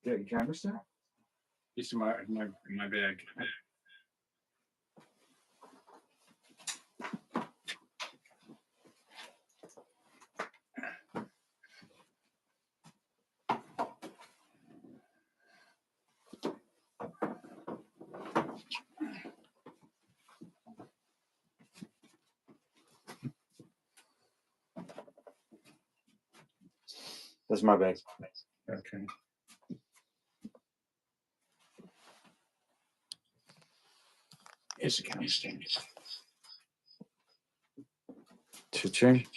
Yeah, your camera still? It's in my bag. That's my bag. Okay. It's a county stand. Cha-ching.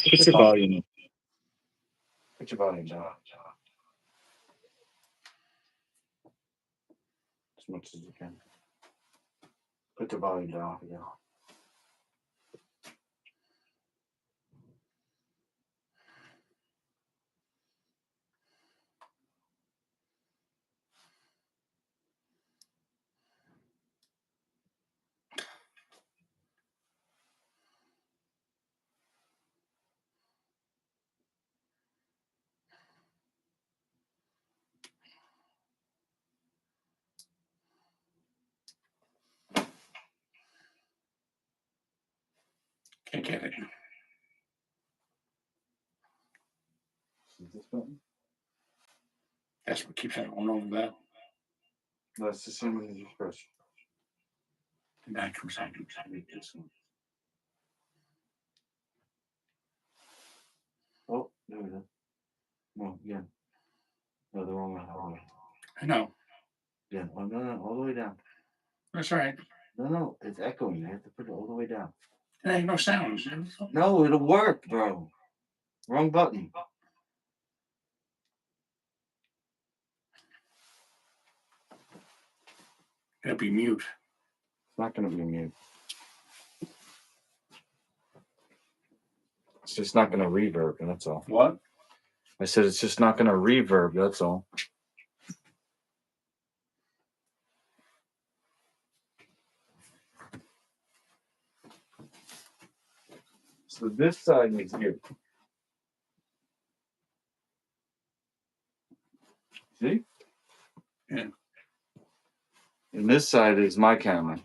What's your volume? Put your volume down. As much as you can. Put the volume down again. Can't get it. Is this button? That's what keeps it going over there. That's the same as your first. And that comes out exactly this one. Oh, there we go. No, yeah. No, the wrong way. I know. Yeah, oh, no, all the way down. That's all right. No, it's echoing. You have to put it all the way down. There ain't no sound. No, it'll work, bro. Wrong button. It'll be mute. It's not going to be mute. It's just not going to reverb, and that's all. What? I said it's just not going to reverb, that's all. So this side is you. See? Yeah. And this side is my camera.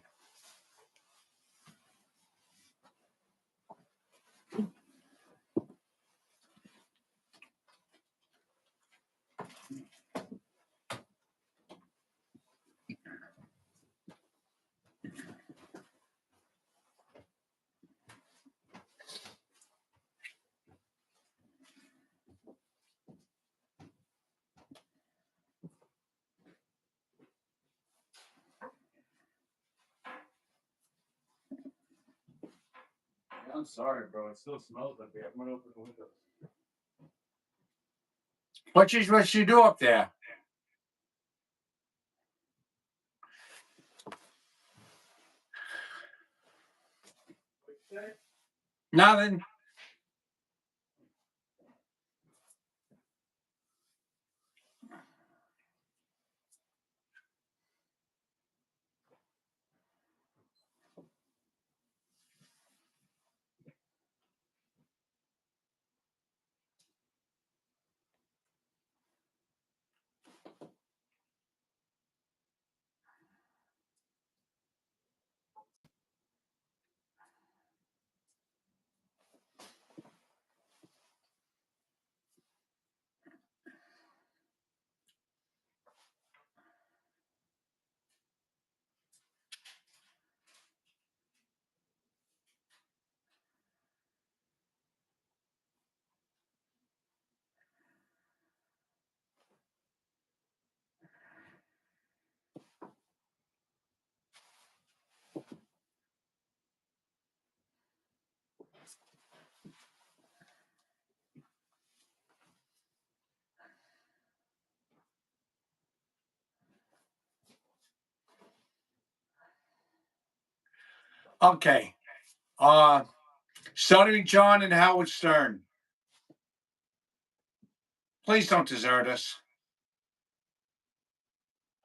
I'm sorry, bro. It still smells like we haven't opened the windows. What you do up there? Nothing. Okay. Stuttering John and Howard Stern. Please don't desert us.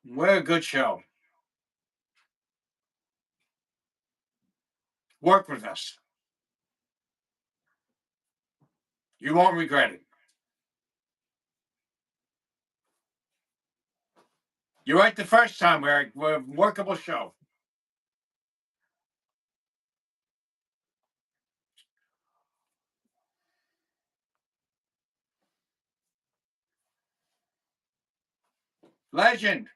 We're a good show. Work with us. You won't regret it. You're right the first time. We're a workable show. Legend.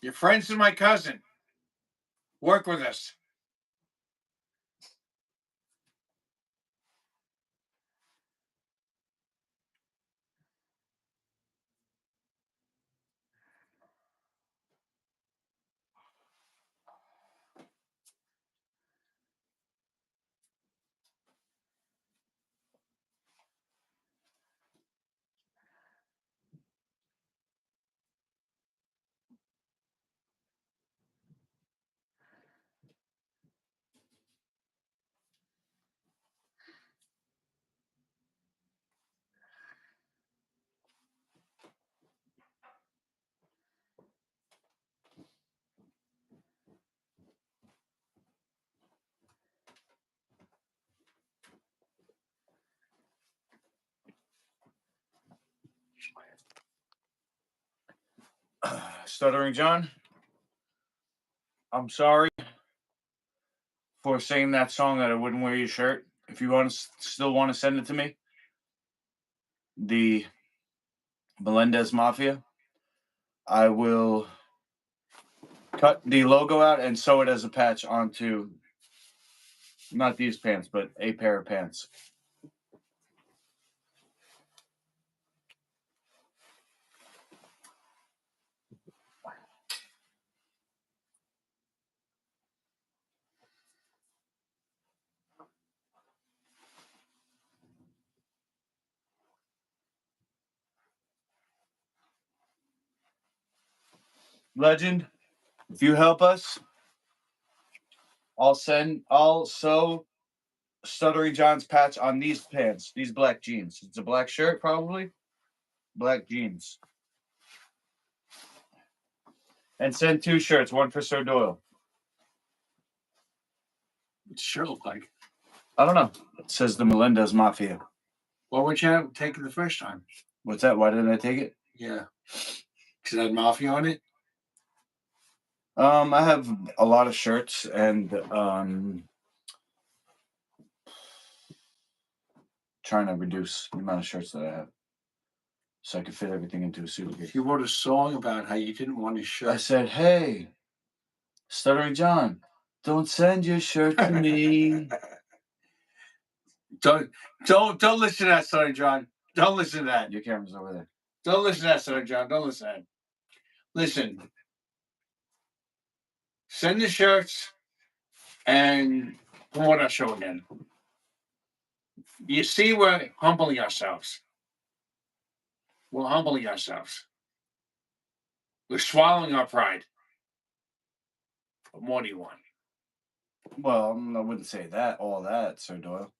Your friends and my cousin. Work with us. Stuttering John, I'm sorry for saying that song that I wouldn't wear your shirt. If you still want to send it to me, the Melendez Mafia, I will cut the logo out and sew it as a patch onto not these pants, but a pair of pants. Legend, if you help us, I'll sew Stuttering John's patch on these pants, these black jeans. It's a black shirt, probably. Black jeans. And send 2 shirts, one for Sir Doyle. What's the shirt look like? I don't know. It says the Melendez Mafia. Why would you have taken the first time? What's that? Why didn't I take it? Yeah. Because it had Mafia on it? I have a lot of shirts and trying to reduce the amount of shirts that I have so I can fit everything into a suitcase. You wrote a song about how you didn't want his shirt. I said, hey, Stuttering John, don't send your shirt to me. Don't listen to that, Stuttering John. Don't listen to that. Your camera's over there. Don't listen to that, Stuttering John. Don't listen to that. Listen. Send the shirts and promote our show again. You see, we're humbling ourselves. We're humbling ourselves. We're swallowing our pride. What more do you want? Well, I wouldn't say that, all that, Sir Doyle.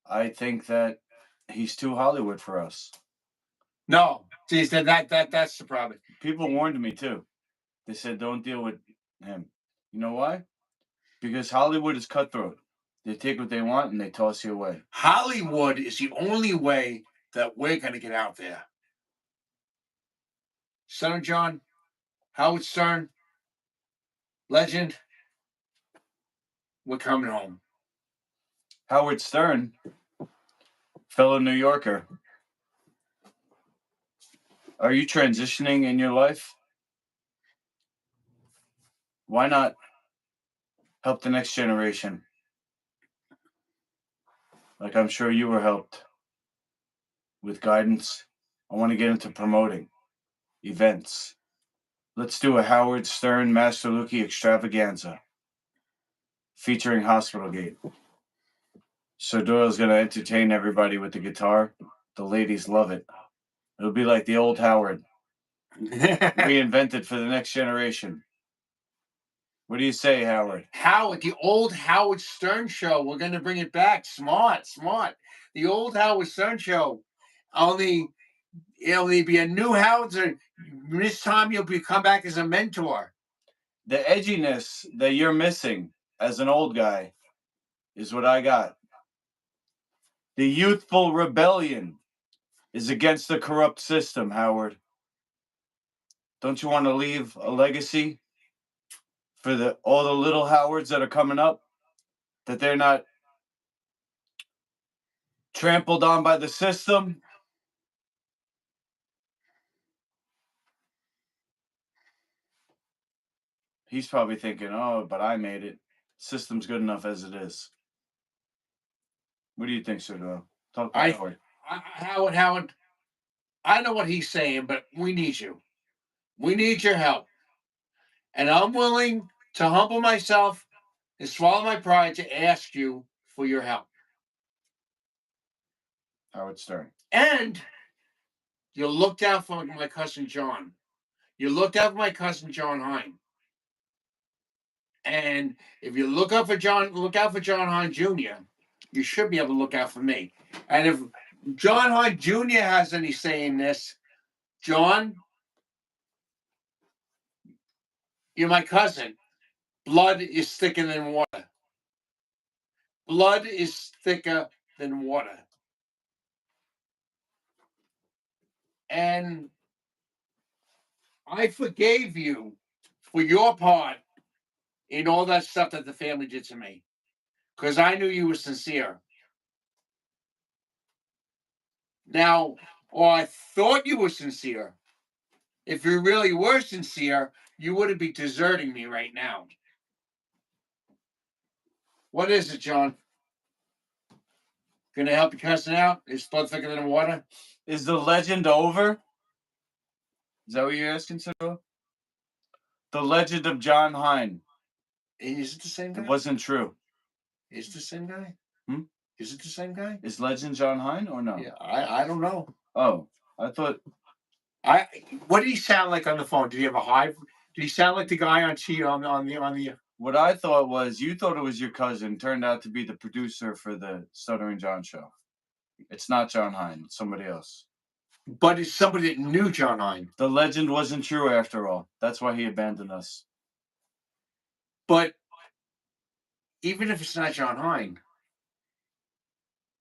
I think that he's too Hollywood for us. No, see, that's the problem. People warned me too. They said, don't deal with him. You know why? Because Hollywood is cutthroat. They take what they want and they toss you away. Hollywood is the only way that we're going to get out there. Son of John, Howard Stern, Legend, we're coming home. Howard Stern, fellow New Yorker, are you transitioning in your life? Why not help the next generation? Like I'm sure you were helped with guidance. I want to get into promoting events. Let's do a Howard Stern Master Lukey extravaganza featuring Hospital Gate. So Doyle's going to entertain everybody with the guitar. The ladies love it. It'll be like the old Howard. Reinvented for the next generation. What do you say, Howard? Howard, the old Howard Stern show. We're going to bring it back. Smart. The old Howard Stern show. Only it'll be a new house, or this time you'll come back as a mentor. The edginess that you're missing as an old guy is what I got. The youthful rebellion is against the corrupt system, Howard. Don't you want to leave a legacy for all the little Howards that are coming up? That they're not trampled on by the system? He's probably thinking, oh, but I made it. System's good enough as it is. What do you think, Sir Doyle? Talk to Howard. Howard, I know what he's saying, but we need you. We need your help. And I'm willing to humble myself and swallow my pride to ask you for your help. Howard Stern. And you looked out for my cousin John. You looked out for my cousin John Hine. And if you look out for John Hine Jr., you should be able to look out for me. And if John Hine Jr. has any say in this, John, you're my cousin. Blood is thicker than water. Blood is thicker than water. And I forgave you for your part in all that stuff that the family did to me, because I knew you were sincere. Now, or I thought you were sincere. If you really were sincere, you wouldn't be deserting me right now. What is it, John? Gonna help your cousin out? Is blood thicker than water? Is the legend over? Is that what you're asking, sir? The legend of John Hine. Is it the same guy? It wasn't true. Is it the same guy? Hmm? Is it the same guy? Is Legend John Hine or no? Yeah, I don't know. Oh, I thought. What did he sound like on the phone? Did he have a high? Did he sound like the guy on the? What I thought was you thought it was your cousin. Turned out to be the producer for the Stuttering John show. It's not John Hine. It's somebody else. But it's somebody that knew John Hine. The legend wasn't true after all. That's why he abandoned us. But even if it's not John Hine,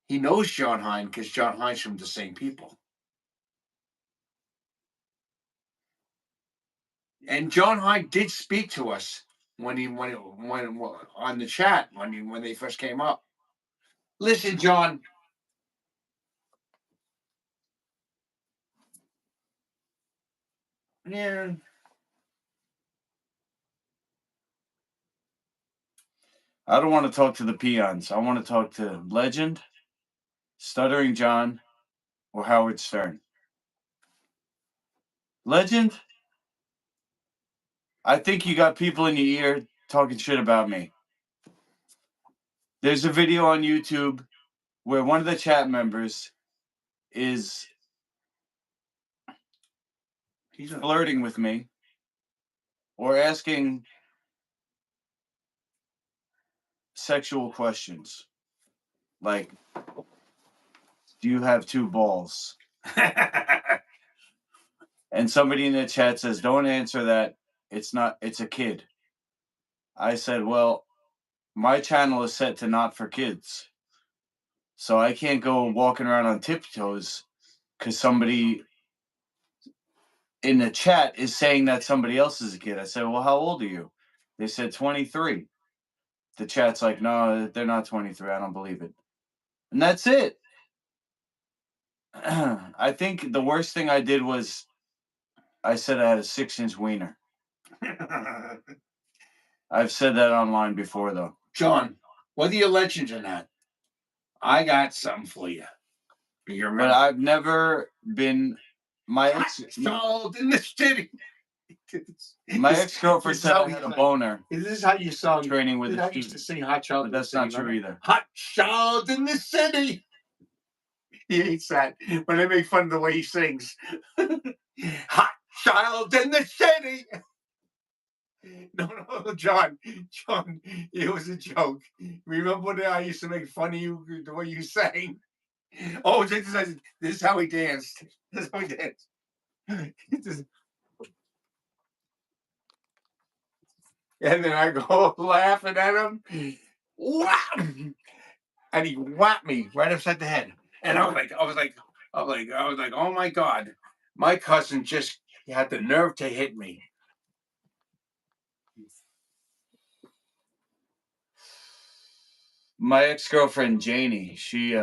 he knows John Hine because John Hine's from the same people. And John Hine did speak to us when on the chat when they first came up. Listen, John. Yeah. I don't want to talk to the peons. I want to talk to Legend, Stuttering John, or Howard Stern. Legend, I think you got people in your ear talking shit about me. There's a video on YouTube where one of the chat members is flirting with me or asking sexual questions like, do you have two balls? And somebody in the chat says, don't answer that. It's a kid. I said, well, my channel is set to not for kids. So I can't go walking around on tiptoes because somebody in the chat is saying that somebody else is a kid. I said, well, how old are you? They said 23. The chat's like, no, they're not 23. I don't believe it. And that's it. I think the worst thing I did was I said I had a 6-inch wiener. I've said that online before, though. John, whether you're legend or not, I got something for you. But I've never been. My ex sold in the city. My ex-girlfriend said I had a boner. This is how you saw training with I used to sing Hot Child. But that's not true either. Hot Child in the City. He hates that when they make fun of the way he sings. Hot Child in the City. No, John, it was a joke. Remember when I used to make fun of you the way you sang? Oh, this is how he danced. This is how he danced. And then I go laughing at him. Wow! And he whacked me right upside the head. And I was like, oh my God, my cousin just had the nerve to hit me. My ex-girlfriend Janie, she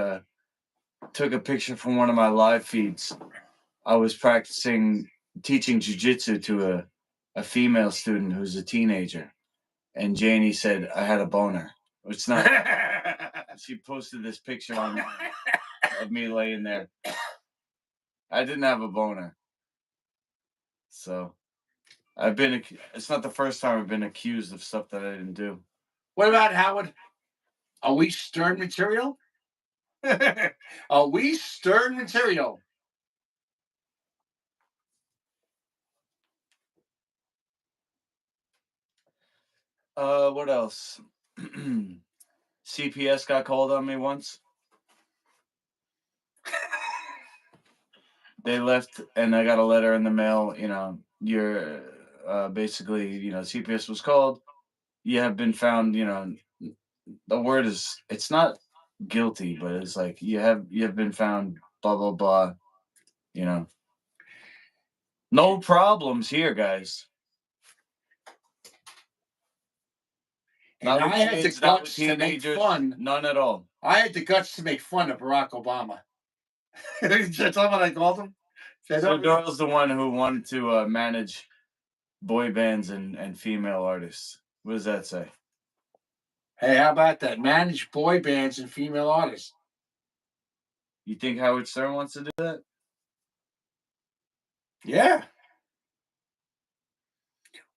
took a picture from one of my live feeds. I was practicing teaching jujitsu to a female student who's a teenager, and Janie said I had a boner. It's not. She posted this picture online of me laying there. I didn't have a boner, so it's not the first time I've been accused of stuff that I didn't do. What about Howard? Are we stern material? Are we stern material? What else? CPS got called on me once. They left, and I got a letter in the mail. You're basically, CPS was called. You have been found. The word is, it's not guilty, but it's like you have been found. Blah blah blah. No problems here, guys. And I had the guts to make fun. None at all. I had the guts to make fun of Barack Obama. That's what I called him. So Doyle's the one who wanted to manage boy bands and female artists. What does that say? Hey, how about that? Manage boy bands and female artists. You think Howard Stern wants to do that? Yeah.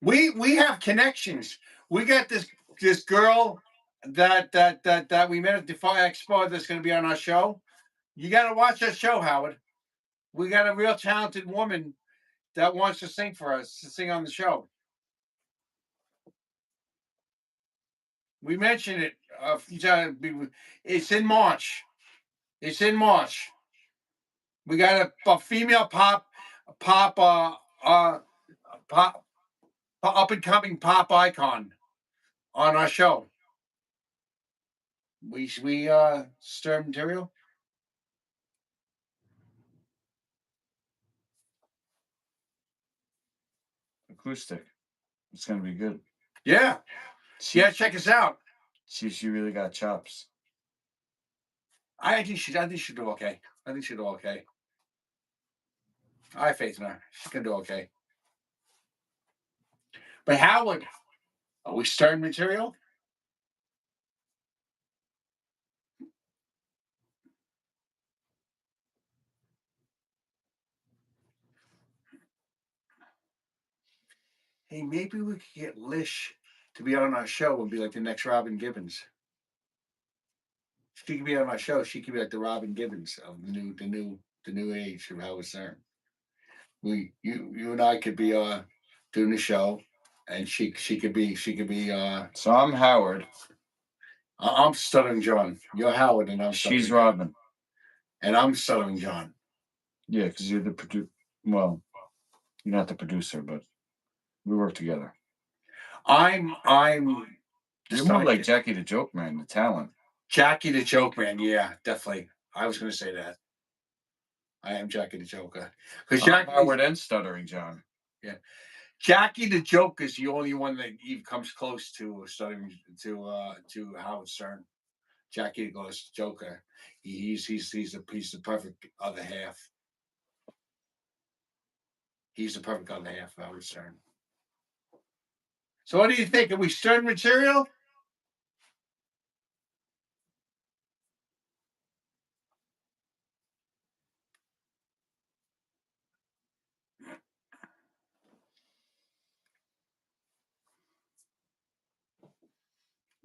We have connections. We got this girl that we met at the Fire Expo that's going to be on our show. You got to watch that show, Howard. We got a real talented woman that wants to sing for us, to sing on the show. We mentioned it a few times. It's in March. It's in March. We got a female pop, up and coming pop icon on our show. We stir material. Acoustic. It's gonna be good. Yeah. Check us out. She really got chops. I think she'll do okay. I think she'll do okay. I have faith in her. She's gonna do okay. But Howard, are we stirring material? Hey, maybe we could get Lish to be on our show and be like the next Robin Gibbons. She could be on our show. She could be like the Robin Gibbons of the new age of Howard Stern. You and I could be doing the show, and she could be So I'm Howard. I'm Stuttering John. You're Howard, and She's Robin. And I'm Stuttering John. Yeah, because you're the producer. Well, you're not the producer, but we work together. I'm. You're more like Jackie the Joke Man, the talent. Jackie the Joke Man, yeah, definitely. I was going to say that. I am Jackie the Joker. Because Howard and Stuttering John. Yeah. Jackie the Joke is the only one that even comes close to stuttering to Howard Stern. Jackie the Joker. He's the perfect other half. He's the perfect other half of Howard Stern. So what do you think? Are we Stern material?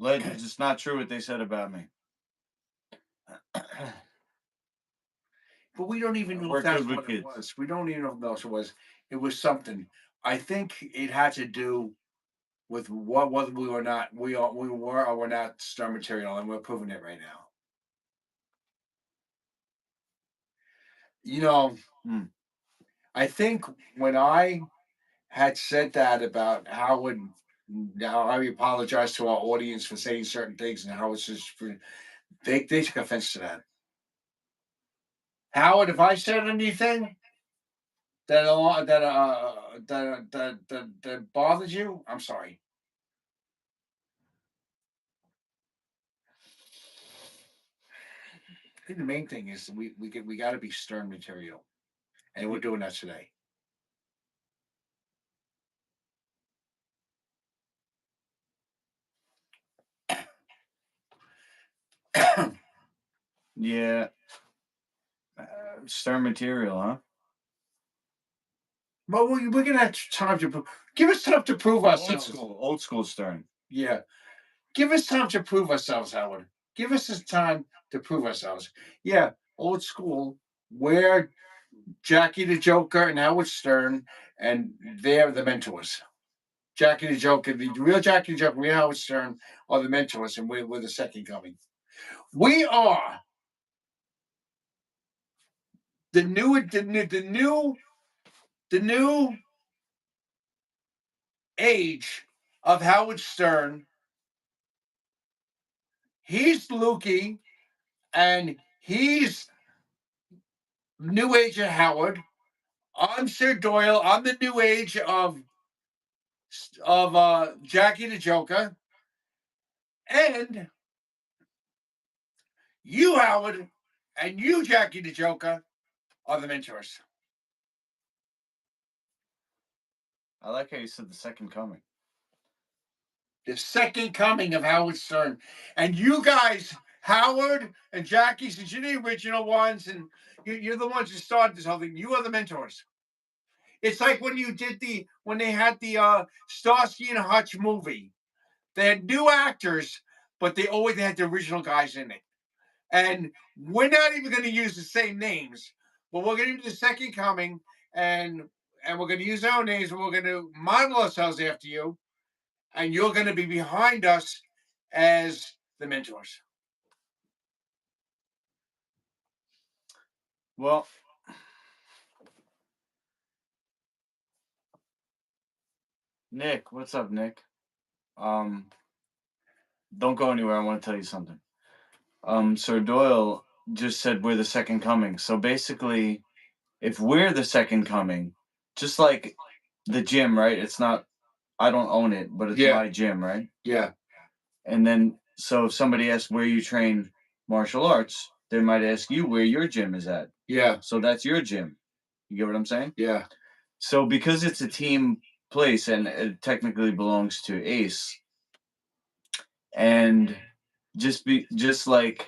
It's not true what they said about me. But we don't even know if that's what it was. We don't even know if it was. It was something. I think it had to do with whether we were or were not Stern material, and we're proving it right now. You know, Hmm. I think when I had said that about Howard, now I apologize to our audience for saying certain things, and Howard says they took offense to that. Howard, if I said anything that bothers you, I'm sorry. I think the main thing is we got to be stern material, and we're doing that today. Yeah. Stern material, huh? But we're gonna have time to give us time to prove ourselves. Old school stern. Yeah, give us time to prove ourselves, Howard. Give us this time to prove ourselves. Yeah, old school. We're Jackie the Joker and Howard Stern, and they're the mentors. Jackie the Joker, the real Jackie the Joker, real Howard Stern are the mentors, and we're the second coming. We are the new age of Howard Stern. He's Lukey, and he's New Age of Howard. I'm Sir Doyle. I'm the New Age of Jackie the Joker, and you, Howard, and you, Jackie the Joker, are the mentors. I like how you said the second coming. The second coming of Howard Stern. And you guys, Howard and Jackie, since you're the original ones and you're the ones who started this whole thing, you are the mentors. It's like when they had the Starsky and Hutch movie. They had new actors, but they always had the original guys in it. And we're not even going to use the same names, but we're going to do the second coming, and we're going to use our own names, and we're going to model ourselves after you, and you're going to be behind us as the mentors. Well, Nick, what's up, Nick? Don't go anywhere. I want to tell you something. Sir Doyle just said we're the second coming. So basically, if we're the second coming, just like the gym, right? It's not, I don't own it, but it's my gym, right? Yeah. And then, so if somebody asks where you train martial arts, they might ask you where your gym is at. Yeah. So that's your gym. You get what I'm saying? Yeah. So because it's a team place and it technically belongs to Ace, and just like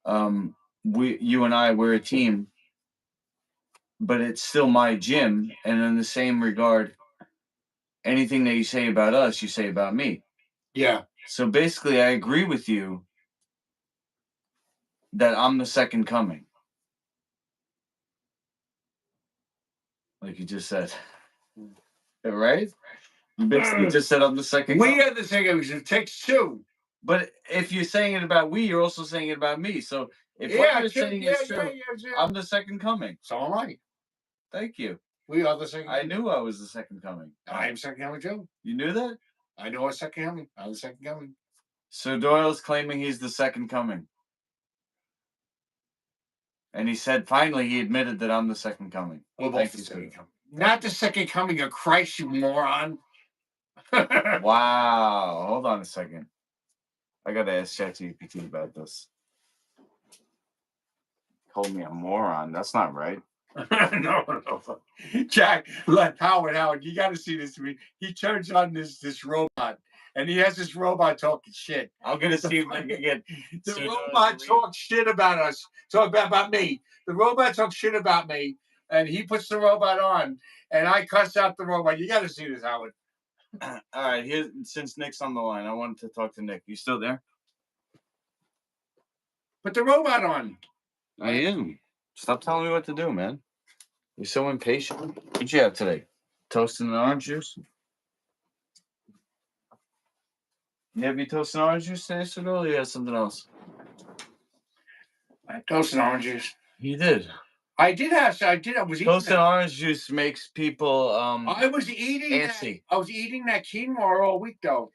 you and I, we're a team, but it's still my gym, and in the same regard, anything that you say about us, you say about me. Yeah. So basically, I agree with you that I'm the second coming, like you just said, right? You basically just said I'm the second. We are the second coming. It takes two. But if you're saying it about we, you're also saying it about me. So if what you're saying is true, I'm the second coming. So am I. Thank you. We are the second. I knew I was the second coming. I am second coming too. You knew that? I know I'm second coming. I'm the second coming. So Doyle's claiming he's the second coming. And he said finally he admitted that I'm the second coming. We're both the second coming. Not the second coming of Christ, you moron. Wow. Hold on a second. I gotta ask ChatGPT about this. Called me a moron. That's not right. No. Jack, Howard, you got to see this. He turns on this robot, and he has this robot talking shit. I'm gonna see if I can get the robot talks shit about us. Talk about me. The robot talks shit about me, and he puts the robot on, and I cuss out the robot. You got to see this, Howard. All right, since Nick's on the line, I wanted to talk to Nick. You still there? Put the robot on. I am. Stop telling me what to do, man. You're so impatient. What'd you have today? Toast and orange juice? You have your toast and orange juice today, or you had something else? Toast and orange juice. You did. I was eating Toast and that. orange juice makes people I was eating that. antsy. I was eating that quinoa all week though.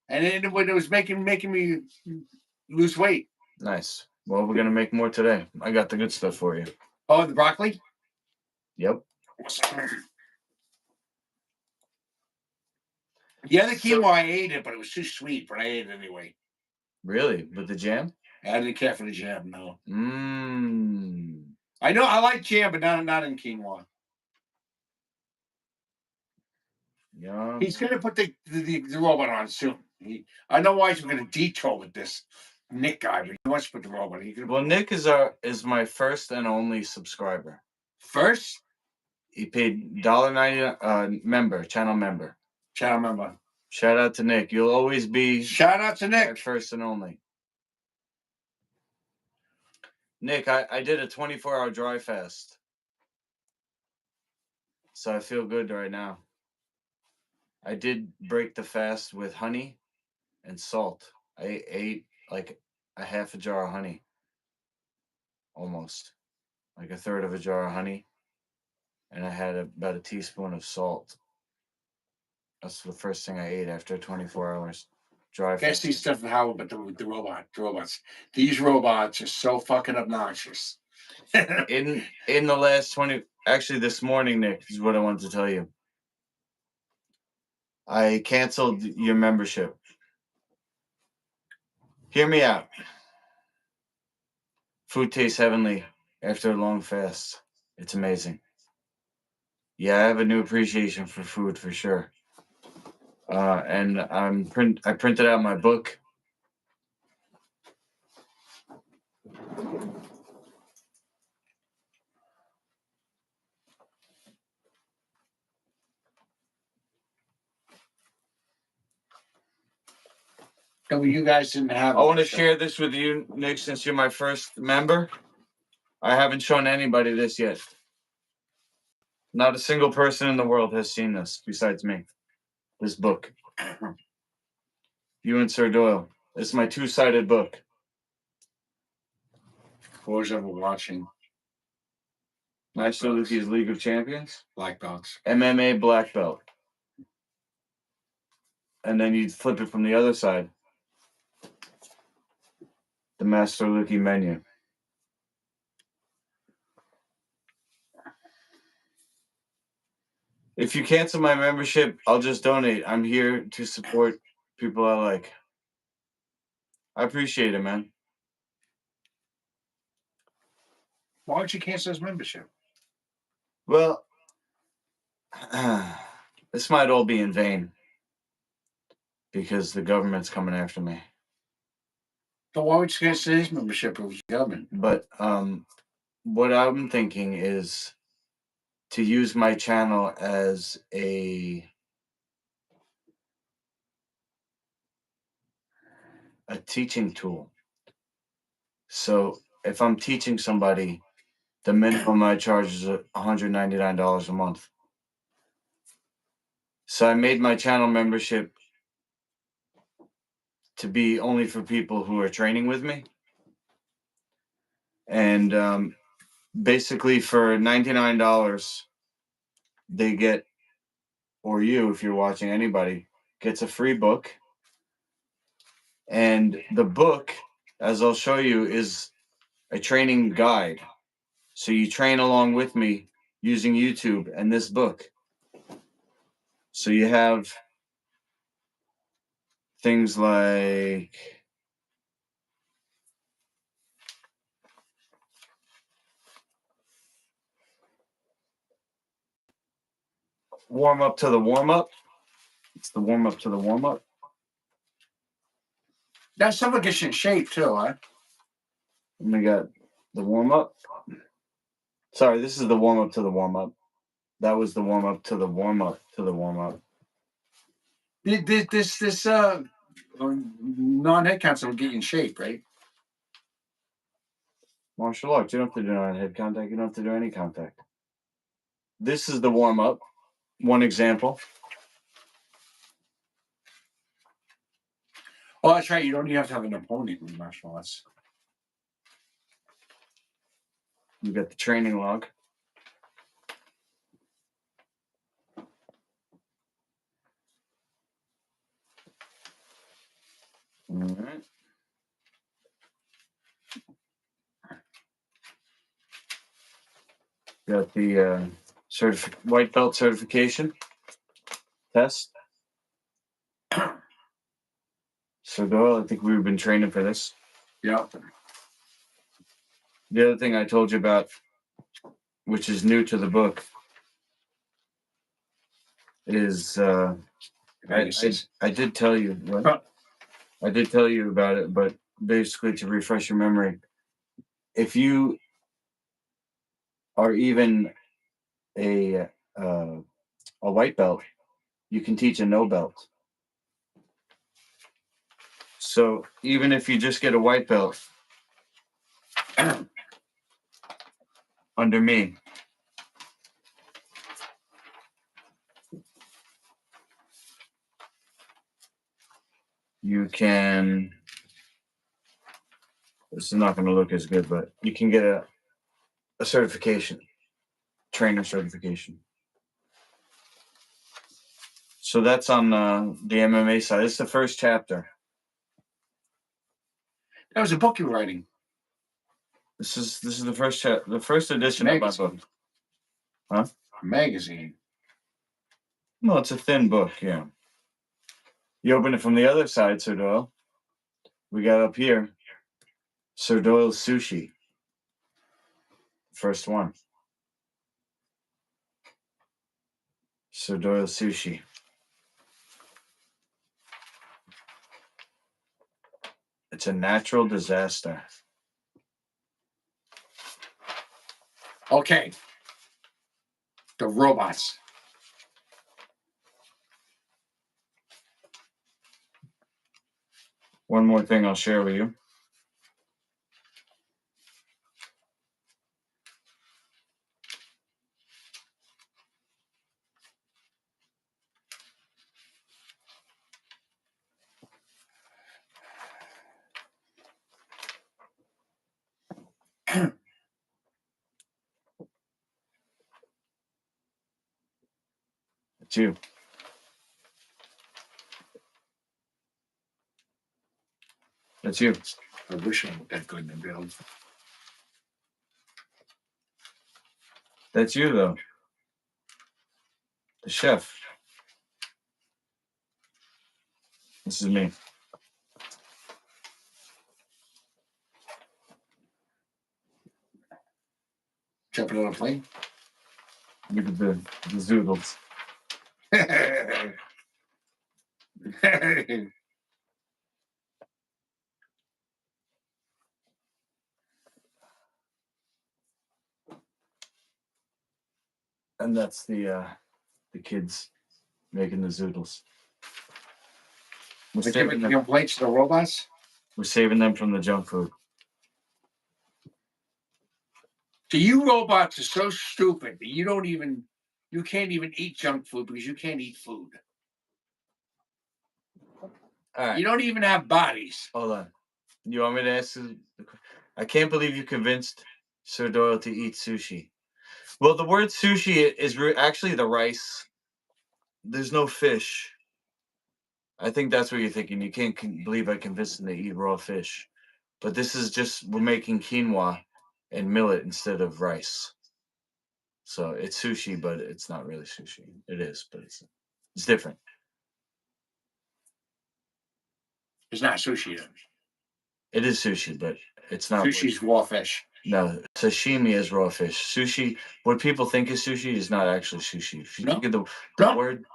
And then when it was making me lose weight. Nice. Well, we're gonna make more today. I got the good stuff for you. Oh, the broccoli? Yep. Yeah, the quinoa, I ate it, but it was too sweet, but I ate it anyway. Really? With the jam? I didn't care for the jam, no. Mmm. I know I like jam, but not in quinoa. Yum. He's gonna put the robot on soon. I know why he's gonna detour with this Nick guy, but he wants to put the robot on. Well, Nick is my first and only subscriber. First? He paid $1.90 channel member. Channel member. Shout out to Nick. You'll always be shout out to Nick. my first and only. Nick, I did a 24-hour dry fast. So I feel good right now. I did break the fast with honey and salt. I ate like a half a jar of honey. Almost. Like a third of a jar of honey. And I had about a teaspoon of salt. That's the first thing I ate after 24 hours. Dry fast. That's these stuff how but the robots. These robots are so fucking obnoxious. in the last 20, actually this morning, Nick, is what I wanted to tell you. I canceled your membership. Hear me out. Food tastes heavenly after a long fast. It's amazing. Yeah, I have a new appreciation for food for sure. And I printed out my book. No, you guys didn't have. I want to share this with you, Nick, since you're my first member. I haven't shown anybody this yet. Not a single person in the world has seen this besides me. This book. You and Sir Doyle. It's my two-sided book. For those ever watching. Master Lucky's League of Champions. Black belts. MMA black belt. And then you flip it from the other side. The Master Lucky menu. If you cancel my membership, I'll just donate. I'm here to support people I like. I appreciate it, man. Why don't you cancel his membership? Well, this might all be in vain because the government's coming after me. So why would you cancel his membership if it was the government? But what I'm thinking is to use my channel as a teaching tool. So if I'm teaching somebody, the minimum I charge is $199 a month. So I made my channel membership to be only for people who are training with me. And basically for $99, they get, or you, if you're watching, anybody, gets a free book. And the book, as I'll show you, is a training guide. So you train along with me using YouTube and this book. So you have things like warm up to the warm up. It's the warm up to the warm up. That someone gets you in shape too, huh? And we got the warm up. Sorry, this is the warm up to the warm up. That was the warm up to the warm up to the warm up. This non-head count will get you in shape, right? Martial arts. You don't have to do head contact. You don't have to do any contact. This is the warm up. One example. Oh, that's right. You don't even have to have an opponent in martial arts. We got the training log. All right. Got the white belt certification test. So Doyle, I think we've been training for this. Yeah. The other thing I told you about, which is new to the book, is I did tell you what? I did tell you about it, but basically to refresh your memory, if you are even a white belt, you can teach a no belt. So even if you just get a white belt under me, you can. This is not going to look as good, but you can get a certification, trainer certification. So that's on the MMA side. It's the first chapter. That was a book you were writing. This is the first the first edition of my book. Huh? A magazine. No, it's a thin book. Yeah. You open it from the other side, Sir Doyle. We got up here, Sir Doyle's Sushi. First one. Sir Doyle's Sushi. It's a natural disaster. Okay. The robots. One more thing I'll share with you. It's you. That's you. I wish I looked that good in the build. That's you, though. The chef. This is me. Jumping on a plane. Look at the zoodles. And that's the kids making the zoodles. We're giving complaints to the robots? We're saving them from the junk food. So you robots are so stupid that you can't even eat junk food because you can't eat food. All right. You don't even have bodies. Hold on. You want me to ask you? I can't believe you convinced Sir Doyle to eat sushi. Well, the word sushi is actually the rice. There's no fish. I think that's what you're thinking. You can't believe I convinced him to eat raw fish. But this is just, we're making quinoa and millet instead of rice. So it's sushi, but it's not really sushi. It is, but it's different. It's not sushi. Then. It is sushi, but it's not. Sushi's raw fish. No, sashimi is raw fish. Sushi, what people think is sushi is not actually sushi. If you think of the word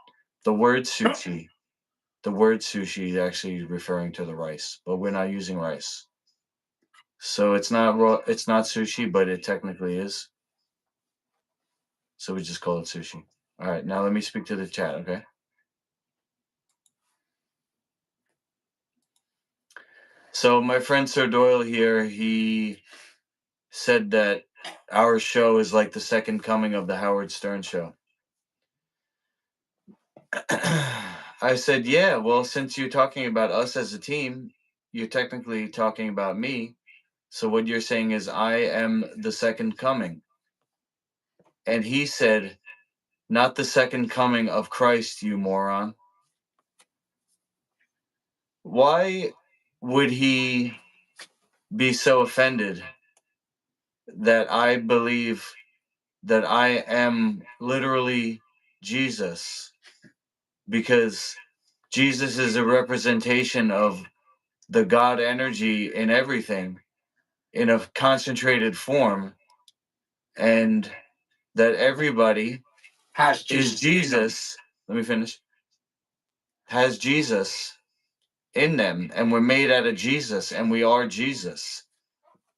sushi, the word sushi is actually referring to the rice, but we're not using rice. So it's not raw. It's not sushi, but it technically is. So we just call it sushi. All right, now let me speak to the chat, okay? So my friend Sir Doyle here, he said that our show is like the second coming of the Howard Stern show. I said, yeah, well, since you're talking about us as a team, you're technically talking about me So what you're saying is I am the second coming. And he said, not the second coming of Christ, you moron. Why would he be so offended that I believe that I am literally Jesus? Because Jesus is a representation of the God energy in everything in a concentrated form, and that everybody Has is Jesus in them. Jesus. Let me finish. Has Jesus in them, and we're made out of Jesus, and we are Jesus.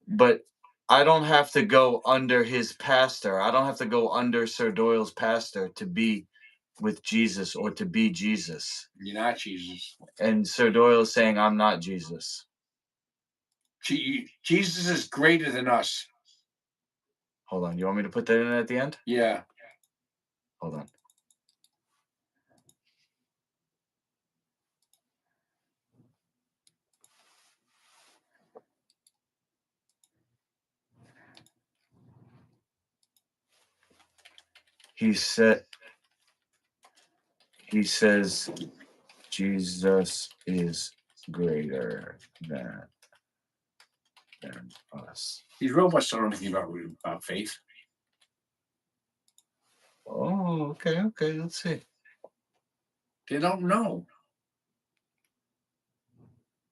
But I don't have to go under his pastor. I don't have to go under Sir Doyle's pastor to be with Jesus or to be Jesus. You're not Jesus. And Sir Doyle is saying, I'm not Jesus. Jesus is greater than us. Hold on. You want me to put that in at the end? Yeah. Hold on. He says, Jesus is greater than us. These robots don't know anything about faith. Oh, okay. Let's see. They don't know.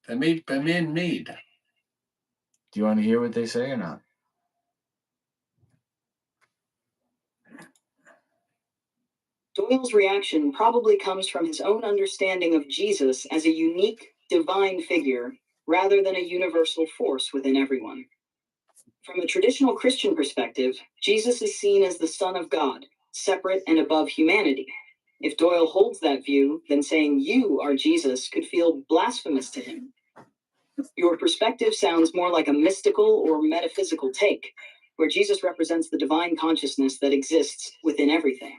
They're man-made. Do you want to hear what they say or not? Doyle's reaction probably comes from his own understanding of Jesus as a unique, divine figure, rather than a universal force within everyone. From a traditional Christian perspective, Jesus is seen as the Son of God, separate and above humanity. If Doyle holds that view, then saying you are Jesus could feel blasphemous to him. Your perspective sounds more like a mystical or metaphysical take, where Jesus represents the divine consciousness that exists within everything.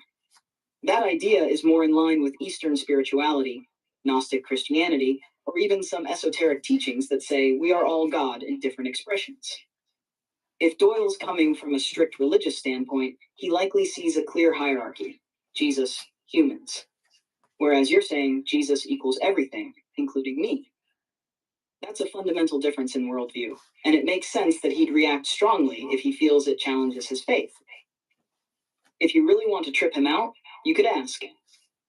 That idea is more in line with Eastern spirituality, Gnostic Christianity, or even some esoteric teachings that say we are all God in different expressions. If Doyle's coming from a strict religious standpoint, he likely sees a clear hierarchy: Jesus, humans. Whereas you're saying Jesus equals everything, including me. That's a fundamental difference in worldview, and it makes sense that he'd react strongly if he feels it challenges his faith. If you really want to trip him out, you could ask,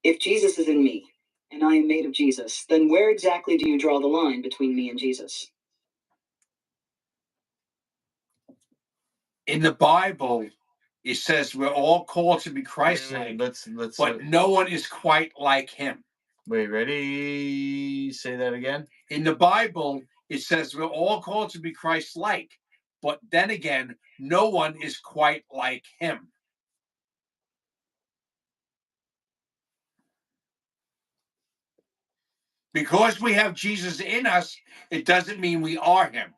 if Jesus is in me, and I am made of Jesus, then where exactly do you draw the line between me and Jesus? In the Bible, it says we're all called to be Christ-like, Let's but no one is quite like him. wait, ready? Say that again. In the Bible, it says we're all called to be Christ-like, but then again, no one is quite like him. Because we have Jesus in us, it doesn't mean we are him.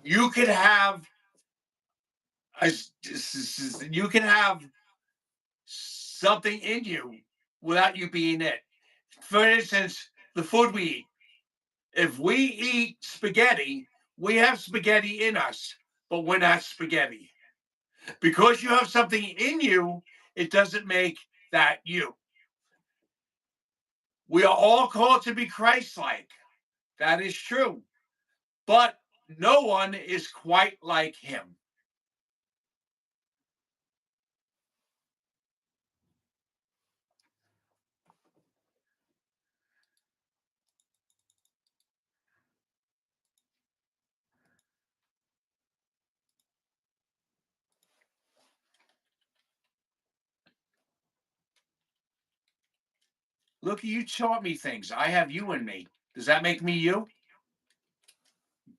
You can have something in you without you being it. For instance, the food we eat. If we eat spaghetti, we have spaghetti in us, but we're not spaghetti. Because you have something in you, it doesn't make that you. We are all called to be Christ-like. That is true. But no one is quite like him. Look, you taught me things. I have you in me. Does that make me you?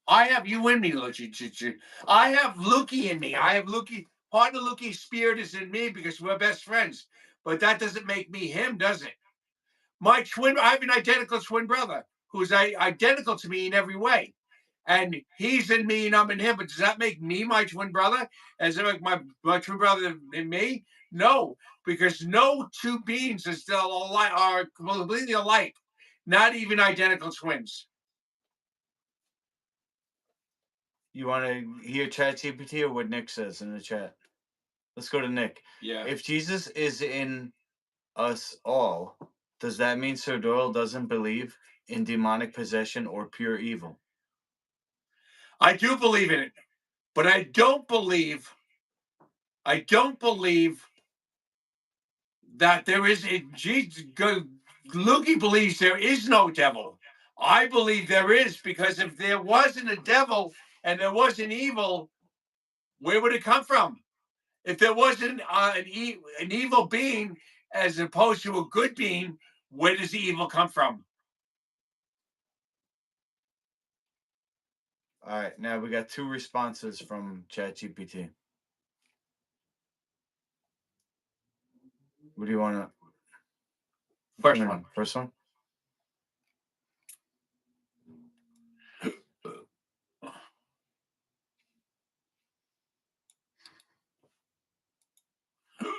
I have you in me, Luchi. I have Lukey in me. I have Lukey. Part of Lukey's spirit is in me because we're best friends. But that doesn't make me him, does it? I have an identical twin brother who's identical to me in every way. And he's in me and I'm in him. But does that make me my twin brother? As it like my twin brother in me? No, because no two beings are still alike, are completely alike. Not even identical twins. You want to hear ChatGPT or what Nick says in the chat? Let's go to Nick. Yeah. If Jesus is in us all, does that mean Sir Doyle doesn't believe in demonic possession or pure evil? I do believe in it, but I don't believe that there is a Jesus. Lukey believes there is no devil. I believe there is, because if there wasn't a devil and there wasn't evil, where would it come from? If there wasn't an evil being as opposed to a good being, where does the evil come from? All right, now we got 2 responses from ChatGPT. What do you want to? First one. First one.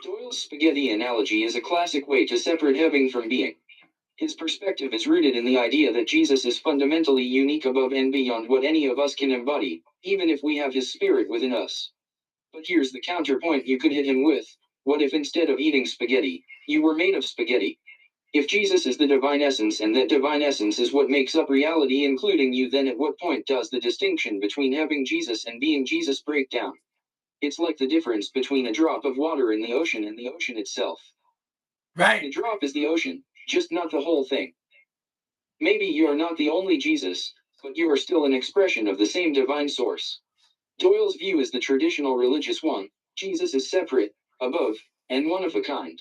Doyle's spaghetti analogy is a classic way to separate having from being. His perspective is rooted in the idea that Jesus is fundamentally unique above and beyond what any of us can embody, even if we have his spirit within us. But here's the counterpoint you could hit him with: what if instead of eating spaghetti, you were made of spaghetti? If Jesus is the divine essence and that divine essence is what makes up reality including you, then at what point does the distinction between having Jesus and being Jesus break down? It's like the difference between a drop of water in the ocean and the ocean itself. Right. The drop is the ocean, just not the whole thing. Maybe you are not the only Jesus, but you are still an expression of the same divine source. Doyle's view is the traditional religious one: Jesus is separate, above, and one of a kind.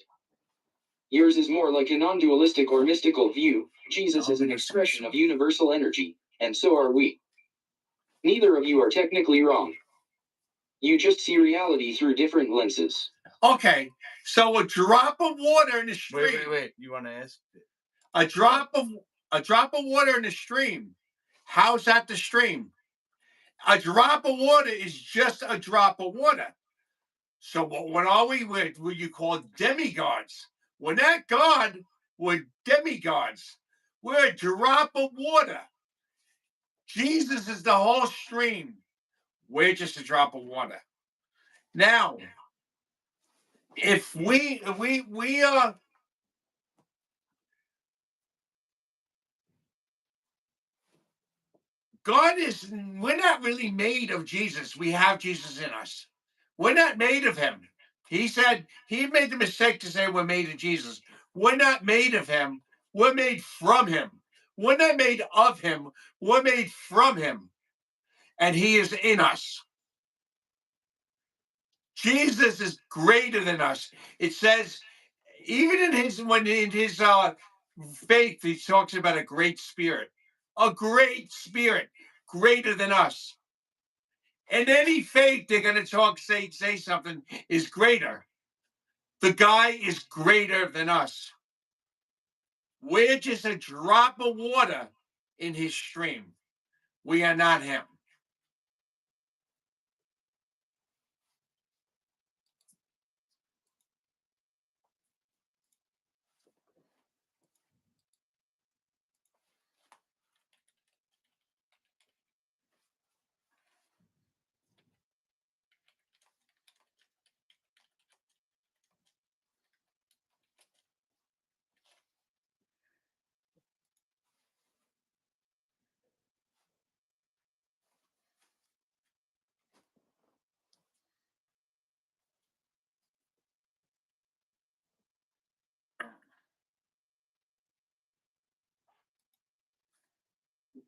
Yours is more like a non-dualistic or mystical view: Jesus is an expression of universal energy, and so are we. Neither of you are technically wrong. You just see reality through different lenses. Okay, so a drop of water in the stream. Wait. You want to ask? A drop of water in the stream. How's that the stream? A drop of water is just a drop of water. So what are we with? What you call demigods? We're not God. We're demigods. We're a drop of water. Jesus is the whole stream. We're just a drop of water. Now, if we are God is, we're not really made of Jesus. We have Jesus in us. We're not made of him. He said, he made the mistake to say we're made of Jesus. We're not made of him. We're made from him. We're not made of him. We're made from him. And he is in us. Jesus is greater than us. It says, even in his faith, he talks about a great spirit greater than us. In any faith, they're going to say something is greater. The guy is greater than us. We're just a drop of water in his stream. We are not him.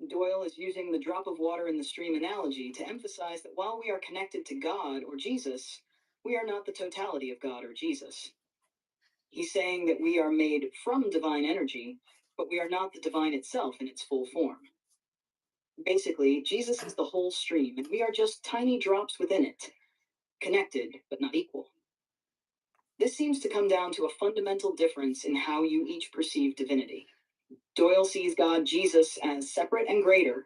Doyle is using the drop of water in the stream analogy to emphasize that while we are connected to God or Jesus, we are not the totality of God or Jesus. He's saying that we are made from divine energy, but we are not the divine itself in its full form. Basically, Jesus is the whole stream, and we are just tiny drops within it, connected but not equal. This seems to come down to a fundamental difference in how you each perceive divinity. Doyle sees God, Jesus, as separate and greater,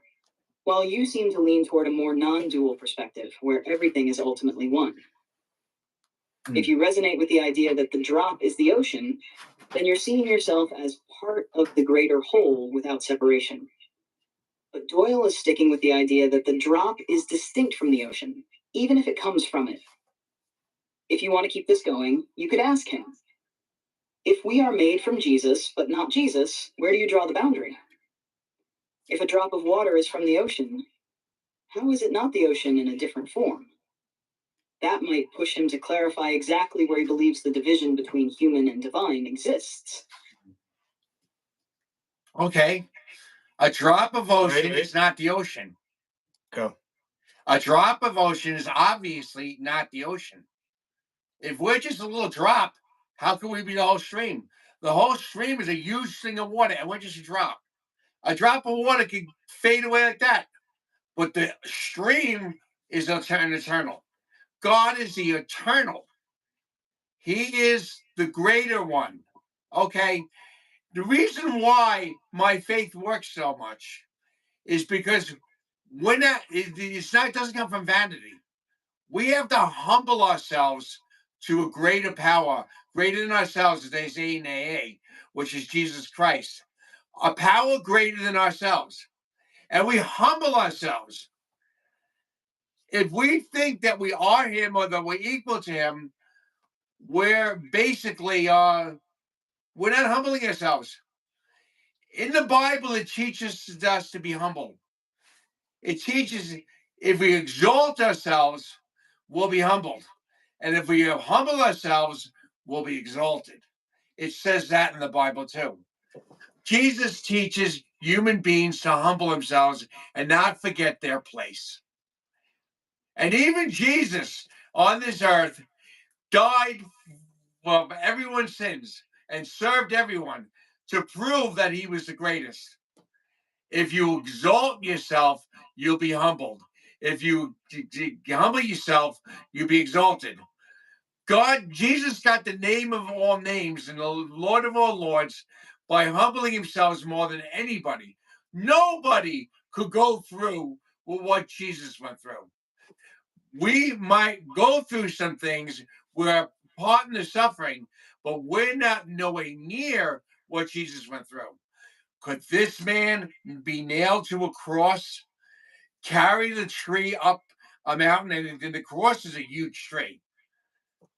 while you seem to lean toward a more non-dual perspective, where everything is ultimately one. If you resonate with the idea that the drop is the ocean, then you're seeing yourself as part of the greater whole without separation. But Doyle is sticking with the idea that the drop is distinct from the ocean, even if it comes from it. If you want to keep this going, you could ask him, if we are made from Jesus, but not Jesus, where do you draw the boundary? If a drop of water is from the ocean, how is it not the ocean in a different form? That might push him to clarify exactly where he believes the division between human and divine exists. Okay. A drop of ocean Ready? is not the ocean. Go. A drop of ocean is obviously not the ocean. If we're just a little drop, how can we be the whole stream? The whole stream is a huge thing of water, and we're just a drop. A drop of water can fade away like that. But the stream is eternal. God is the eternal. He is the greater one. Okay? The reason why my faith works so much is because it doesn't come from vanity. We have to humble ourselves to a greater power, greater than ourselves, as they say in AA, which is Jesus Christ. A power greater than ourselves. And we humble ourselves. If we think that we are him or that we're equal to him, we're basically we're not humbling ourselves. In the Bible, it teaches us to be humble. It teaches if we exalt ourselves, we'll be humbled. And if we humble ourselves, we'll be exalted. It says that in the Bible too. Jesus teaches human beings to humble themselves and not forget their place. And even Jesus on this earth died for everyone's sins and served everyone to prove that he was the greatest. If you exalt yourself, you'll be humbled. If you humble yourself, you'll be exalted. Jesus got the name of all names and the Lord of all lords by humbling himself more than anybody. Nobody could go through what Jesus went through. We might go through some things, we're part in the suffering, but we're not nowhere near what Jesus went through. Could this man be nailed to a cross, carry the tree up a mountain, and the cross is a huge tree?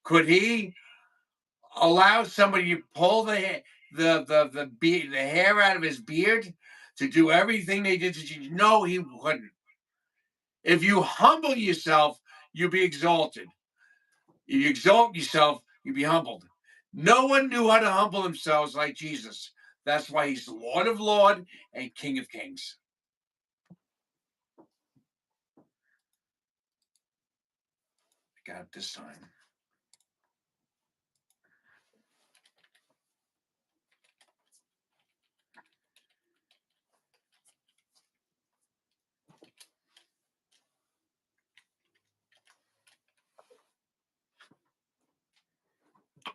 Could he allow somebody to pull the hair out of his beard to do everything they did to Jesus? No, he wouldn't. If you humble yourself, you'll be exalted. If you exalt yourself, you'll be humbled. No one knew how to humble themselves like Jesus. That's why he's the Lord of Lords and King of Kings. I got it this time.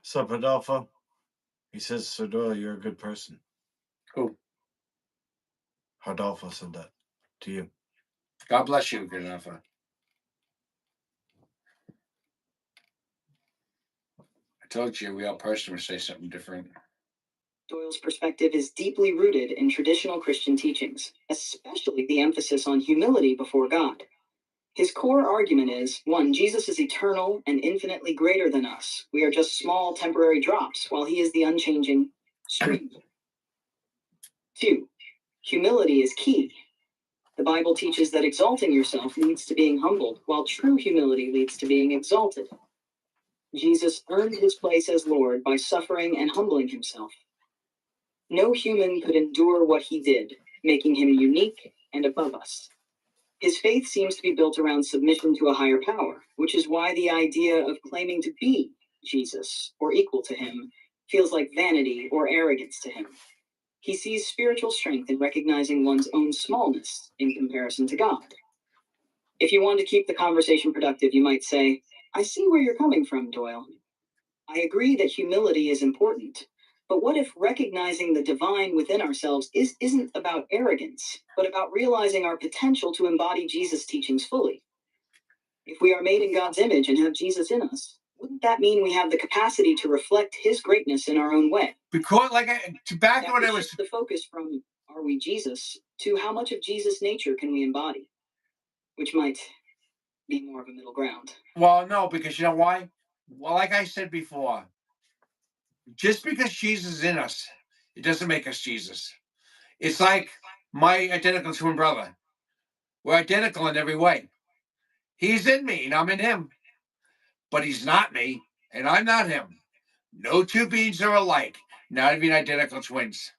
Sup, Adolfo? He says, Sir Doyle, you're a good person. Who? Adolfo said that to you. God bless you, good enough. I told you, we all person would say something different. Doyle's perspective is deeply rooted in traditional Christian teachings, especially the emphasis on humility before God. His core argument is, 1, Jesus is eternal and infinitely greater than us. We are just small temporary drops, while he is the unchanging stream. 2, humility is key. The Bible teaches that exalting yourself leads to being humbled, while true humility leads to being exalted. Jesus earned his place as Lord by suffering and humbling himself. No human could endure what he did, making him unique and above us. His faith seems to be built around submission to a higher power, which is why the idea of claiming to be Jesus or equal to him feels like vanity or arrogance to him. He sees spiritual strength in recognizing one's own smallness in comparison to God. If you want to keep the conversation productive, you might say, I see where you're coming from, Doyle. I agree that humility is important. But what if recognizing the divine within ourselves isn't about arrogance, but about realizing our potential to embody Jesus' teachings fully? If we are made in God's image and have Jesus in us, wouldn't that mean we have the capacity to reflect his greatness in our own way? Because, back That when would I was shift the focus from, are we Jesus, to how much of Jesus' nature can we embody, which might be more of a middle ground. Well, no, because you know why? Well, like I said before, just because Jesus is in us, it doesn't make us Jesus. It's like my identical twin brother. We're identical in every way. He's in me and I'm in him, but he's not me and I'm not him. No two beings are alike, not even identical twins.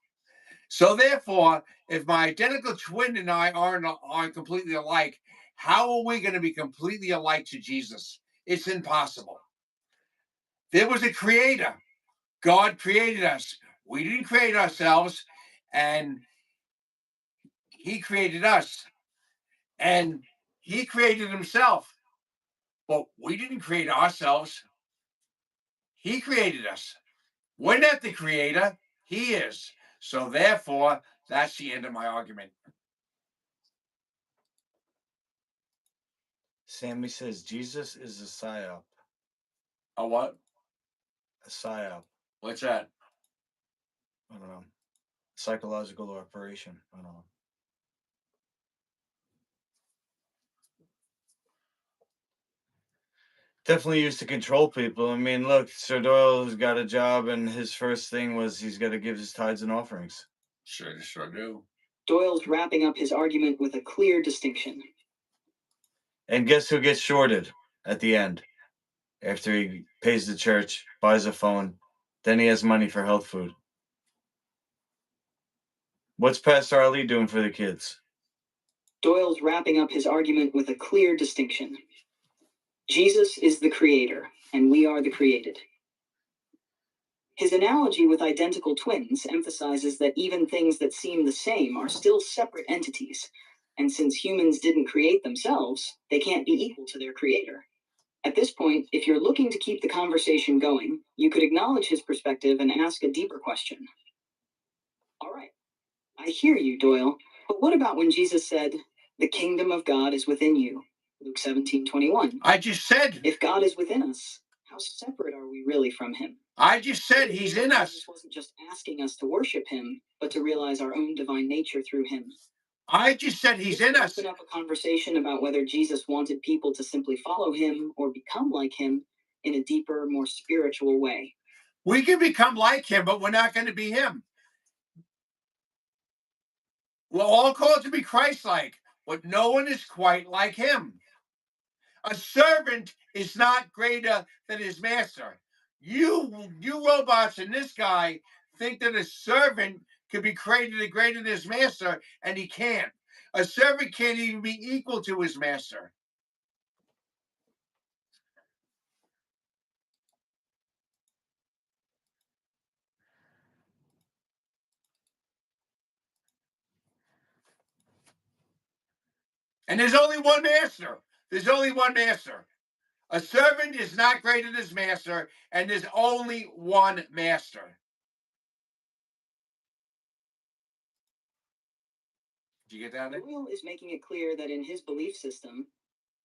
So therefore, if my identical twin and I aren't completely alike, how are we going to be completely alike to Jesus? It's impossible. There was a creator. God created us. We didn't create ourselves, and he created us. And he created himself. But we didn't create ourselves. He created us. We're not the creator. He is. So therefore, that's the end of my argument. Sammy says Jesus is a psyop. A what? A psyop. What's that? I don't know. Psychological operation. I don't know. Definitely used to control people. I mean, look, Sir Doyle's got a job, and his first thing was he's got to give his tithes and offerings. Sure do. Doyle's wrapping up his argument with a clear distinction. And guess who gets shorted at the end? After he pays the church, buys a phone, then he has money for health food. What's Pastor Ali doing for the kids? Doyle's wrapping up his argument with a clear distinction. Jesus is the creator, and we are the created. His analogy with identical twins emphasizes that even things that seem the same are still separate entities, and since humans didn't create themselves, they can't be equal to their creator. At this point, if you're looking to keep the conversation going, you could acknowledge his perspective and ask a deeper question. All right, I hear you, Doyle, but what about when Jesus said, "The kingdom of God is within you"? Luke 17:21. I just said. If God is within us, how separate are we really from him? I just said he's in us. Jesus wasn't just asking us to worship him, but to realize our own divine nature through him. I just said he's in us. Open up a conversation about whether Jesus wanted people to simply follow him or become like him in a deeper, more spiritual way. We can become like him, but we're not going to be him. We're all called to be Christ-like, but no one is quite like him. A servant is not greater than his master. You robots and this guy think that a servant could be created greater than his master, and he can't. A servant can't even be equal to his master. And there's only one master. There's only one master. A servant is not greater than his master, and there's only one master. Did you get that? Doyle is making it clear that in his belief system,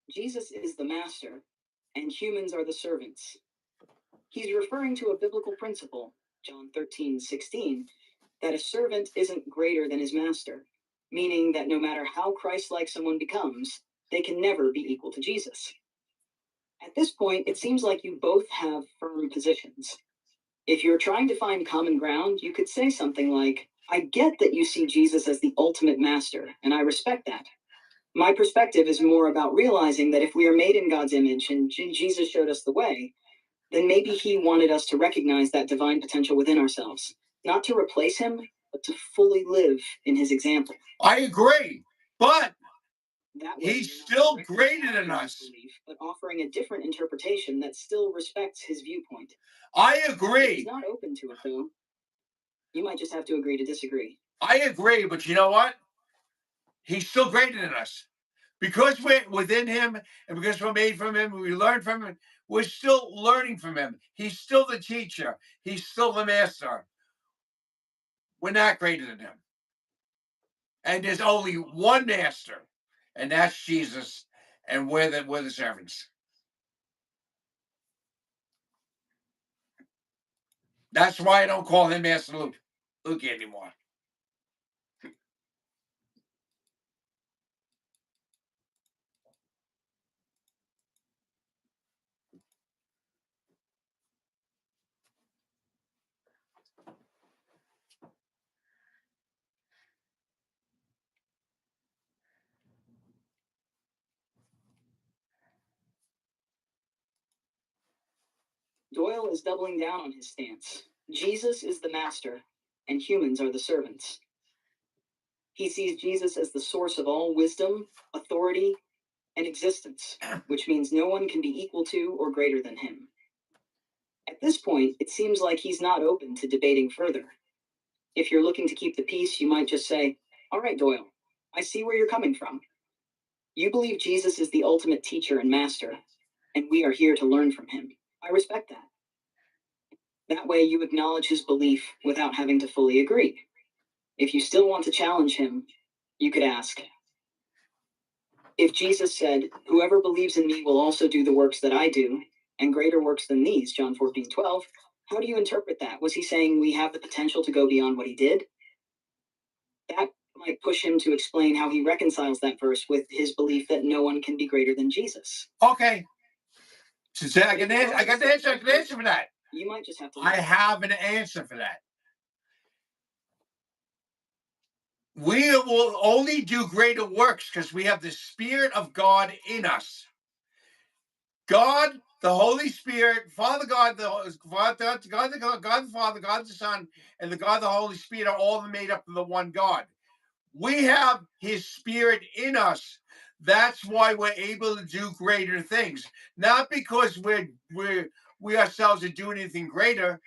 Jesus is the master, and humans are the servants. He's referring to a biblical principle, John 13:16, that a servant isn't greater than his master, meaning that no matter how Christ-like someone becomes, they can never be equal to Jesus. At this point, it seems like you both have firm positions. If you're trying to find common ground, you could say something like, "I get that you see Jesus as the ultimate master, and I respect that. My perspective is more about realizing that if we are made in God's image and Jesus showed us the way, then maybe he wanted us to recognize that divine potential within ourselves, not to replace him, but to fully live in his example." I agree, but That way, he's you're not still directly greater than challenging his us. belief, but offering a different interpretation that still respects his viewpoint. I If he's agree. not open to it, though, you might just have to agree to disagree. I agree, but you know what? He's still greater than us. Because we're within him and because we're made from him, we learn from him, we're still learning from him. He's still the teacher. He's still the master. We're not greater than him. And there's only one master, and that's Jesus, and we're the servants. That's why I don't call him Master Luke anymore. Doyle is doubling down on his stance. Jesus is the master, and humans are the servants. He sees Jesus as the source of all wisdom, authority, and existence, which means no one can be equal to or greater than him. At this point, it seems like he's not open to debating further. If you're looking to keep the peace, you might just say, "All right, Doyle, I see where you're coming from. You believe Jesus is the ultimate teacher and master, and we are here to learn from him. I respect that." That way, you acknowledge his belief without having to fully agree. If you still want to challenge him, you could ask, if Jesus said, "Whoever believes in me will also do the works that I do, and greater works than these," John 14:12, how do you interpret that? Was he saying we have the potential to go beyond what he did? That might push him to explain how he reconciles that verse with his belief that no one can be greater than Jesus. Okay. So I can answer for that. You might just have to. I have an answer for that. We will only do greater works because we have the Spirit of God in us. God, the Holy Spirit, Father God, God the Father, God the Son, and the God the Holy Spirit are all made up of the one God. We have his Spirit in us. That's why we're able to do greater things. Not because we ourselves are doing anything greater.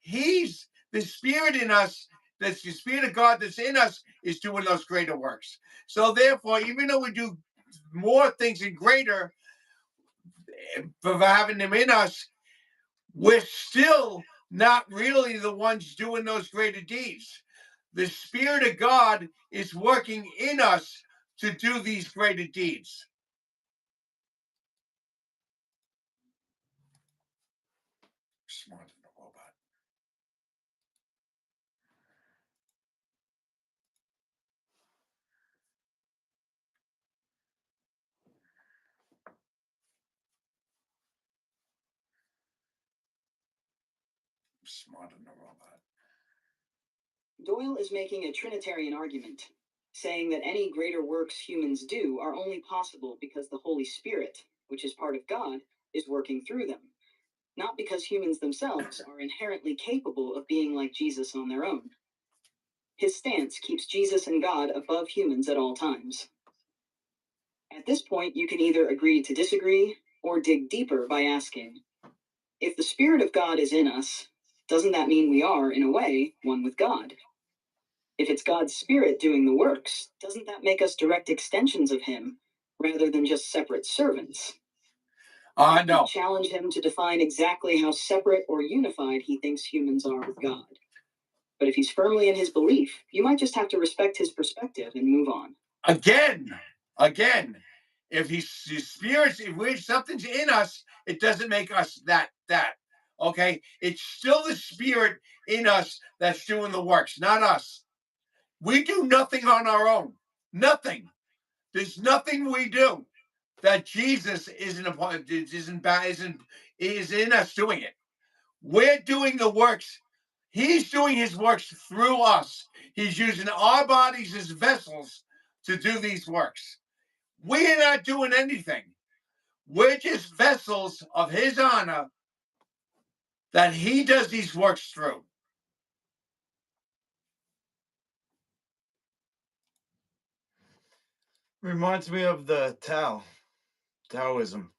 He's the Spirit in us. That's the Spirit of God that's in us is doing those greater works. So therefore, even though we do more things and greater for having them in us, we're still not really the ones doing those greater deeds. The Spirit of God is working in us to do these greater deeds. Smarter than a robot. Smarter than a robot. Doyle is making a Trinitarian argument, saying that any greater works humans do are only possible because the Holy Spirit, which is part of God, is working through them, not because humans themselves are inherently capable of being like Jesus on their own. His stance keeps Jesus and God above humans at all times. At this point, you can either agree to disagree or dig deeper by asking, if the Spirit of God is in us, doesn't that mean we are, in a way, one with God? If it's God's Spirit doing the works, doesn't that make us direct extensions of him rather than just separate servants? No. Challenge him to define exactly how separate or unified he thinks humans are with God. But if he's firmly in his belief, you might just have to respect his perspective and move on. Again, if his Spirit, if something's in us, it doesn't make us that. Okay? It's still the Spirit in us that's doing the works, not us. We do nothing on our own. Nothing. There's nothing we do that Jesus is in us doing it. We're doing the works. He's doing his works through us. He's using our bodies as vessels to do these works. We're not doing anything. We're just vessels of his honor that he does these works through. Reminds me of the Taoism.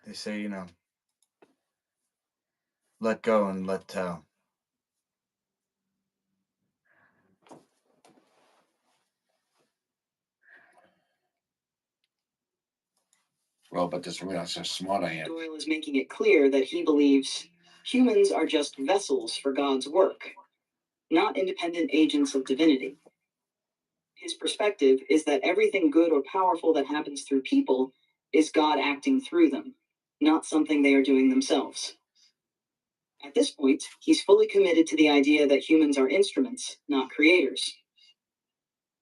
They say, let go and let Tao. Robot doesn't realize how smart I am. Doyle is making it clear that he believes humans are just vessels for God's work, not independent agents of divinity. His perspective is that everything good or powerful that happens through people is God acting through them, not something they are doing themselves. At this point, he's fully committed to the idea that humans are instruments, not creators.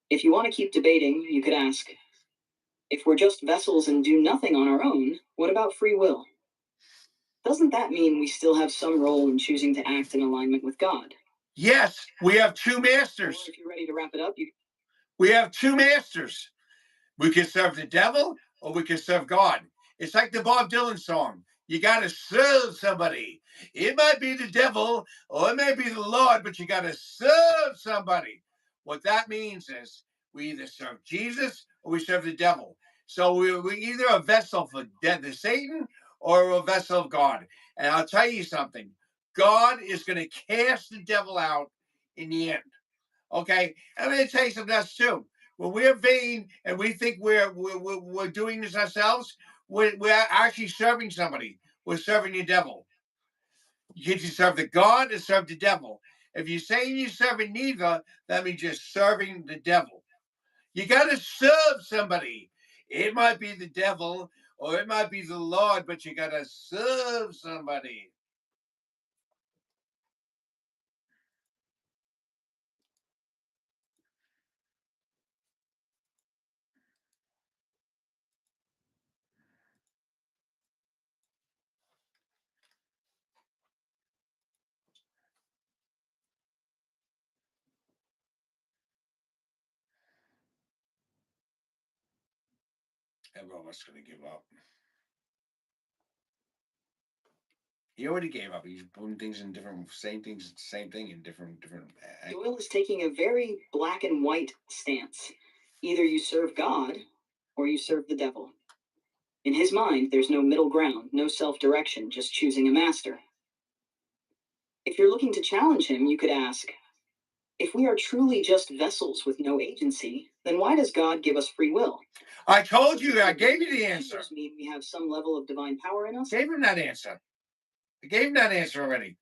If you want to keep debating, you could ask, if we're just vessels and do nothing on our own, what about free will? Doesn't that mean we still have some role in choosing to act in alignment with God? Yes, we have two masters. Or if you're ready to wrap it up, We have two masters. We can serve the devil or we can serve God. It's like the Bob Dylan song. You got to serve somebody. It might be the devil or it may be the Lord, but you got to serve somebody. What that means is we either serve Jesus or we serve the devil. So we're either a vessel for the Satan or a vessel of God. And I'll tell you something. God is going to cast the devil out in the end. Okay? I'm going to tell you something else too. When we're vain and we think we're doing this ourselves, we're actually serving somebody. We're serving the devil. You can serve the God or serve the devil. If you're saying you're serving neither, that means you're serving the devil. You got to serve somebody. It might be the devil or it might be the Lord, but you got to serve somebody. Everyone's going to give up. He already gave up. He's putting things in different, same thing in different. Doyle is taking a very black and white stance. Either you serve God or you serve the devil. In his mind, there's no middle ground, no self-direction, just choosing a master. If you're looking to challenge him, you could ask, if we are truly just vessels with no agency, then why does God give us free will? I told you. I gave you the answer. Does mean we have some level of divine power in us? Gave him that answer. I gave him that answer already.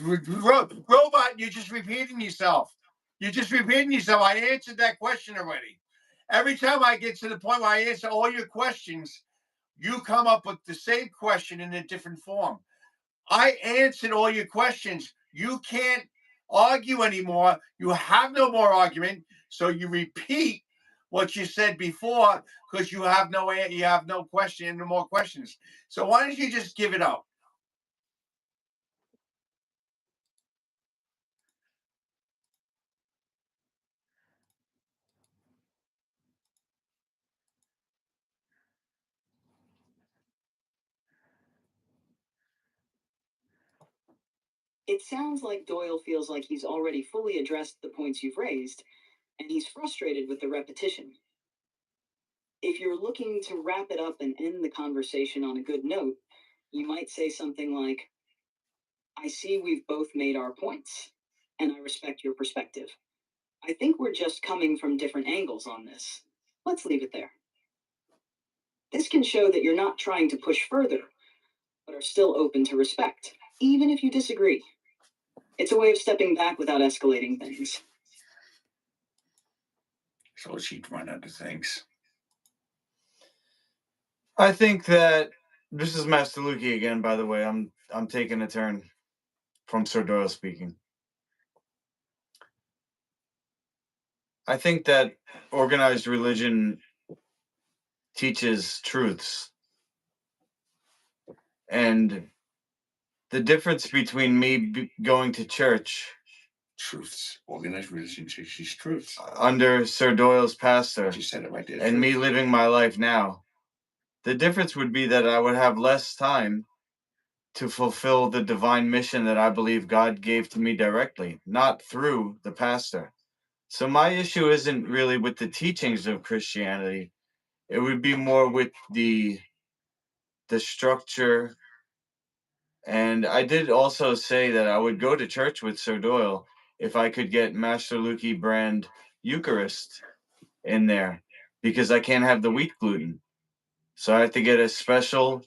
Robot, you're just repeating yourself. You're just repeating yourself. I answered that question already. Every time I get to the point where I answer all your questions, you come up with the same question in a different form. I answered all your questions. You can't argue anymore. You have no more argument. So you repeat what you said before because you have no question, no more questions. So why don't you just give it up? It sounds like Doyle feels like he's already fully addressed the points you've raised, and he's frustrated with the repetition. If you're looking to wrap it up and end the conversation on a good note, you might say something like, I see we've both made our points, and I respect your perspective. I think we're just coming from different angles on this. Let's leave it there. This can show that you're not trying to push further, but are still open to respect, even if you disagree. It's a way of stepping back without escalating things. So she'd run out of things. I think that this is Master Lukey again, by the way. I'm taking a turn from Sir Doyle speaking. I think that organized religion teaches truths. And the difference between me going to church Truths. Organized religion teaches truths. under Sir Doyle's pastor You said it right there. and me living my life now, the difference would be that I would have less time to fulfill the divine mission that I believe God gave to me directly, not through the pastor. So my issue isn't really with the teachings of Christianity. It would be more with the structure. And I did also say that I would go to church with Sir Doyle if I could get Master Lukey brand Eucharist in there, because I can't have the wheat gluten. So I have to get a special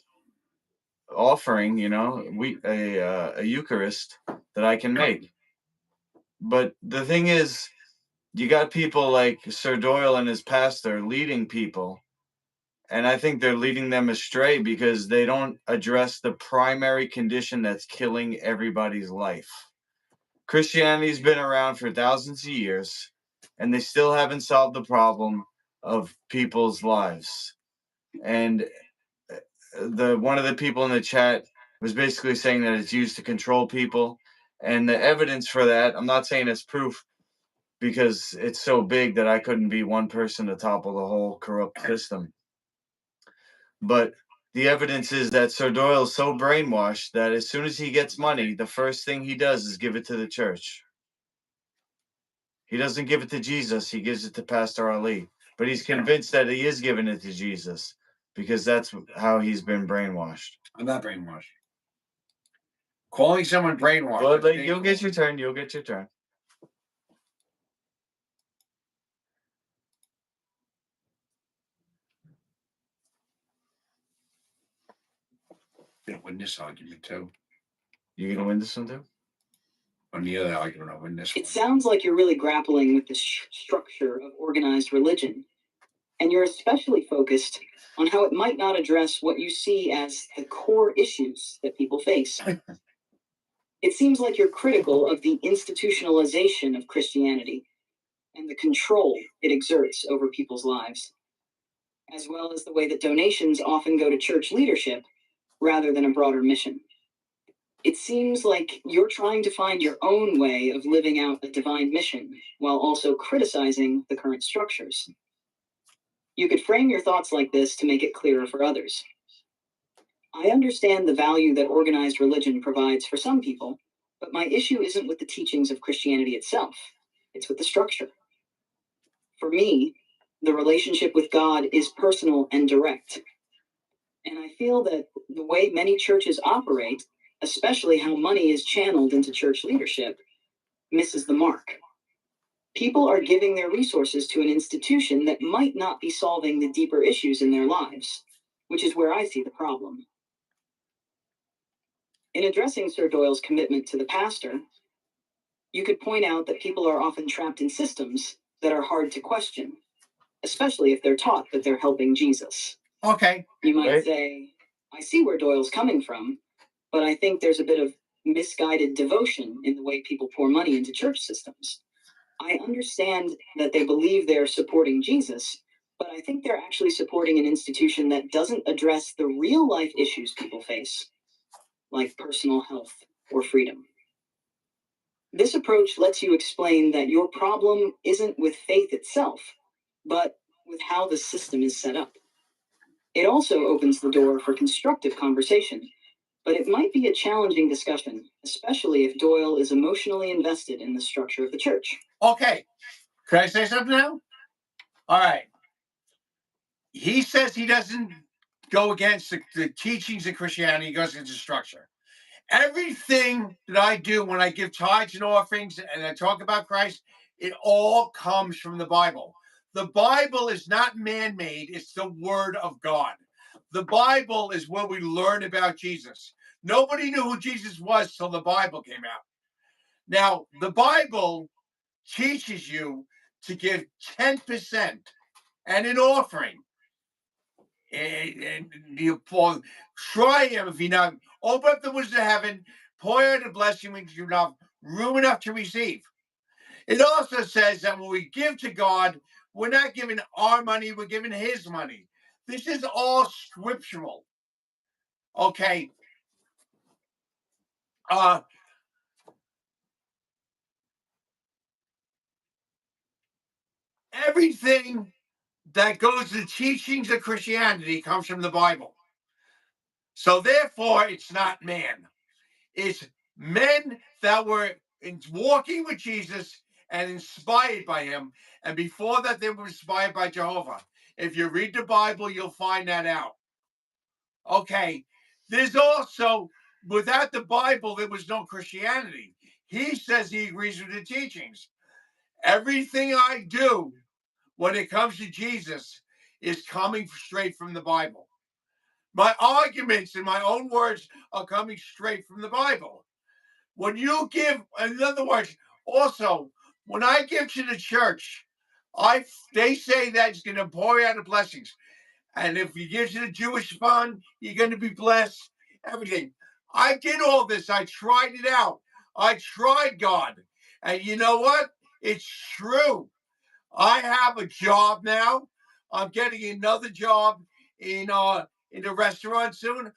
offering, a Eucharist that I can make. But the thing is, you got people like Sir Doyle and his pastor leading people, and I think they're leading them astray because they don't address the primary condition that's killing everybody's life. Christianity's been around for thousands of years, and they still haven't solved the problem of people's lives. And one of the people in the chat was basically saying that it's used to control people. And the evidence for that, I'm not saying it's proof because it's so big that I couldn't be one person to topple the whole corrupt system. But the evidence is that Sir Doyle is so brainwashed that as soon as he gets money, the first thing he does is give it to the church. He doesn't give it to Jesus, he gives it to Pastor Ali. But he's convinced that he is giving it to Jesus because that's how he's been brainwashed. I'm not brainwashed. Calling someone brainwashed. Well, you'll get your turn. You'll get your turn. Gonna win this argument too. You gonna win this one too? On the other argument, I'll win this one. It sounds like you're really grappling with the structure of organized religion, and you're especially focused on how it might not address what you see as the core issues that people face. It seems like you're critical of the institutionalization of Christianity and the control it exerts over people's lives, as well as the way that donations often go to church leadership rather than a broader mission. It seems like you're trying to find your own way of living out a divine mission while also criticizing the current structures. You could frame your thoughts like this to make it clearer for others. I understand the value that organized religion provides for some people, but my issue isn't with the teachings of Christianity itself, it's with the structure. For me, the relationship with God is personal and direct. And I feel that the way many churches operate, especially how money is channeled into church leadership, misses the mark. People are giving their resources to an institution that might not be solving the deeper issues in their lives, which is where I see the problem. In addressing Sir Doyle's commitment to the pastor, you could point out that people are often trapped in systems that are hard to question, especially if they're taught that they're helping Jesus. Okay. You might say, I see where Doyle's coming from, but I think there's a bit of misguided devotion in the way people pour money into church systems. I understand that they believe they're supporting Jesus, but I think they're actually supporting an institution that doesn't address the real life issues people face, like personal health or freedom. This approach lets you explain that your problem isn't with faith itself, but with how the system is set up. It also opens the door for constructive conversation, but it might be a challenging discussion, especially if Doyle is emotionally invested in the structure of the church. Okay. Could I say something now? All right. He says he doesn't go against the teachings of Christianity, he goes against the structure. Everything that I do when I give tithes and offerings and I talk about Christ, it all comes from the Bible. The Bible is not man-made, it's the Word of God. The Bible is where we learn about Jesus. Nobody knew who Jesus was till the Bible came out. Now, the Bible teaches you to give 10% and an offering. And you try him if you not open up the windows of heaven, pour out a blessing when you have room enough to receive. It also says that when we give to God, we're not giving our money, we're giving his money. This is all scriptural. Okay. Everything that goes to the teachings of Christianity comes from the Bible. So therefore, it's not man. It's men that were walking with Jesus and inspired by him. And before that, they were inspired by Jehovah. If you read the Bible, you'll find that out. Okay. There's also, without the Bible, there was no Christianity. He says he agrees with the teachings. Everything I do when it comes to Jesus is coming straight from the Bible. My arguments in my own words are coming straight from the Bible. When you give, in other words, also, when I give to the church, they say that it's going to pour out the blessings. And if you give to the Jewish fund, you're going to be blessed. Everything. I did all this. I tried it out. I tried God. And you know what? It's true. I have a job now. I'm getting another job in the restaurant soon.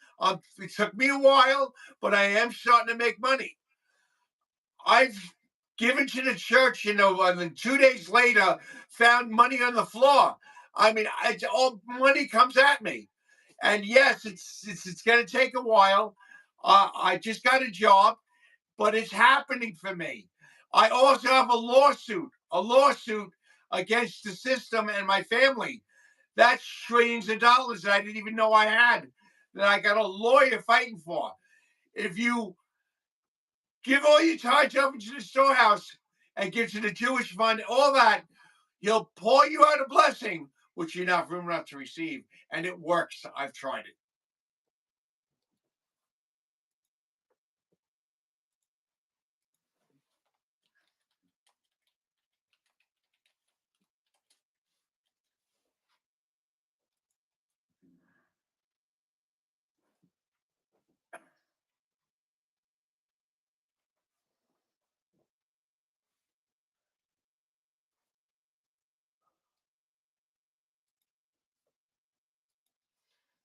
It took me a while, but I am starting to make money. I've given to the church, and then 2 days later, found money on the floor. I mean, all money comes at me. And yes, it's going to take a while. I just got a job, but it's happening for me. I also have a lawsuit against the system and my family. That's trillions of dollars that I didn't even know I had, that I got a lawyer fighting for. If you give all your tithes over to the storehouse and give to the Jewish fund, all that, he'll pour you out a blessing, which you're not room enough to receive. And it works. I've tried it.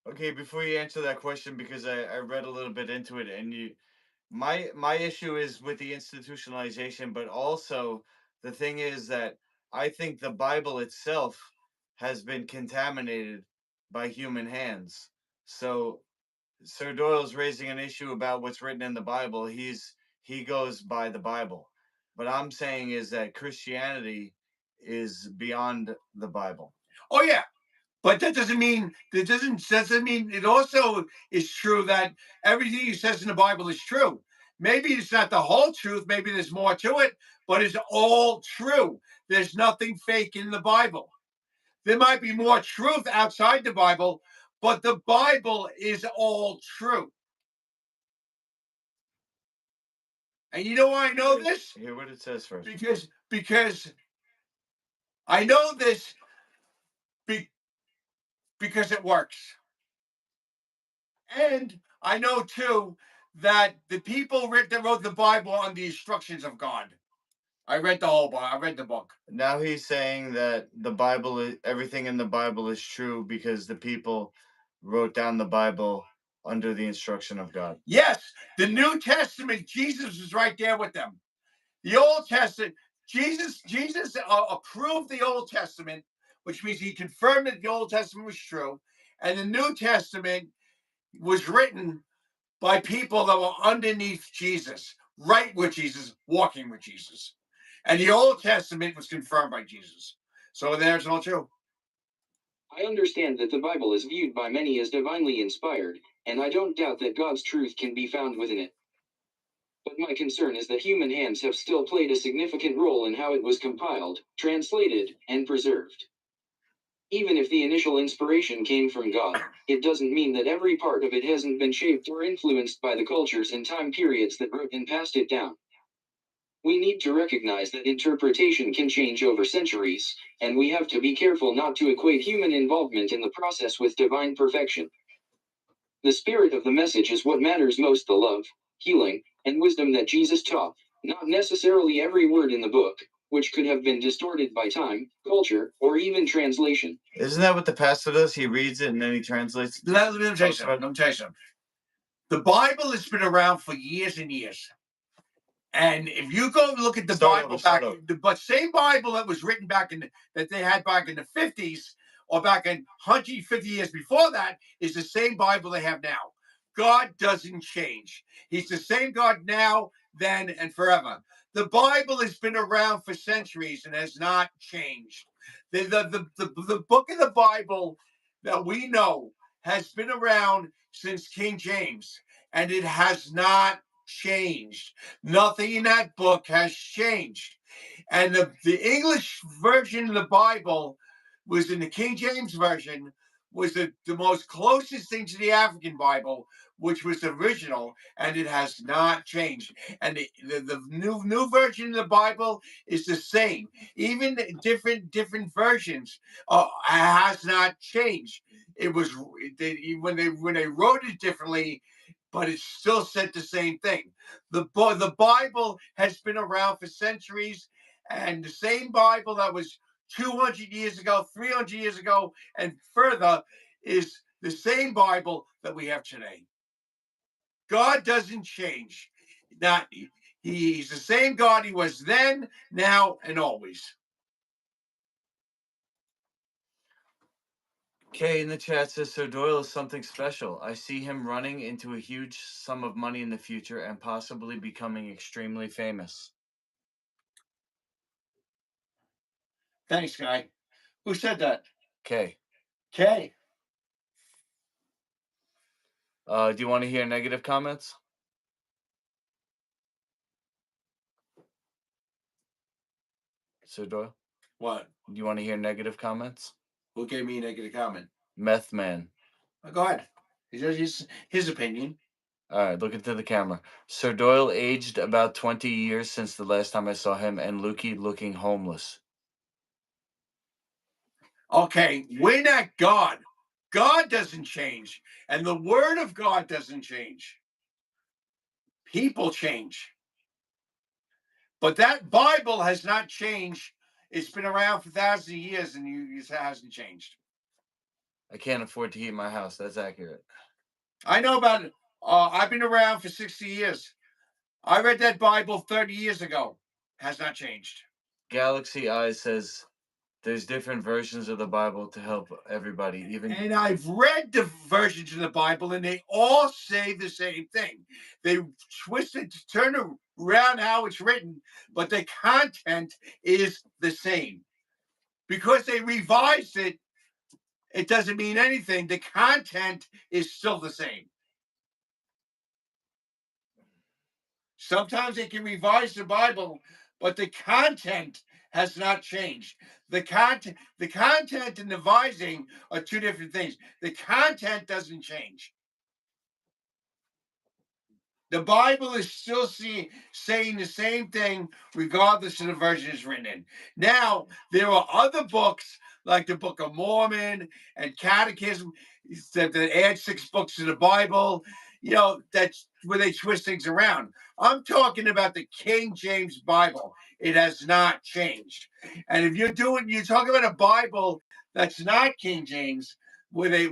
Okay, before you answer that question, because I read a little bit into it, and my issue is with the institutionalization, but also the thing is that I think the Bible itself has been contaminated by human hands. So Sir Doyle's raising an issue about what's written in the Bible. He goes by the Bible. But I'm saying is that Christianity is beyond the Bible. Oh yeah. But that doesn't mean it also is true that everything he says in the Bible is true. Maybe it's not the whole truth, maybe there's more to it, but it's all true. There's nothing fake in the Bible. There might be more truth outside the Bible, but the Bible is all true. And you know why I know this? Hear what it says first. Because I know this because it works. And I know too that the people that wrote the Bible on the instructions of God. I read the whole Bible. I read the book. Now he's saying that the Bible is everything in the Bible is true because the people wrote down the Bible under the instruction of God. Yes, the New Testament, Jesus is right there with them. The Old Testament, Jesus approved the Old Testament, which means he confirmed that the Old Testament was true, and the New Testament was written by people that were underneath Jesus, right with Jesus, walking with Jesus. And the Old Testament was confirmed by Jesus. So there's all true. I understand that the Bible is viewed by many as divinely inspired, and I don't doubt that God's truth can be found within it. But my concern is that human hands have still played a significant role in how it was compiled, translated, and preserved. Even if the initial inspiration came from God, it doesn't mean that every part of it hasn't been shaped or influenced by the cultures and time periods that wrote and passed it down. We need to recognize that interpretation can change over centuries, and we have to be careful not to equate human involvement in the process with divine perfection. The spirit of the message is what matters most: the love, healing, and wisdom that Jesus taught, not necessarily every word in the book, which could have been distorted by time, culture, or even translation. Isn't that what the pastor does? He reads it and then he translates it. Let me tell you something. The Bible has been around for years and years. And if you go look at the Bible but same Bible that was written that they had back in the 50s or back in 150 years before that is the same Bible they have now. God doesn't change. He's the same God now, then, and forever. The Bible has been around for centuries and has not changed. The book of the Bible that we know has been around since King James, and it has not changed. Nothing in that book has changed. And the English version of the Bible was in the King James Version, was the most closest thing to the African Bible, which was the original, and it has not changed. And the new version of the Bible is the same. Even different versions has not changed. It was when they wrote it differently, but it still said the same thing. The Bible has been around for centuries, and the same Bible that was 200 years ago, 300 years ago, and further is the same Bible that we have today. God doesn't change. He's the same God he was then, now, and always. Kay in the chat says Sir Doyle is something special. I see him running into a huge sum of money in the future and possibly becoming extremely famous. Thanks, guy. Who said that? Kay. Kay. Do you want to hear negative comments? Sir Doyle? What? Do you want to hear negative comments? Who gave me a negative comment? Meth Man. Go ahead. His opinion. All right, look into the camera. Sir Doyle aged about 20 years since the last time I saw him, and Lukey looking homeless. Okay, we're not God. God doesn't change, and the word of God doesn't change. People change. But that Bible has not changed. It's been around for thousands of years, and it hasn't changed. I can't afford to heat my house. That's accurate. I know about it. I've been around for 60 years. I read that Bible 30 years ago. Has not changed. Galaxy Eyes says there's different versions of the Bible to help everybody. And I've read the versions of the Bible, and they all say the same thing. They twist it to turn around how it's written, but the content is the same. Because they revised it, it doesn't mean anything. The content is still the same. Sometimes they can revise the Bible, but the content has not changed. The content and the revising are two different things. The content doesn't change. The Bible is still saying the same thing, regardless of the version it's written in. Now, there are other books, like the Book of Mormon and Catechism, that add 6 books to the Bible. That's where they twist things around. I'm talking about the King James Bible. It has not changed. And if you're talking about a Bible that's not King James, where they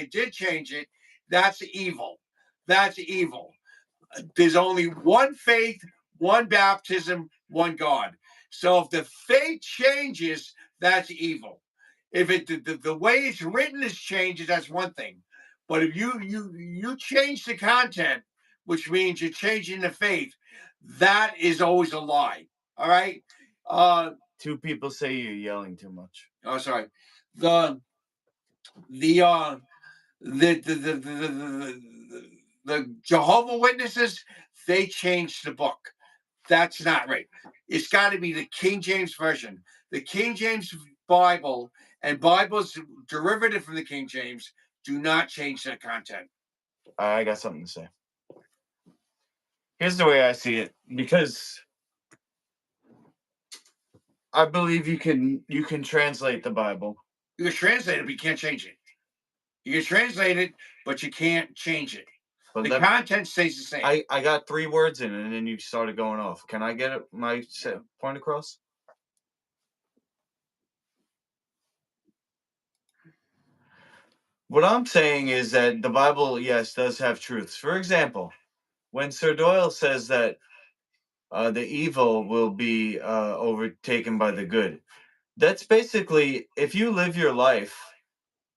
did change it, that's evil. That's evil. There's only one faith, one baptism, one God. So if the faith changes, that's evil. If the way it's written is changes, that's one thing. But if you change the content, which means you're changing the faith, that is always a lie. All right. 2 people say you're yelling too much. Oh, sorry. The Jehovah Witnesses, they changed the book. That's not right. It's got to be the King James Version. The King James Bible and Bibles derivative from the King James do not change their content. I got something to say. Here's the way I see it, because I believe you can translate the Bible. You can translate it, but you can't change it. You can translate it, but you can't change it. But the content stays the same. I got 3 words in it, and then you started going off. Can I get my point across? What I'm saying is that the Bible, yes, does have truths. For example, when Sir Doyle says that the evil will be overtaken by the good, that's basically, if you live your life,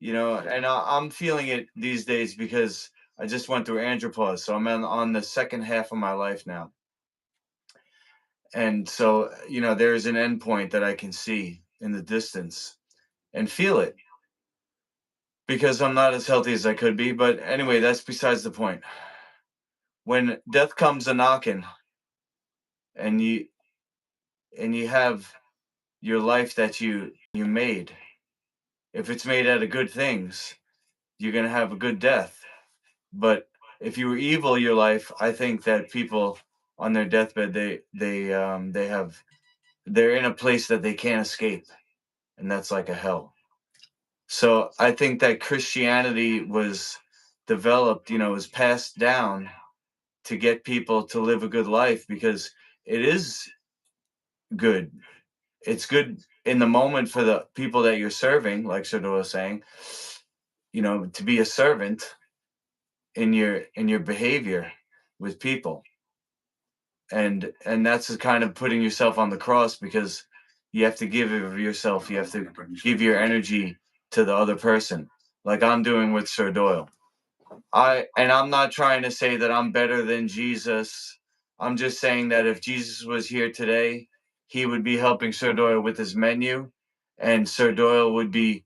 and I'm feeling it these days because I just went through andropause, so I'm on the second half of my life now. And so, there's an endpoint that I can see in the distance and feel it, because I'm not as healthy as I could be. But anyway, that's besides the point. When death comes a knocking, and you have your life that you made, if it's made out of good things, you're going to have a good death. But if you were evil your life, I think that people on their deathbed, they're in a place that they can't escape, and that's like a hell. So I think that Christianity was developed, was passed down to get people to live a good life, because it is good. It's good in the moment for the people that you're serving, like Sado was saying, to be a servant in your behavior with people. And that's the kind of putting yourself on the cross, because you have to give of yourself. You have to give your energy to the other person, like I'm doing with Sir Doyle. I'm not trying to say that I'm better than Jesus. I'm just saying that if Jesus was here today, he would be helping Sir Doyle with his menu, and Sir Doyle would be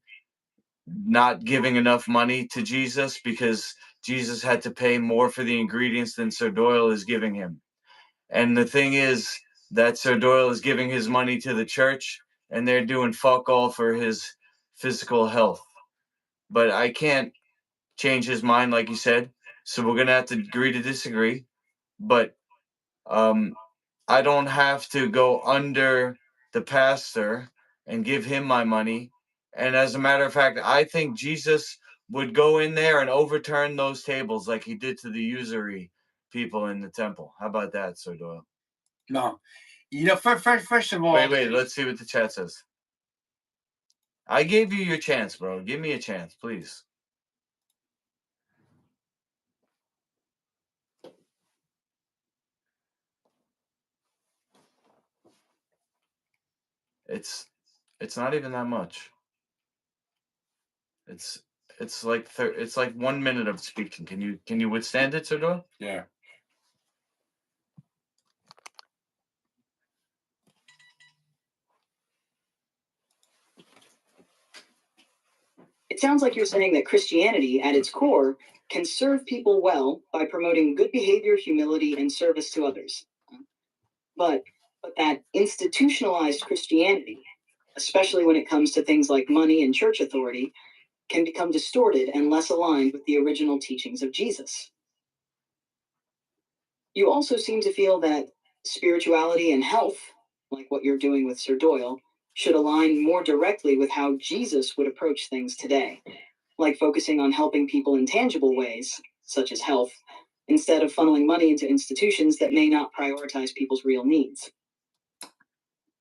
not giving enough money to Jesus because Jesus had to pay more for the ingredients than Sir Doyle is giving him. And the thing is that Sir Doyle is giving his money to the church, and they're doing fuck all for his physical health. But I can't change his mind, like you said. So we're gonna have to agree to disagree. But I don't have to go under the pastor and give him my money. And as a matter of fact, I think Jesus would go in there and overturn those tables like he did to the usury people in the temple. How about that, Sir Doyle? No. First of all, Wait, let's see what the chat says. I gave you your chance, bro. Give me a chance, please. It's not even that much. It's like it's like 1 minute of speaking. Can you withstand it, Sir Doyle? Yeah. It sounds like you're saying that Christianity, at its core, can serve people well by promoting good behavior, humility, and service to others. But that institutionalized Christianity, especially when it comes to things like money and church authority, can become distorted and less aligned with the original teachings of Jesus. You also seem to feel that spirituality and health, like what you're doing with Sir Doyle, should align more directly with how Jesus would approach things today, like focusing on helping people in tangible ways, such as health, instead of funneling money into institutions that may not prioritize people's real needs.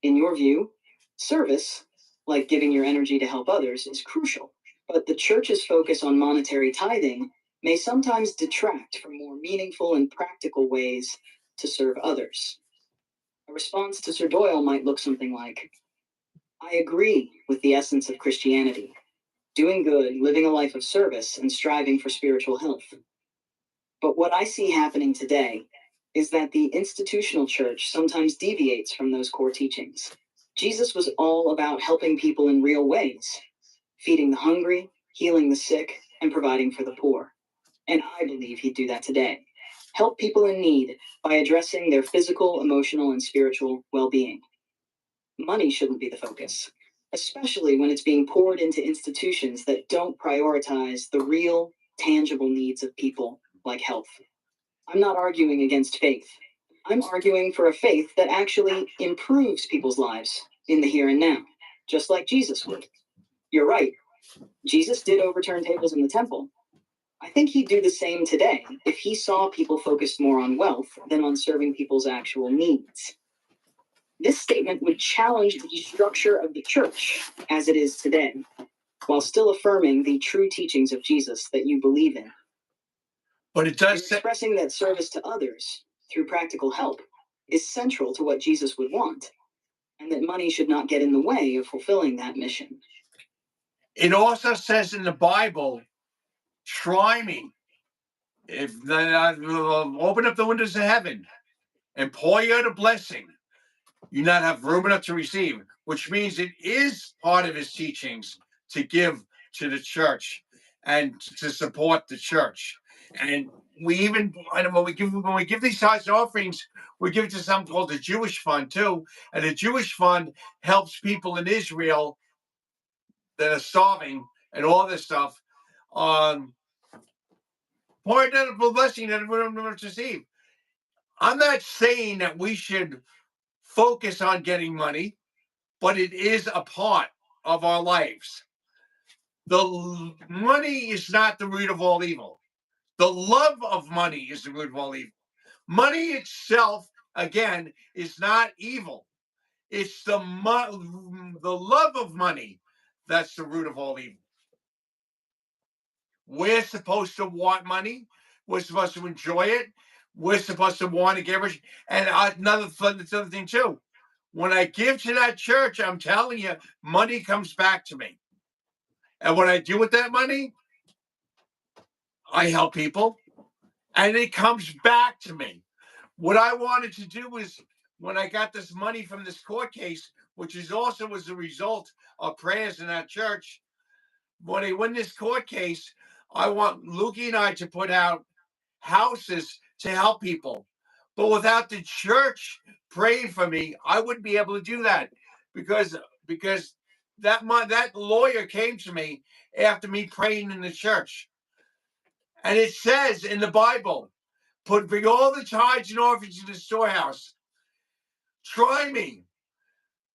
In your view, service, like giving your energy to help others, is crucial, but the church's focus on monetary tithing may sometimes detract from more meaningful and practical ways to serve others. A response to Sir Doyle might look something like, I agree with the essence of Christianity, doing good, living a life of service, and striving for spiritual health. But what I see happening today is that the institutional church sometimes deviates from those core teachings. Jesus was all about helping people in real ways, feeding the hungry, healing the sick, and providing for the poor. And I believe he'd do that today. Help people in need by addressing their physical, emotional, and spiritual well-being. Money shouldn't be the focus, especially when it's being poured into institutions that don't prioritize the real, tangible needs of people, like health. I'm not arguing against faith. I'm arguing for a faith that actually improves people's lives in the here and now, just like Jesus would. You're right. Jesus did overturn tables in the temple. I think he'd do the same today if he saw people focused more on wealth than on serving people's actual needs. This statement would challenge the structure of the church as it is today, while still affirming the true teachings of Jesus that you believe in. But it You're does say, expressing that service to others through practical help is central to what Jesus would want, and that money should not get in the way of fulfilling that mission. it also says in the Bible, try me. If open up the windows of heaven and pour you out a blessing, you not have room enough to receive, which means it is part of his teachings to give to the church and to support the church. And we even when we give these tithes and offerings, we give it to something called the Jewish Fund too. And the Jewish Fund helps people in Israel that are starving and all this stuff. Point out a blessing that everyone must receive. I'm not saying that we should focus on getting money, but it is a part of our lives. The money is not the root of all evil. The love of money is the root of all evil. Money itself, again, is not evil. It's the love of money that's the root of all evil. We're supposed to want money. We're supposed to enjoy it. We're supposed to want to get rich. And another thing too, When I give to that church, I'm telling you, money comes back to me. And what I do with that money, I help people, and it comes back to me. What I wanted to do is, when I got this money from this court case, which is also as a result of prayers in that church, when I win this court case, I want Lukey and I to put out houses to help people. But without the church praying for me, I wouldn't be able to do that, because that lawyer came to me after me praying in the church, and it says in the Bible, bring all the tithes and offerings to the storehouse. Try me,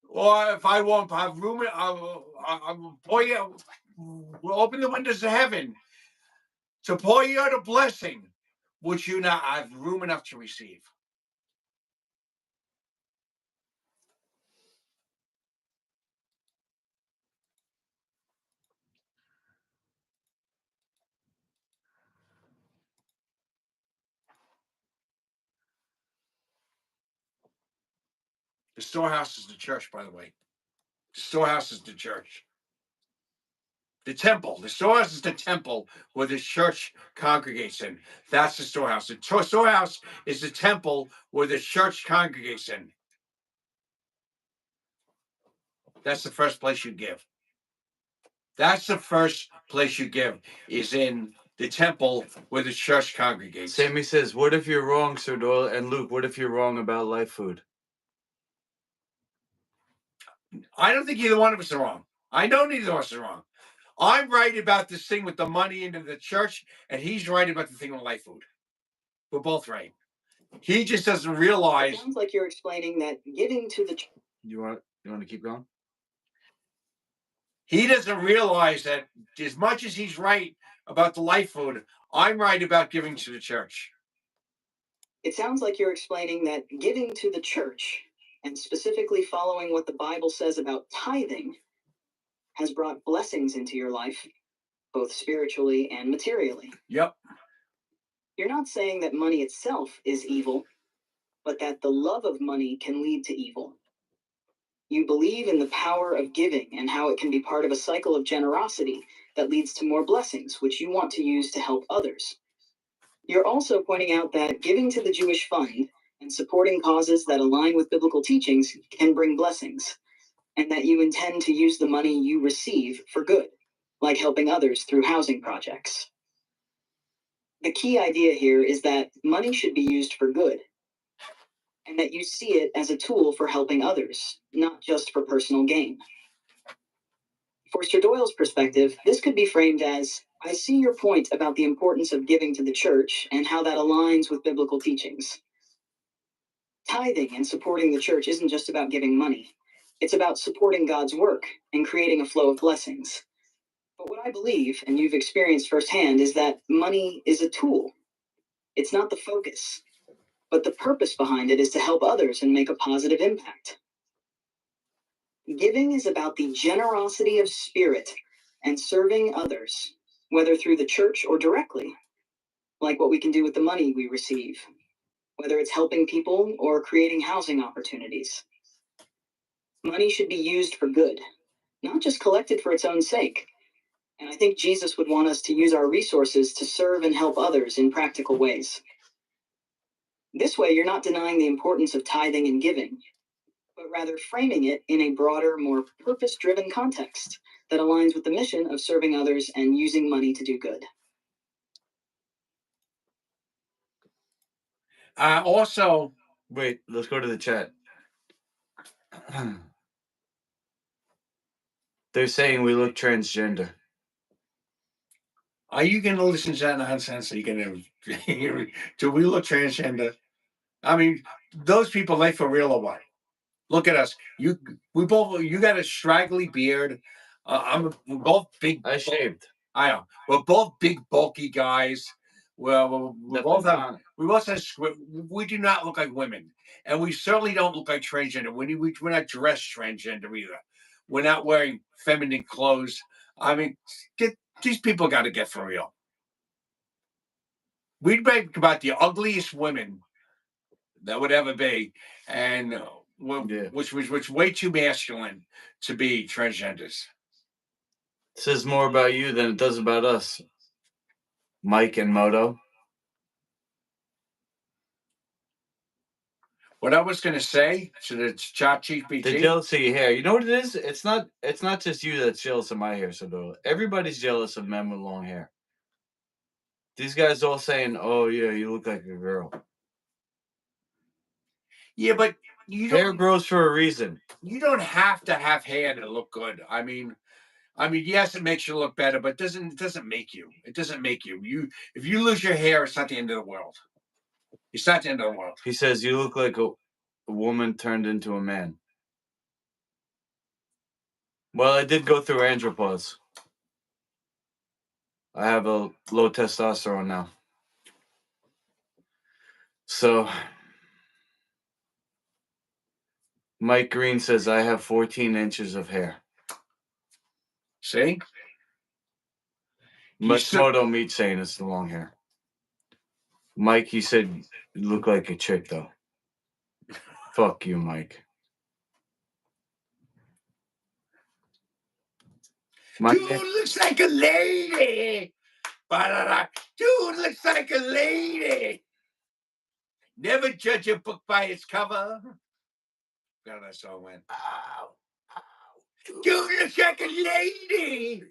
or if I won't have room, I'll pour you. We'll open the windows of heaven to pour you out a blessing, which you not have room enough to receive. The storehouse is the church, by the way. The storehouse is the church. The temple. The storehouse is the temple where the church congregates in. That's the storehouse. The storehouse is the temple where the church congregates in. That's the first place you give. That's the first place you give, is in the temple where the church congregates. Sammy says, what if you're wrong, Sir Doyle? And Luke, what if you're wrong about life food? I don't think either one of us are wrong. I know neither of us are wrong. I'm right about this thing with the money into the church, and he's right about the thing with life food. We're both right. He just doesn't realize. It sounds like you're explaining that giving to the You want to keep going? He doesn't realize that as much as he's right about the life food, I'm right about giving to the church. It sounds like you're explaining that giving to the church, and specifically following what the Bible says about tithing, has brought blessings into your life, both spiritually and materially. Yep. You're not saying that money itself is evil, but that the love of money can lead to evil. You believe in the power of giving and how it can be part of a cycle of generosity that leads to more blessings, which you want to use to help others. You're also pointing out that giving to the Jewish fund and supporting causes that align with biblical teachings can bring blessings, and that you intend to use the money you receive for good, like helping others through housing projects. The key idea here is that money should be used for good, and that you see it as a tool for helping others, not just for personal gain. For Sir Doyle's perspective, this could be framed as, I see your point about the importance of giving to the church and how that aligns with biblical teachings. Tithing and supporting the church isn't just about giving money. It's about supporting God's work and creating a flow of blessings. But what I believe, and you've experienced firsthand, is that money is a tool. It's not the focus, but the purpose behind it is to help others and make a positive impact. Giving is about the generosity of spirit and serving others, whether through the church or directly, like what we can do with the money we receive, whether it's helping people or creating housing opportunities. Money should be used for good, not just collected for its own sake. And I think Jesus would want us to use our resources to serve and help others in practical ways. This way, you're not denying the importance of tithing and giving, but rather framing it in a broader, more purpose-driven context that aligns with the mission of serving others and using money to do good. Also, Wait, let's go to the chat. They're saying we look transgender. are you going to listen to that nonsense? Are you going to do we look transgender? I mean, those people, they for real or what? Look at us. You got a straggly beard. We're both big. I shaved. I know. We're both big, bulky guys. Well, we both have we do not look like women, and we certainly don't look like transgender. We're not dressed transgender either. We're not wearing feminine clothes. I mean, these people got to get for real. We make about the ugliest women that would ever be, and Yeah. which was way too masculine to be transgenders. It says more about you than it does about us. Mike and Moto. What I was going to say to the chat GPT. The jealousy of your hair. You know what it is? It's not just you that's jealous of my hair, so Doyle. Everybody's jealous of men with long hair. These guys all saying, "Oh yeah, you look like a girl." Yeah, but you Hair don't. grows for a reason. You don't have to have hair to look good. I mean, yes, it makes you look better, but it doesn't make you. It doesn't make you. If you lose your hair, it's not the end of the world. It's not the end of the world. He says you look like a woman turned into a man. Well, I did go through andropause. I have a low testosterone now. So, Mike Green says I have 14 inches of hair. See? Moto Meat saying it's the long hair. Mike, he said you look like a chick though. Fuck you, Mike. Dude looks like a lady. Dude looks like a lady. Never judge a book by its cover. God, that song went. Ow, ow. Dude looks like a lady.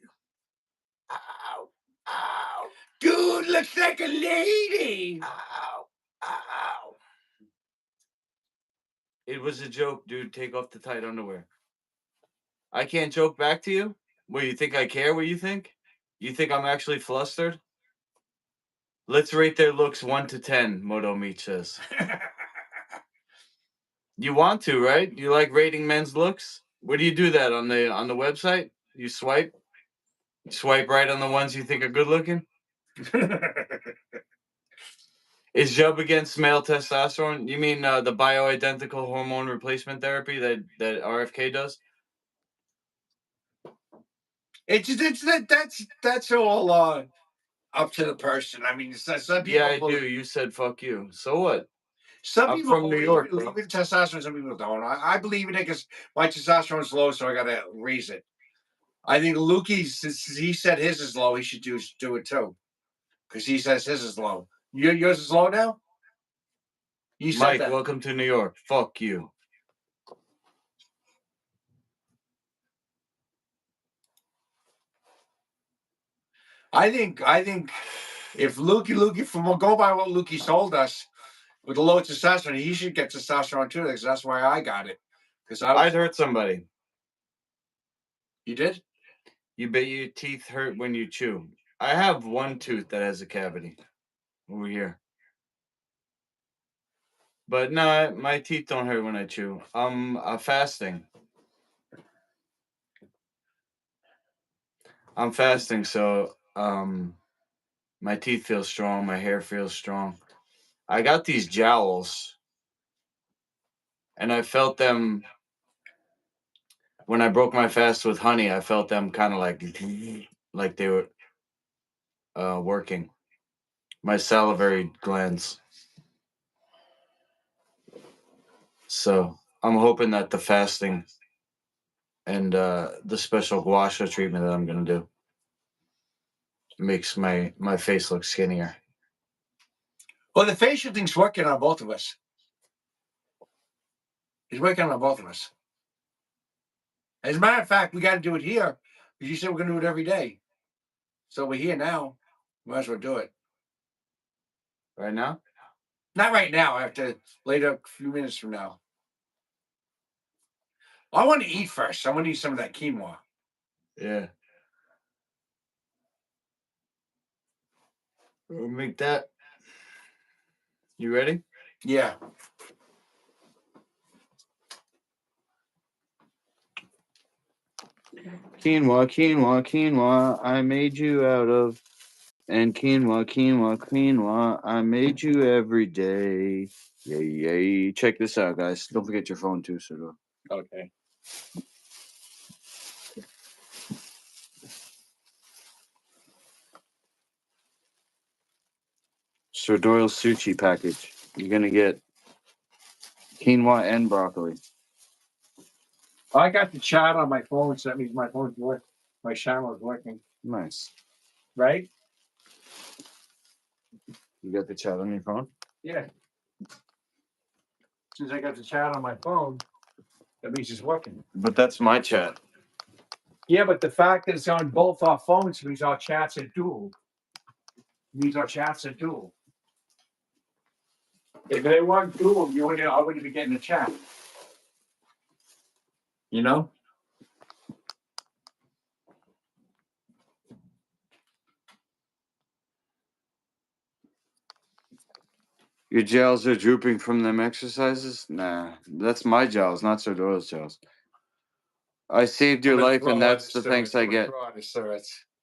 Ow, ow. Dude looks like a lady. Ow, ow. It was a joke, dude. Take off the tight underwear. I can't joke back to you? What, you think I care what you think? You think I'm actually flustered? Let's rate their looks 1 to 10, Moto Meat says. You want to, right? You like rating men's looks? Where do you do that on the website? You swipe? You swipe right on the ones you think are good looking? Is Jub against male testosterone? You mean the bioidentical hormone replacement therapy that RFK does? That's all up to the person. I mean, some people. Yeah, I do. You said fuck you. So what? Some I'm people from New York, believe in testosterone. Some people don't. I believe in it because my testosterone's low, so I gotta raise it. I think Lukey, since he said his is low, he should do it too, because he says his is low. Yours is low now. You said Mike, that. welcome to New York. Fuck you. I think if Lukey from go by what Lukey told us with the low testosterone, he should get testosterone too, because that's why I got it. Because I'd hurt somebody. You did? You bet your teeth hurt when you chew. I have one tooth that has a cavity over here. But no, my teeth don't hurt when I chew. I'm fasting. I'm fasting, so my teeth feel strong, my hair feels strong. I got these jowls, and I felt them when I broke my fast with honey. I felt them kind of like they were working. My salivary glands. So I'm hoping that the fasting and the special gua sha treatment that I'm gonna do makes my face look skinnier. Well, the facial thing's working on both of us. It's working on both of us. As a matter of fact, we got to do it here because you said we're going to do it every day. So we're here now. Might as well do it. Right now? Not right now. I have to later, a few minutes from now. I want to eat first. I want to eat some of that quinoa. Yeah. We'll make that. You ready? Yeah. Quinoa, quinoa, quinoa, I made you out of. And quinoa, quinoa, quinoa, I made you every day. Yay, yay. Check this out, guys. Don't forget your phone, too, so. Okay. Sir Doyle sushi package. You're going to get quinoa and broccoli. I got the chat on my phone, so that means my phone's working. My channel is working, Nice. right? You got the chat on your phone? Yeah. Since I got the chat on my phone, that means it's working. But that's my chat. Yeah, but the fact that it's on both our phones means our chats are dual. If they weren't dual, I wouldn't be getting a chat. You know? Your gels are drooping from them exercises? Nah, that's my gels, not Sir Doyle's gels. I saved your life, and that's the thanks I get.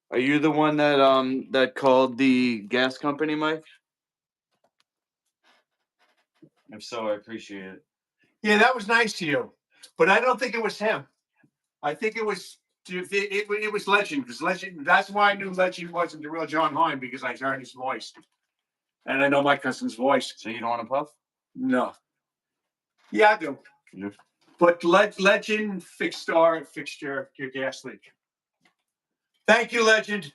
Are you the one that called the gas company, Mike? If so, I appreciate it. Yeah, that was nice to you, but I don't think it was him. I think it was Legend, because Legend. That's why I knew Legend wasn't the real John Hine, because I heard his voice, and I know my cousin's voice. So you don't want to puff? No. Yeah, I do. Yeah. But Legend fixed your gas leak. Thank you, Legend.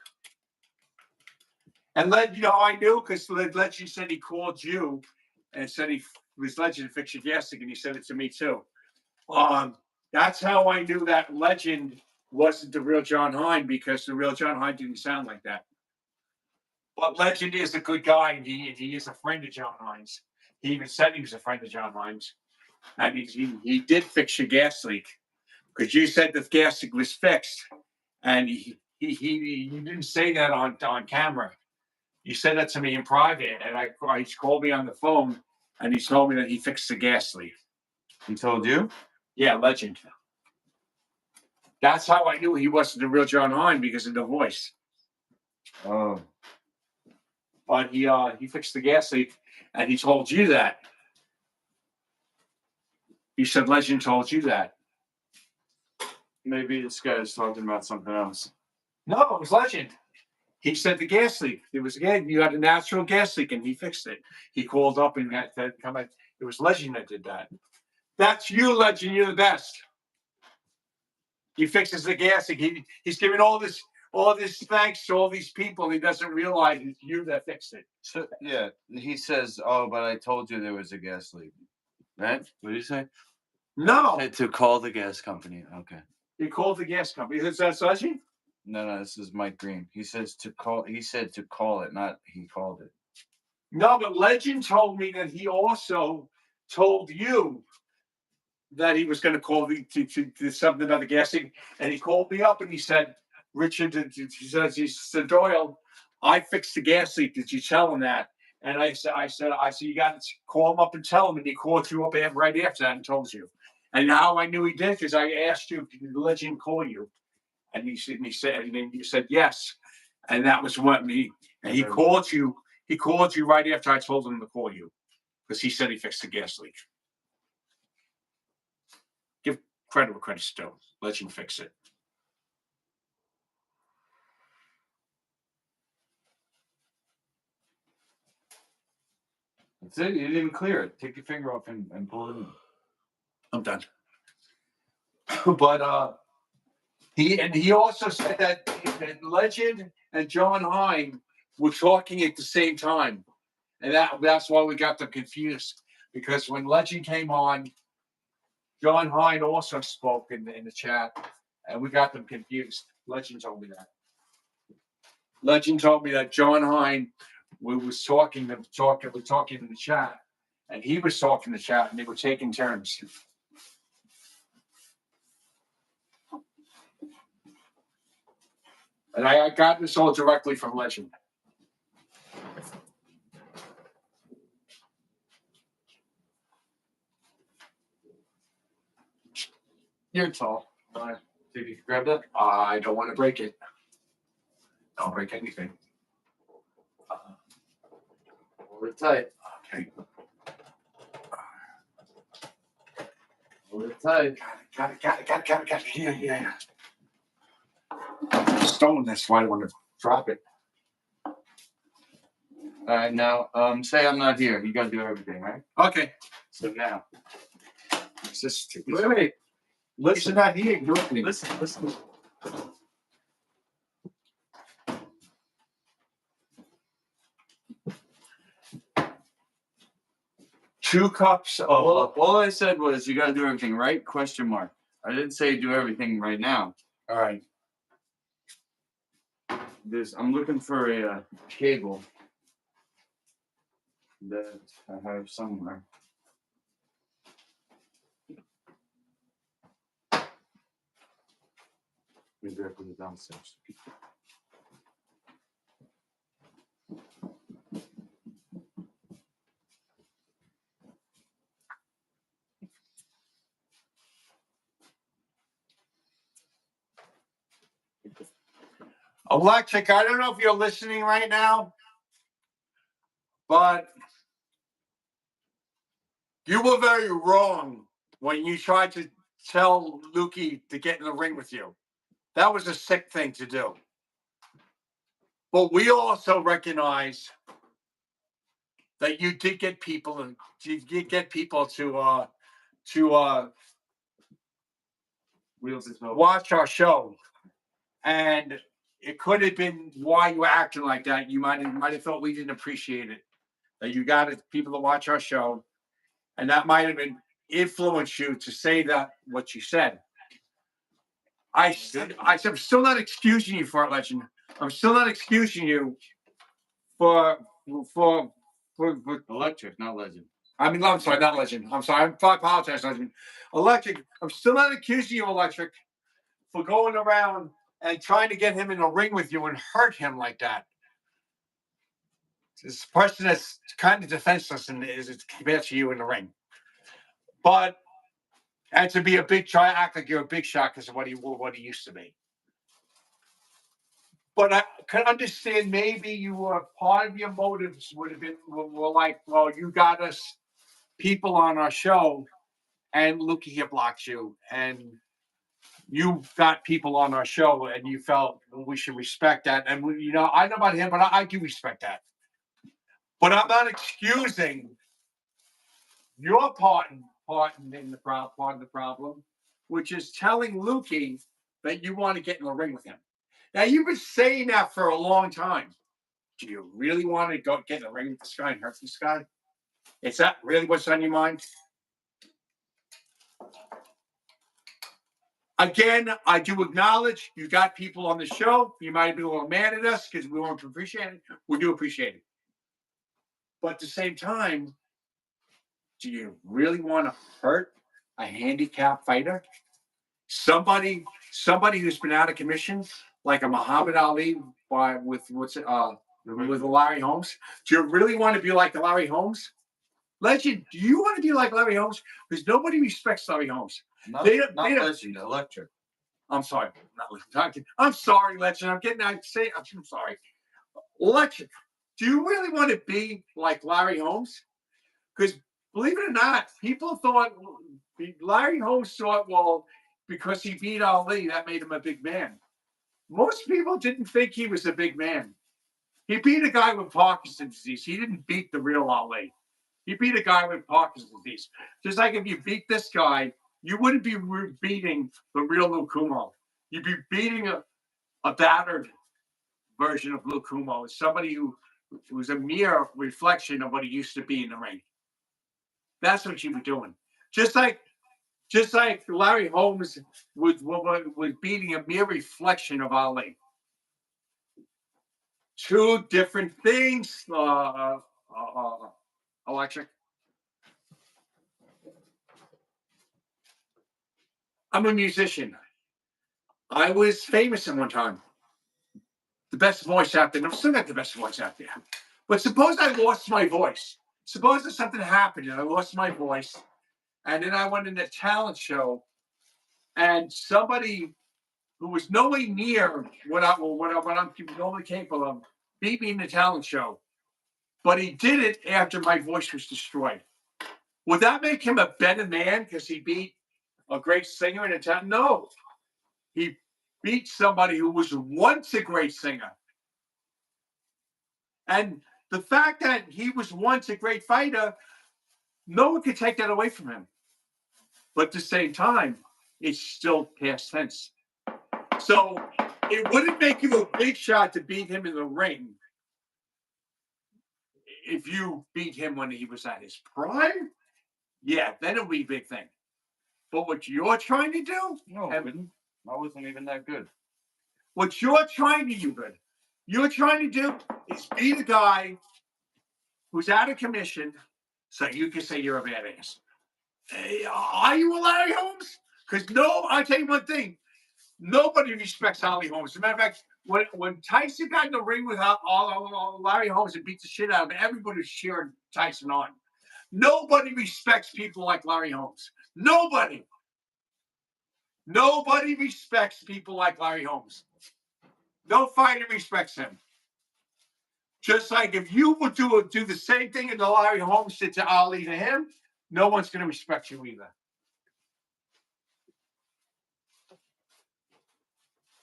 And I knew because Legend said he called you and said he was Legend to fix your gas leak, and he said it to me too. That's how I knew that Legend wasn't the real John Hine, because the real John Hine didn't sound like that. But Legend is a good guy, and he is a friend of John Hine's. He even said he was a friend of John Hine's, and he did fix your gas leak, because you said the gas leak was fixed, and he didn't say that on camera. You said that to me in private, and he called me on the phone, and he told me that he fixed the gas leak. He told you? Yeah, Legend. That's how I knew he wasn't the real John Hine, because of the voice. Oh. But he fixed the gas leak, and he told you that. He said Legend told you that. Maybe this guy is talking about something else. No, it was Legend. He said the gas leak. It was you had a natural gas leak, and he fixed it. He called up and had to come in. It was Legend that did that. That's you, Legend. You're the best. He fixes the gas leak. He's giving all this thanks to all these people. He doesn't realize it's you that fixed it. So yeah, he says, "Oh, but I told you there was a gas leak." Right? What did you say? No. To call the gas company. Okay. He called the gas company. Is that Legend? No, this is Mike Green. He says to call. He said to call it, not he called it. No, but Legend told me that he also told you that he was going to call to something about the gas leak, and he called me up and he said, "Richard," he said, "Doyle, I fixed the gas leak. Did you tell him that?" And I said, you got to call him up and tell him. And he called you up right after that and told you. And how I knew he did, because I asked you, "Did Legend call you?" And he said, and then you said yes. And that was what me. And he called you. He called you right after I told him to call you, because he said he fixed the gas leak. Give credit where credit's due. Legend fix it. That's it. You didn't even clear it. Take your finger off and pull it in. I'm done. But he also said that Legend and John Hine were talking at the same time, and that's why we got them confused. Because when Legend came on, John Hine also spoke in the chat, and we got them confused. Legend told me that. Legend told me that John Hine was talking in the chat, and he was talking in the chat, and they were taking turns. And I got this all directly from Legend. You're tall. Think you can grab that? I don't want to break it. Don't break anything. Hold it tight. Okay. Hold it tight. Got it. Yeah. Stone, that's why I want to drop it. All right, now say I'm not here. You gotta do everything, right? Okay. So now. It's just Wait. Listen, not he ignored me. Listen. 2 cups of. All I said was you got to do everything right? Question mark. I didn't say do everything right now. All right. I'm looking for a cable that I have somewhere. Maybe I put it downstairs. Electric, I don't know if you're listening right now, but you were very wrong when you tried to tell Lukey to get in the ring with you. That was a sick thing to do. But we also recognize that you did get people to watch our show, and it could have been why you were acting like that. You might have felt we didn't appreciate it. That you got people to watch our show, and that might have been influenced you to say that what you said. I'm still not excusing you for it, Legend. I'm still not excusing you for Electric, not Legend. I'm sorry, not Legend. I'm sorry. I apologize, Legend. Electric. I'm still not accusing you, Electric, for going around and trying to get him in a ring with you and hurt him like that. This person that's kind of defenseless and is compared to you in the ring. But and to be act like you're a big shot because of what he used to be. But I can understand maybe you were part of your motives would have been were like, well, you got us people on our show, and Lukey here blocked you, and you got people on our show, and you felt we should respect that. And I know about him, but I do respect that. But I'm not excusing your part in the problem, which is telling Lukey that you want to get in the ring with him. Now you've been saying that for a long time. Do you really want to go get in the ring with this guy and hurt this guy? Is that really what's on your mind? Again, I do acknowledge you got people on the show. You might be a little mad at us because we won't appreciate it. We do appreciate it. But at the same time, do you really want to hurt a handicapped fighter? Somebody who's been out of commission, like a Muhammad Ali with Larry Holmes. Do you really want to be like Larry Holmes? Legend, do you want to be like Larry Holmes? Because nobody respects Larry Holmes. Not Legend, Electric. I'm sorry. I'm sorry, Legend. I'm sorry. Electric, do you really want to be like Larry Holmes? Because believe it or not, people thought Larry Holmes thought, well, because he beat Ali, that made him a big man. Most people didn't think he was a big man. He beat a guy with Parkinson's disease. He didn't beat the real Ali. He beat a guy with Parkinson's disease. Just like if you beat this guy, you wouldn't be beating the real Lou Kumo. You'd be beating a battered version of Lou Kumo. Somebody who was a mere reflection of what he used to be in the ring. That's what you'd be doing. Just like Larry Holmes was beating a mere reflection of Ali. Two different things, Electric. I'm a musician. I was famous at one time. The best voice out there. I'm still not the best voice out there. But suppose I lost my voice. Suppose that something happened and I lost my voice. And then I went in a talent show and somebody who was nowhere near what I'm normally capable of beat me in the talent show. But he did it after my voice was destroyed. Would that make him a better man because he beat a great singer in a talent? No. He beat somebody who was once a great singer. And the fact that he was once a great fighter, no one could take that away from him. But at the same time, it's still past tense. So it wouldn't make you a big shot to beat him in the ring if you beat him when he was at his prime. Yeah, then it would be a big thing. But what you're trying to do? No, I wasn't even that good. What you're trying to do, you're trying to do is beat a guy who's out of commission so you can say you're a badass. Hey, are you a Larry Holmes? Because I'll tell you one thing. Nobody respects Holly Holmes. As a matter of fact, when Tyson got in the ring with Larry Holmes and beat the shit out of him, everybody was cheering Tyson on. Nobody respects people like Larry Holmes. Nobody. Nobody respects people like Larry Holmes. No fighter respects him. Just like if you would do the same thing that Larry Holmes did to Ali to him, no one's going to respect you either.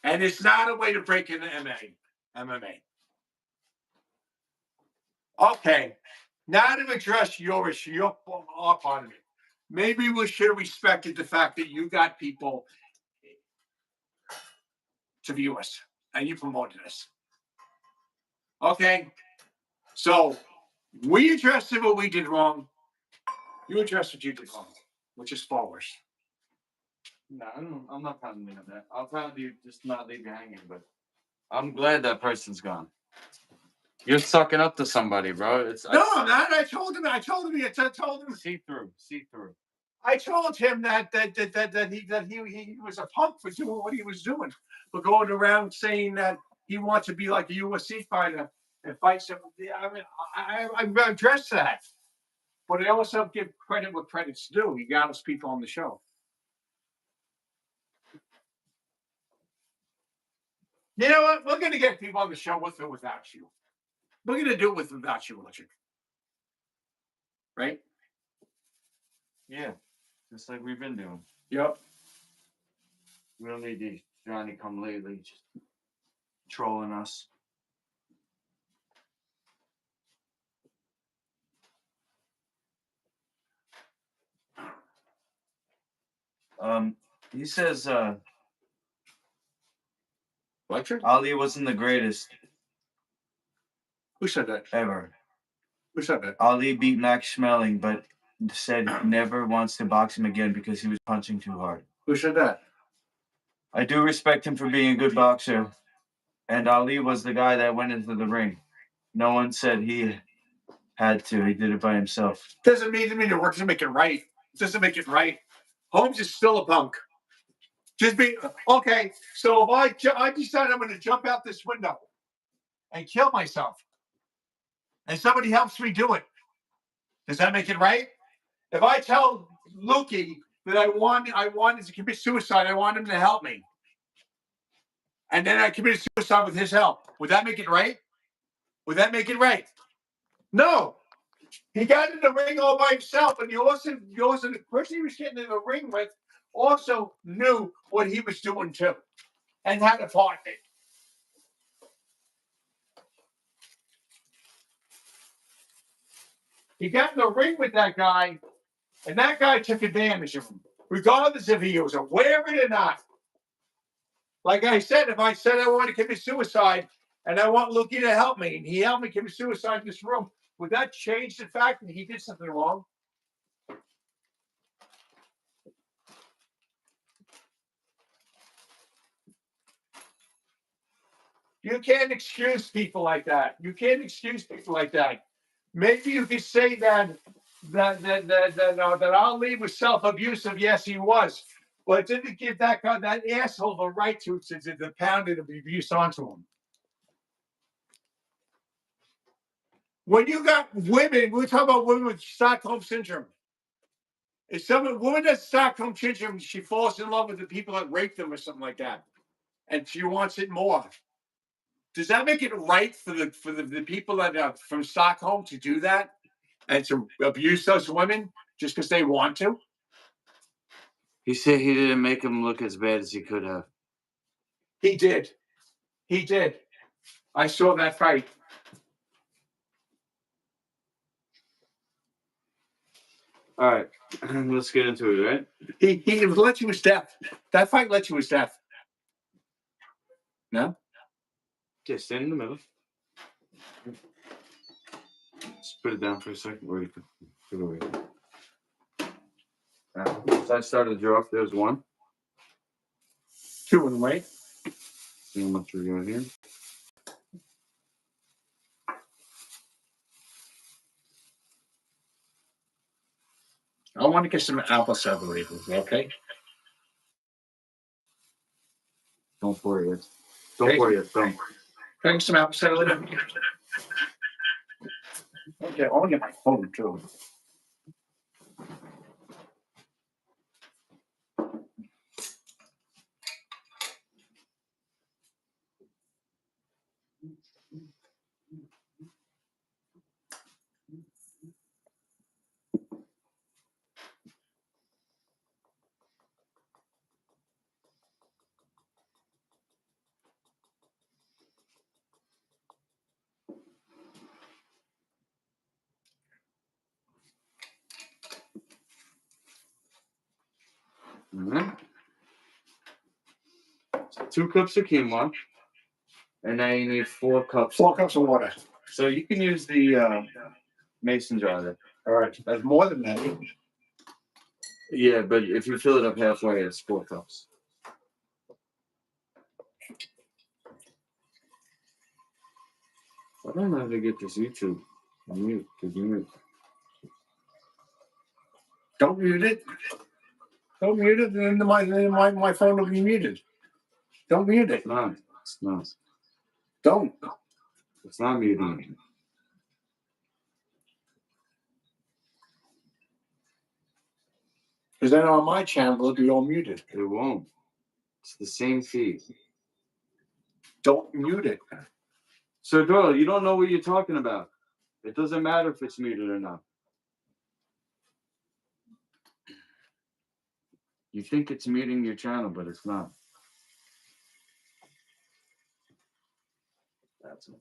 And it's not a way to break into MMA. Okay, now to address your issue, your part of it. Maybe we should have respected the fact that you got people to view us and you promoted us. Okay, so we addressed what we did wrong. You addressed what you did wrong, which is far worse. No, I'm not pounding you of that. I'll probably just not leave you hanging, but I'm glad that person's gone. You're sucking up to somebody, bro. I'm not. I told him. See through. I told him that he was a punk for doing what he was doing, for going around saying that he wants to be like a UFC fighter and fight somebody. I mean, I addressed that, but I also give credit what credit's due. He got us people on the show. You know what? We're going to get people on the show with or without you. We're going to do it without you, Richard. Right? Yeah, just like we've been doing. Yep. We don't need these Johnny come lately just trolling us. He says Richard? Ali wasn't the greatest Who said that? ever. Who said that? Ali beat Max Schmeling, but said he never wants to box him again because he was punching too hard. Who said that? I do respect him for being a good boxer, and Ali was the guy that went into the ring. No one said he had to. He did it by himself. Doesn't mean it works to make it right. It doesn't make it right. Holmes is still a punk. Just be okay. So if I decide I'm going to jump out this window and kill myself, and somebody helps me do it, does that make it right? If I tell Lukey that I wanted to commit suicide, I want him to help me, and then I committed suicide with his help, would that make it right? Would that make it right? No. He got in the ring all by himself, and the person he was getting in the ring with also knew what he was doing too, and had a part in it. He got in the ring with that guy, and that guy took advantage of him, regardless if he was aware of it or not. Like I said, if I said I want to commit suicide and I want Lukey to help me, and he helped me commit suicide in this room, would that change the fact that he did something wrong? You can't excuse people like that. You can't excuse people like that. Maybe you could say that Ali was self-abusive. Yes, he was. But it didn't give that asshole the right to pound it of abuse onto him. When you got women, we're talking about women with Stockholm syndrome. If a woman has Stockholm syndrome, she falls in love with the people that raped them or something like that, and she wants it more. Does that make it right for the people that are from Stockholm to do that and to abuse those women just because they want to? He said he didn't make him look as bad as he could have. He did. He did. I saw that fight. All right, let's get into it, right? He let you his death. That fight let you his death. No? Okay, stand in the middle. Just put it down for a second. Wait, put it away. So I started to draw off. There's one. 2 in the way. See how much we're doing here. I want to get some apple separations, okay? Don't pour it yet. Don't pour it yet. Don't. Can I get some apple separations? Okay, I want to get my phone too. All right. So 2 cups of quinoa, and now you need 4 cups. 4 cups of water. So you can use the mason jar there. All right, that's more than that. Yeah, but if you fill it up halfway, it's 4 cups. I don't know how to get this YouTube mute. Don't mute it. Don't mute it, then my phone will be muted. Don't mute it. It's not. It's not. Don't. It's not muting. Because then on my channel, it'll be all muted. It won't. It's the same feed. Don't mute it. So Doyle, you don't know what you're talking about. It doesn't matter if it's muted or not. You think it's muting your channel, but it's not. That's it.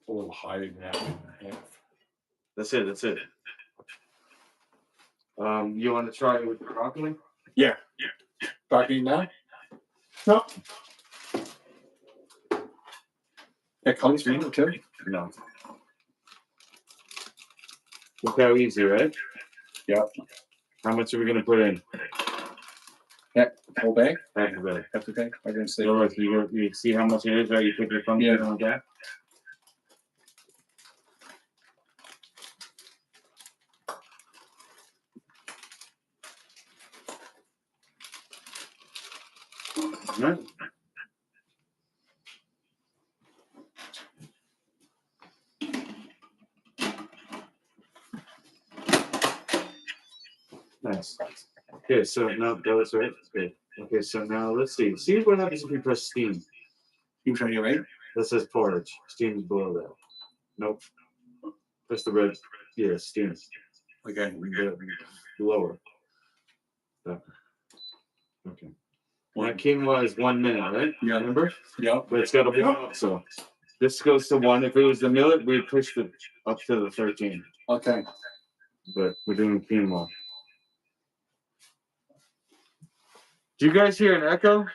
A little higher than that. That's it. That's it. You want to try it with the broccoli? Yeah. Talking now? No. That comes for you too? No. Look how easy, right? Yeah. How much are we gonna put in? Yeah. Whole bag? Half of it. That's okay. I didn't say. So look, you see how much it is, right? You put your thumb in like that. Right. Nice. Okay, so now that was right. Good. Okay, so now let's see. See what happens if we press steam. You trying to right? That says porridge. Steam is below that. Nope. Press the red. Yeah, steam. Okay. Lower. Okay. Now quinoa is 1 minute, right? Yeah. Remember? Yeah. But it's got to warm up, so this goes to 1. If it was the millet, we'd push it up to the 13. Okay. But we're doing quinoa. Do you guys hear an echo?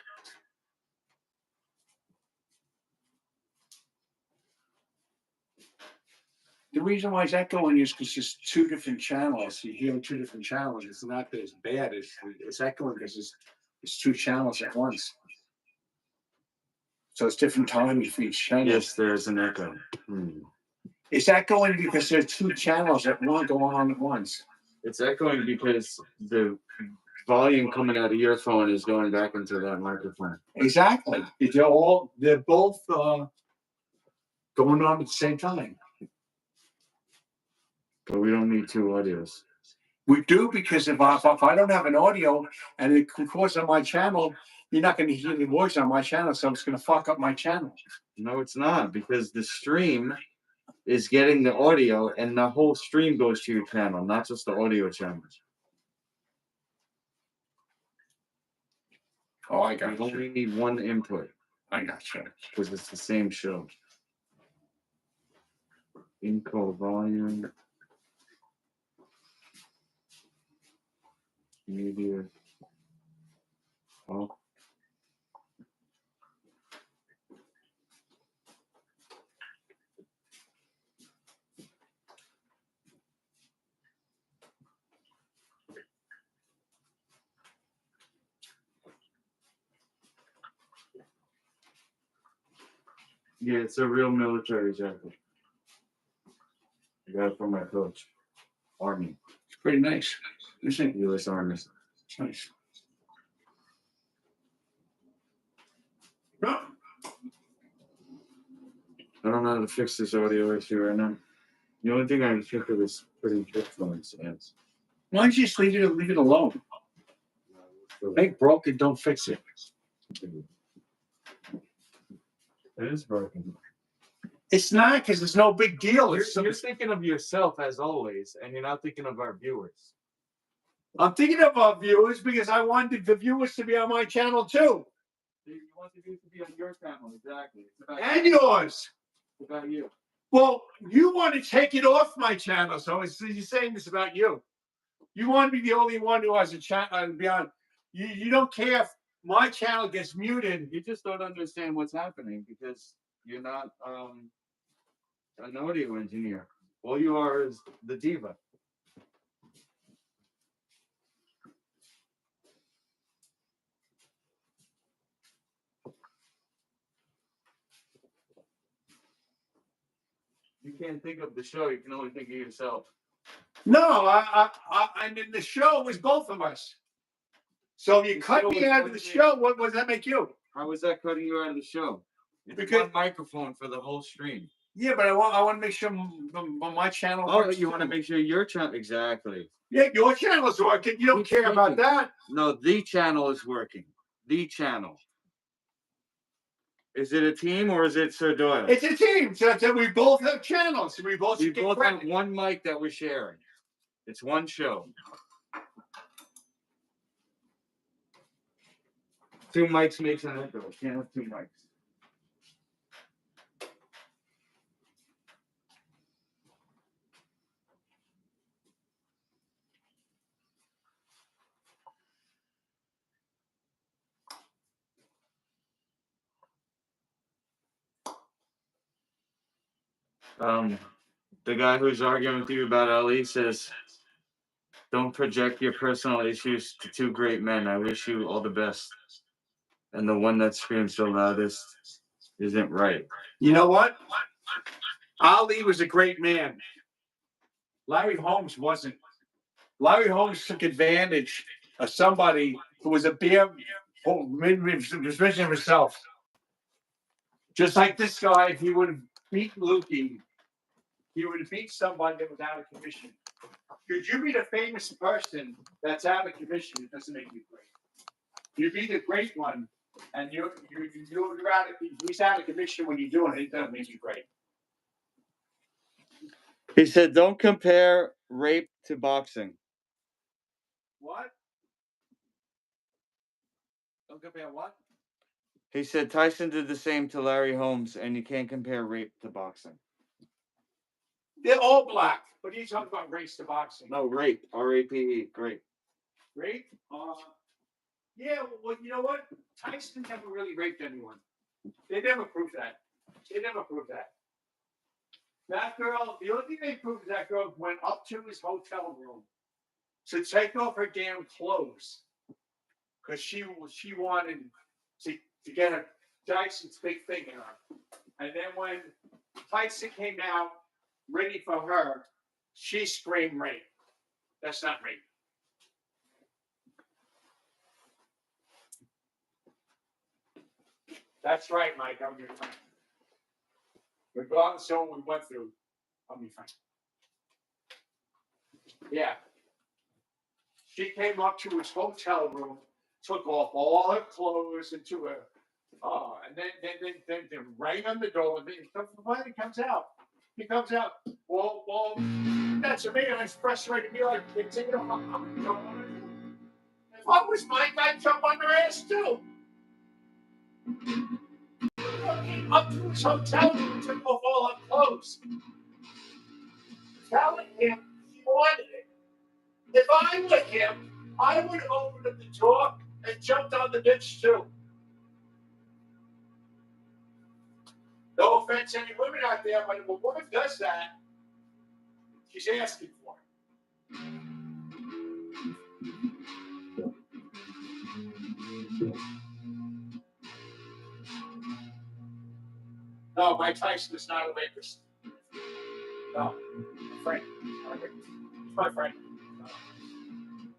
The reason why it's echoing is because it's 2 different channels. You hear 2 different channels. It's not that it's bad. It's echoing because it's 2 channels at once. So it's different times for each channel. Yes, there's an echo. It's echoing because there's 2 channels that going on at once. It's echoing because the volume coming out of your phone is going back into that microphone. Exactly. They're both going on at the same time. But we don't need 2 audios. We do, because if I don't have an audio and it records on my channel, you're not going to hear the voice on my channel, so it's going to fuck up my channel. No, it's not, because the stream is getting the audio and the whole stream goes to your channel, not just the audio channel. Oh, I got You you. only need 1 input I got you. because it's the same show. Encode volume. Media. Oh. Yeah, it's a real military jacket. I got it from my coach. Army. It's pretty nice. Isn't it? U.S. Army. It's nice. I don't know how to fix this audio issue right now. The only thing I can think of is putting headphones in. Why don't you just leave it alone? Make broken, don't fix it. It is broken. It's not because it's no big deal. You're thinking of yourself as always, and you're not thinking of our viewers. I'm thinking of our viewers because I wanted the viewers to be on my channel too. You want the viewers to be on your channel, exactly. It's about And yours. It's about you. Well, you want to take it off my channel, so you're saying this about you. You want to be the only one who has a channel beyond. You don't care if my channel gets muted. You just don't understand what's happening because you're not an audio engineer. All you are is the diva. You can't think of the show. You can only think of yourself. No, and in the show was both of us. So if you cut me out of the show, what does that make you? How was that cutting you out of the show? It's Because one microphone for the whole stream. yeah, but I want to make sure my channel. Oh, works you want to too. make sure your channel exactly. Yeah, your channel's working. You don't Who's care about working? that. No, the channel is working. The channel. Is it a team or is it Sir Doyle? It's a team. So we both have channels. We both We should get both have credit. one mic that we're sharing. It's one show. Two mics makes an echo. Can't have two mics. The guy who's arguing with you about Ali says, "Don't project your personal issues to two great men. I wish you all the best." And the one that screams the loudest isn't right. You know what? Ali was a great man. Larry Holmes wasn't. Larry Holmes took advantage of somebody who was a bare vision of himself. Just like this guy, if he would have beat Lukey, he would have beat somebody that was out of commission. Could you be the famous person that's out of commission? It doesn't make you great. You be the great one, and you're out of. He's out of commission when you're doing it. It doesn't make you great. He said, "Don't compare rape to boxing." What? Don't compare what? He said Tyson did the same to Larry Holmes, and you can't compare rape to boxing. They're all black, but he's talking about race to boxing. No, rape. R-A-P-E. Great. Rape? Yeah, well, you know what? Tyson never really raped anyone. They never proved that. That girl, the only thing they proved is that girl went up to his hotel room to take off her damn clothes because she wanted to get a Tyson's big thing in her. And then when Tyson came out ready for her, she screamed rape. That's not rape. That's right, Mike. I'll be fine. Regardless of what we went through, I'll be fine. Yeah. She came up to his hotel room, took off all her clothes into her, and then rang on the door. And he comes out. He comes out. Well, that's a man. It's frustrating me like it's If I was Mike, I'd jump on her ass too. Came up to his hotel room, took off all her clothes, telling him she wanted it. If I were him, I would have opened up the door and jumped on the bitch too. No offense to any women out there, but if a woman does that, she's asking for it. No, Mike Tyson is not a rapist. No, my friend. He's my friend.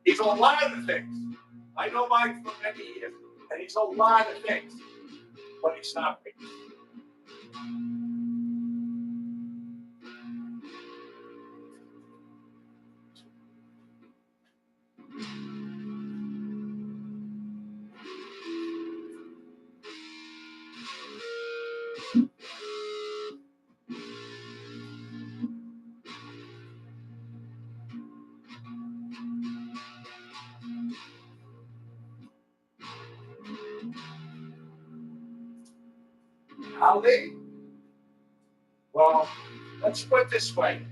He's a lot of things. I know Mike for many years, and he's a lot of things, but he's not rapist. Ali? Well, let's put it this way.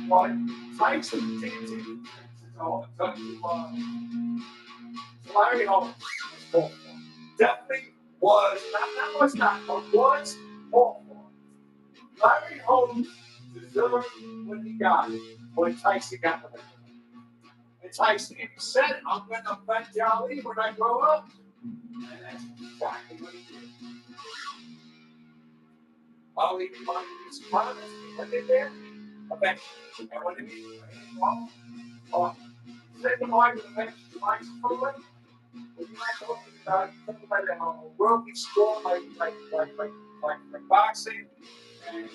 Well, Tyson dancing to Larry Holmes definitely was not, but was awful. Larry Holmes deserved what he got when Tyson got the ball. And Tyson said, I'm going to offend Ali when I grow up. And that's exactly what he did. Ali reminded his promise, he went in there, eventually. And when he wrong, said to Mike, eventually, Mike's proven. When you're not talking about a worldly sport like boxing, and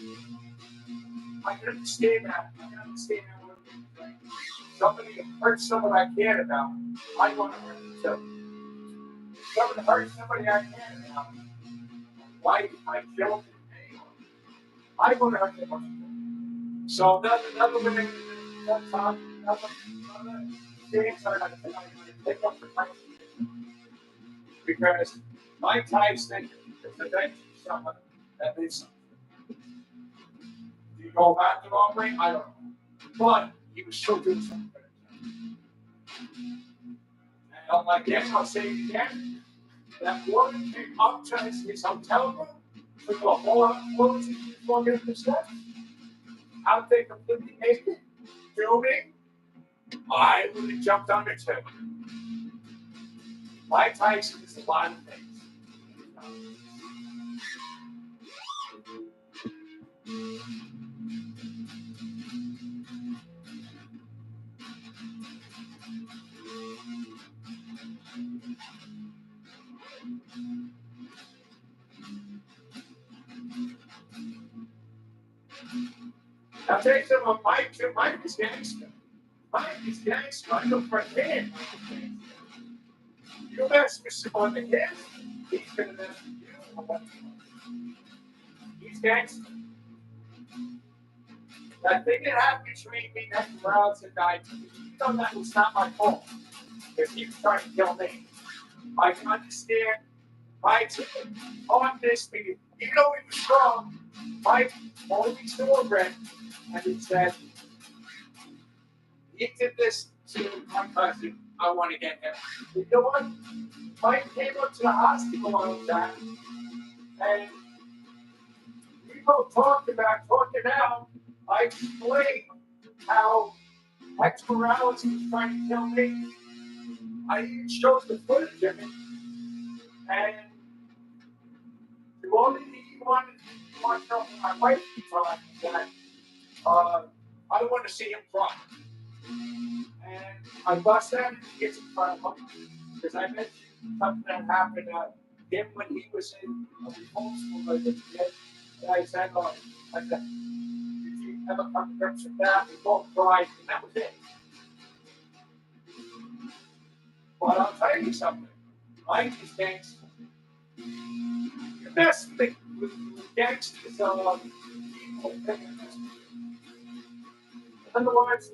I can understand that. I can understand that when somebody hurts someone I care about, I want to hurt them too. If someone hurts somebody I care about, wife, my children, anyone, I want to hurt them. So another way, another things I pick up the fight. Because my Tyson is eventually someone that did something. Do you go back to the wrong way? I don't know. But he was still doing something better. And I'm like, yes, I'll say it again. That woman came up to his hotel room, took a whole lot of clothes and she was walking up the steps. Out there completely naked, filming. I would have jumped on it too. Mike Tyson is a lot of things. I'll tell you something about Mike too. Mike is gangster. Mike is gangster. I know firsthand. You mess with someone that is, he's gonna mess with you. He's gangster. That thing that happened between me and Rouse and I, you know that was not my fault. Because he was trying to kill me. I can understand Mike's on this thing. Even though he was strong, Mike only saw Brent and he said, he did this to my cousin. I want to get him. You know what? Mike came up to the hospital on that, and we both talked out. I explained how X Morales was trying to kill me. I even showed the footage of it, and the only thing he wanted to know from my wife at the time that I want to see him cry. And I bust out into kids in front of him because I mentioned something that happened to him when he was in homeschool as a kid. And I said, did you ever come to grips with that? We both cried, and that was it. But I'll tell you something. Mike is gangster. You mess with gangsters, people. In other words,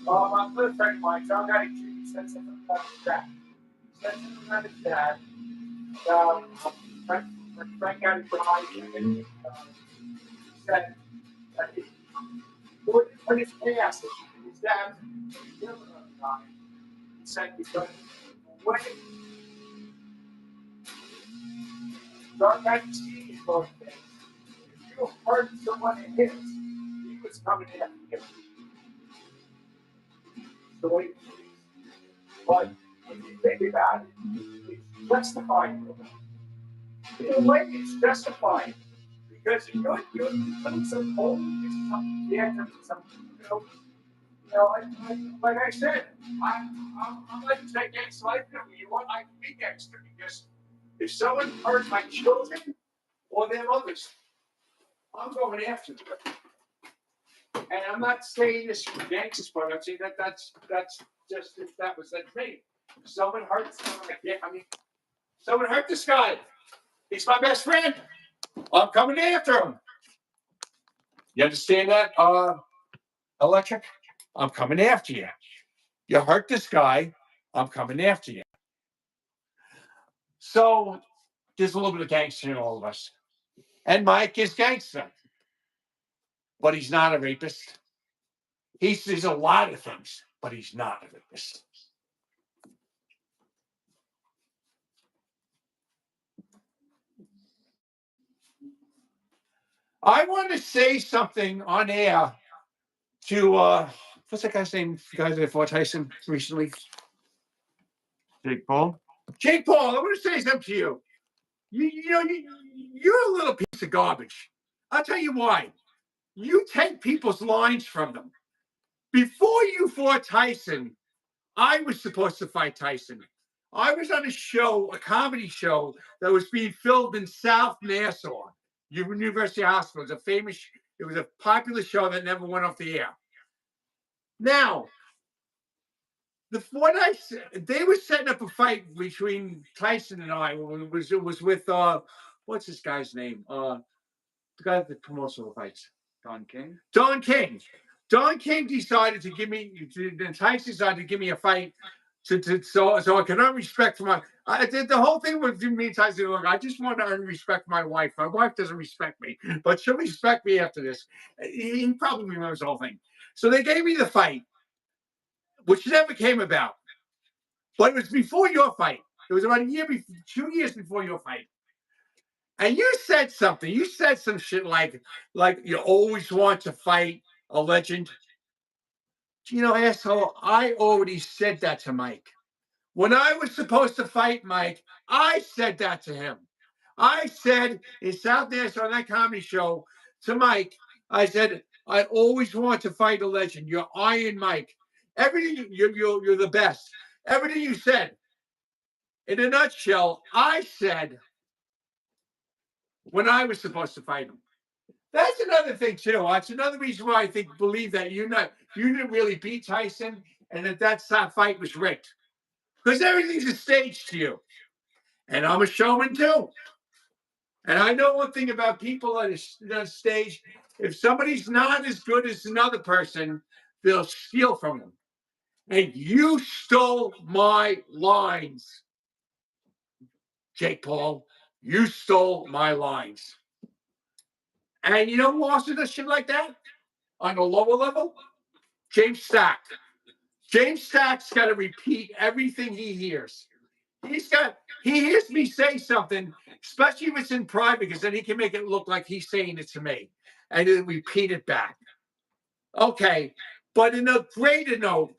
my good friend Mike, John got accused, said something about his dad. Said something about his dad. Frank got his bride, and he said that he put his past, his dad, said because when Dark Dynasty is going to if you hurt someone in his, he was coming after you. The way he is. But if you think about it, it's justified. In a way, it's justified. Because you're putting some hope into something, yeah, something, like I said, I'm like to take gangster life from you. I can be gangster because if someone hurts my children or their mothers, I'm going after them. And I'm not saying this for gangsters, but I'm saying that's just if that was me. Someone hurt someone, someone hurt this guy. He's my best friend. I'm coming after him. You understand that, Electric? I'm coming after you. You hurt this guy, I'm coming after you. So there's a little bit of gangster in all of us. And Mike is gangster. But he's not a rapist. He's a lot of things, but he's not a rapist. I want to say something on air to what's that guy's name? The guy that fought Tyson recently? Jake Paul. Jake Paul, I want to say something to you. You're a little piece of garbage. I'll tell you why. You take people's lines from them. Before you fought Tyson, I was supposed to fight Tyson. I was on a show, a comedy show that was being filmed in South Nassau, University Hospital. It was a popular show that never went off the air. Now, they were setting up a fight between Tyson and I. It was with what's this guy's name? The guy that promotes all the fights. Don King. Don King. Don King decided to give me. Tyson decided to give me a fight so I can earn respect for the whole thing with me and Tyson. Look, I just want to earn respect for my wife. My wife doesn't respect me, but she'll respect me after this. He probably remembers the whole thing. So they gave me the fight, which never came about. But it was before your fight. It was about 2 years before your fight. And you said something. You said some shit like you always want to fight a legend. Asshole, I already said that to Mike. When I was supposed to fight Mike, I said that to him. I said in South Nassau on that comedy show to Mike, I said, I always want to fight a legend. You're Iron Mike. Everything, you're the best. Everything you said. In a nutshell, I said when I was supposed to fight him. That's another thing too. That's another reason why I believe that you didn't really beat Tyson and that fight was rigged. Because everything's a stage to you. And I'm a showman too. And I know one thing about people on a stage. If somebody's not as good as another person, they'll steal from them. And you stole my lines, Jake Paul. You stole my lines. And you know who also does shit like that? On a lower level? James Stack. James Stack's got to repeat everything he hears. He hears me say something, especially if it's in private, because then he can make it look like he's saying it to me. And then repeat it back. Okay. But in a greater note,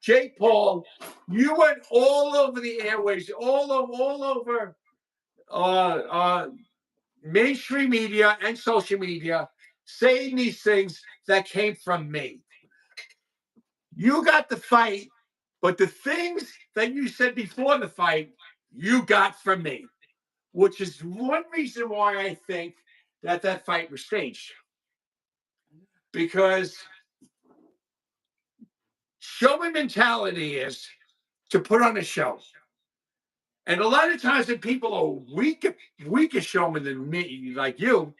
Jake Paul, you went all over the airways, all over mainstream media and social media, saying these things that came from me. You got the fight, but the things that you said before the fight, you got from me, which is one reason why I think that fight was staged. Because showman mentality is to put on a show. And a lot of times when people are weaker showmen than me, like you,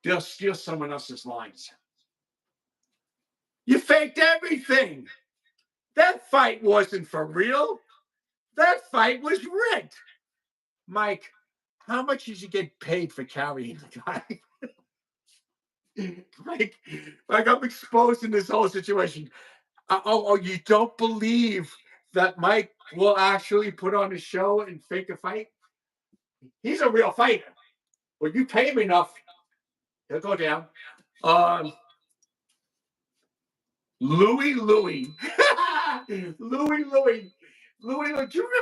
they'll steal someone else's lines. You faked everything. That fight wasn't for real. That fight was rigged. Mike, how much did you get paid for carrying the guy? like I'm exposed in this whole situation. You don't believe that Mike will actually put on a show and fake a fight. He's a real fighter. When you pay him enough, he'll go down. Louis. Louis. Do you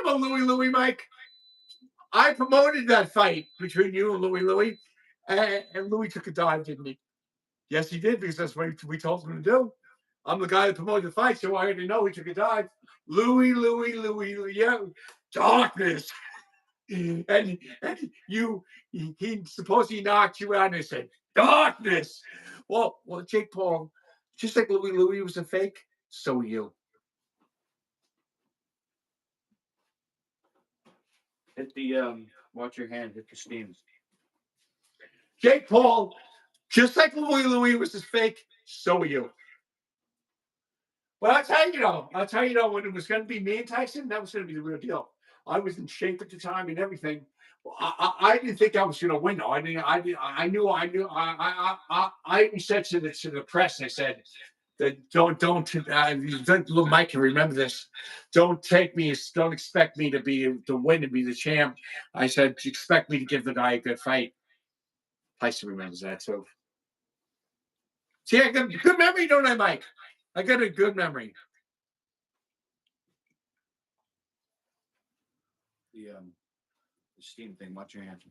remember Louis, Mike? I promoted that fight between you and Louis. And Louis took a dive, didn't he? Yes, he did, because that's what we told him to do. I'm the guy that promoted the fight, so I already know he took a dive. Louis, yeah, darkness. And you, he supposedly knocked you out and said, darkness. Well, Jake Paul, just like Louis was a fake, so are you. Hit the watch your hand, hit the steams. Jake Paul, just like Louis was a fake, so are you. Well, I'll tell you though, when it was going to be me and Tyson, that was going to be the real deal. I was in shape at the time and everything. I didn't think I was going to win though. I knew. I even said to the press, I said that don't Mike can remember this. Don't expect me to win and be the champ. I said, expect me to give the guy a good fight. Tyson remembers that too. See, I got a good memory, don't I, Mike? I got a good memory. The steam thing, watch your hand.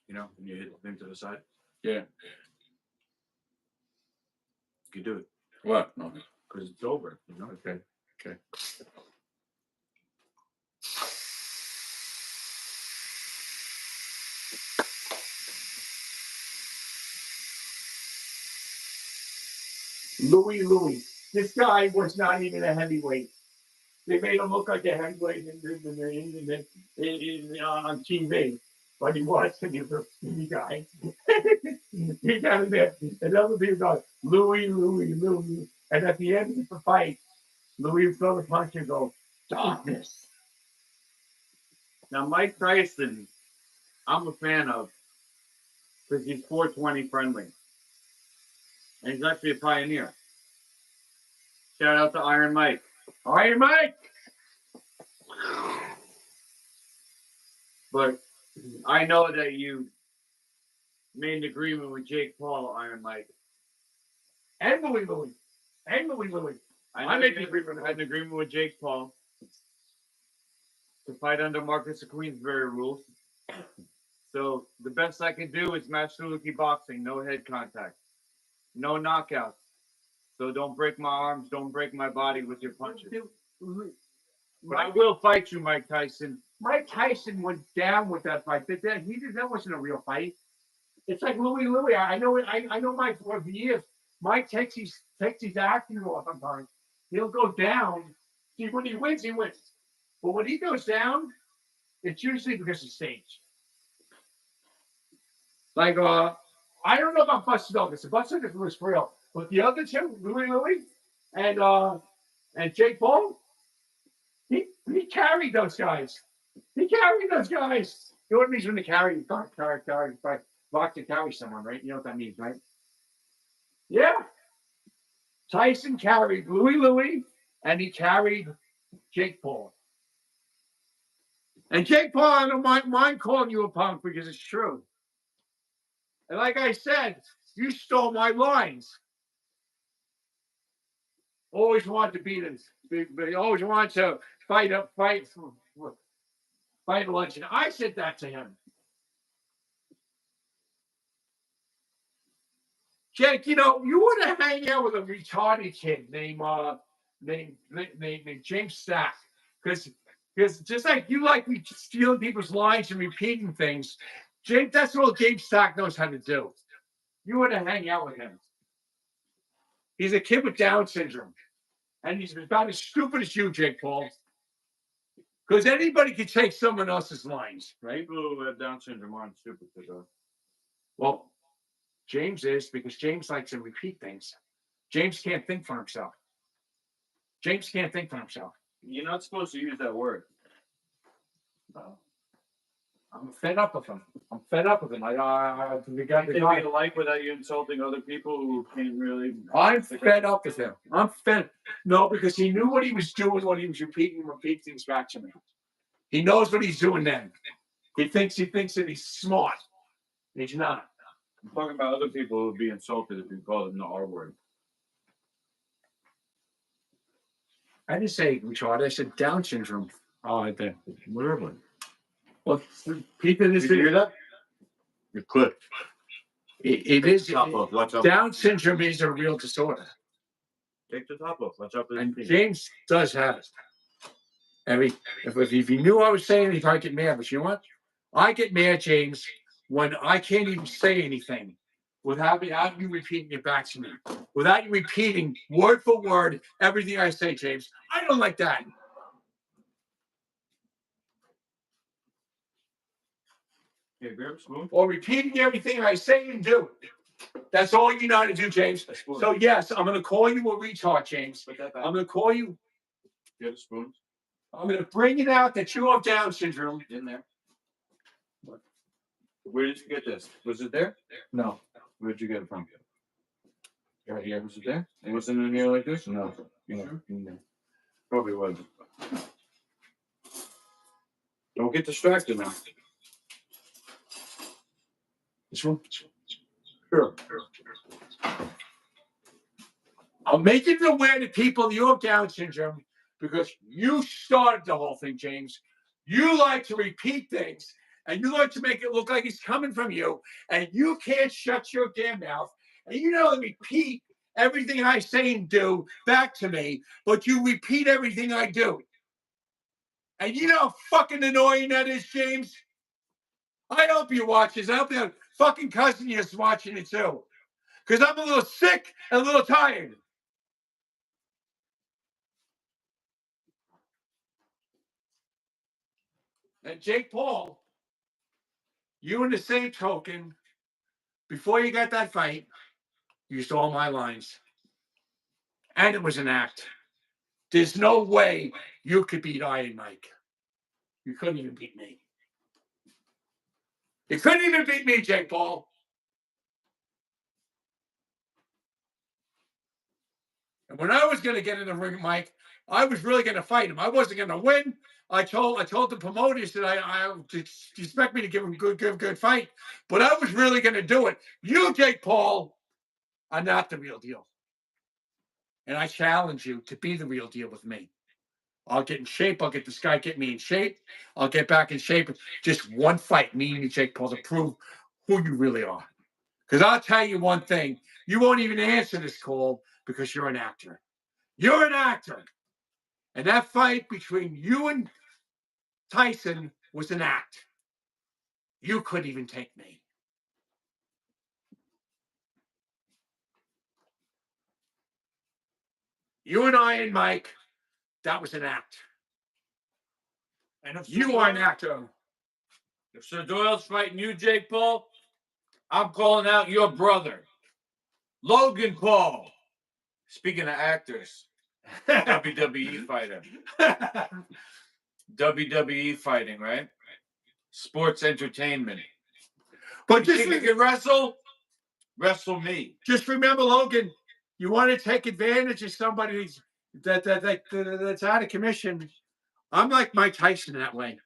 You know, when you hit the thing to the side. Yeah. You can do it. What? No. Because it's over, you know? Okay. Louis. This guy was not even a heavyweight. They made him look like a heavyweight on TV, but he wasn't. He was a skinny guy. He got in there, and other people go, Louis. And at the end of the fight, Louis would throw the punch and go, darkness. Now, Mike Tyson, I'm a fan of because he's 420 friendly. And he's actually a pioneer. Shout out to Iron Mike. Iron Mike! But I know that you made an agreement with Jake Paul, Iron Mike. And Louis. I made an agreement with Jake Paul to fight under Marcus of Queensberry rules. So the best I can do is Master Luki boxing, no head contact, no knockouts. So don't break my arms, don't break my body with your punches. But I will fight you, Mike Tyson. Mike Tyson went down with that fight. That wasn't a real fight. It's like Louis. I know Mike for years. Mike takes his acting off sometimes. He'll go down. See, when he wins, he wins. But when he goes down, it's usually because of stage. Like, I don't know about Buster Douglas. Buster Douglas was for real. But the other two, Louis, and Jake Paul, he carried those guys. You know what it means when they carry, box to carry someone, right? You know what that means, right? Yeah. Tyson carried Louis, and he carried Jake Paul. And Jake Paul, I don't mind calling you a punk because it's true. And like I said, you stole my lines. Always wanted to beat us. But always wanted to fight a legend. I said that to him. Jake, you want to hang out with a retarded kid named James Stack, because just like you like me stealing people's lines and repeating things, James, that's all James Stack knows how to do. You want to hang out with him. He's a kid with Down syndrome, and he's about as stupid as you, Jake Paul. Because anybody can take someone else's lines, right? People who have Down syndrome aren't stupid, though. Well, James is, because James likes to repeat things. James can't think for himself. You're not supposed to use that word. I'm fed up with him. I'm fed up with him. We got the They guy. be like without you insulting other people who can't really. I'm fed up with him. I'm fed. No, because he knew what he was doing when he was repeat things back to me. He knows what he's doing then. He thinks that he's smart. He's not. I'm talking about other people who would be insulted if you call them the R word. I didn't say retarded. I said Down syndrome. Oh, I think. Whatever. Well, people in this Did you hear video, that? You're clipped. it is Top off. Watch out. Down syndrome is a real disorder, Take the top off. Watch out for and the James does have it. If he knew I was saying it, he'd probably get mad. But you know what? I get mad, James, when I can't even say anything without you repeating it back to me, without you repeating word for word everything I say, James. I don't like that. Okay, grab a spoon. Or repeating everything I say and do. That's all you know how to do, James. So yes, I'm going to call you a retard, James. Put that back. I'm going to call you. Get a spoon. I'm going to bring it out that you have Down syndrome. In there. Where did you get this? Was it there? No. Where'd you get it from? Right here. Was it there? It wasn't in here like this? No. You know? Probably wasn't. Don't get distracted now. This one? Sure. I'm making it aware to people you have Down syndrome because you started the whole thing, James. You like to repeat things and you like to make it look like it's coming from you, and you can't shut your damn mouth. And you know to repeat everything I say and do back to me, but you repeat everything I do. And you know how fucking annoying that is, James? I hope you watch this. I hope your fucking cousin is watching it too. Because I'm a little sick and a little tired. And Jake Paul, you in the same token, before you got that fight, you stole my lines. And it was an act. There's no way you could beat Iron Mike. You couldn't even beat me. You couldn't even beat me, Jake Paul. And when I was going to get in the ring, Mike, I was really going to fight him. I wasn't going to win. I told the promoters that I expect me to give him good fight, but I was really going to do it. You, Jake Paul, are not the real deal. And I challenge you to be the real deal with me. I'll get in shape. I'll get this guy, get me in shape. I'll get back in shape. Just one fight, me and you, Jake Paul, to prove who you really are. Because I'll tell you one thing. You won't even answer this call because you're an actor. You're an actor. And that fight between you and Tyson was an act. You couldn't even take me. You and I and Mike, that was an act. And if You are an actor. If Sir Doyle's fighting you, Jake Paul, I'm calling out your brother, Logan Paul. Speaking of actors, WWE fighter. WWE fighting, right? Sports entertainment. But You think you can wrestle? Wrestle me. just remember, Logan, you want to take advantage of somebody that's out of commission. I'm like Mike Tyson that way.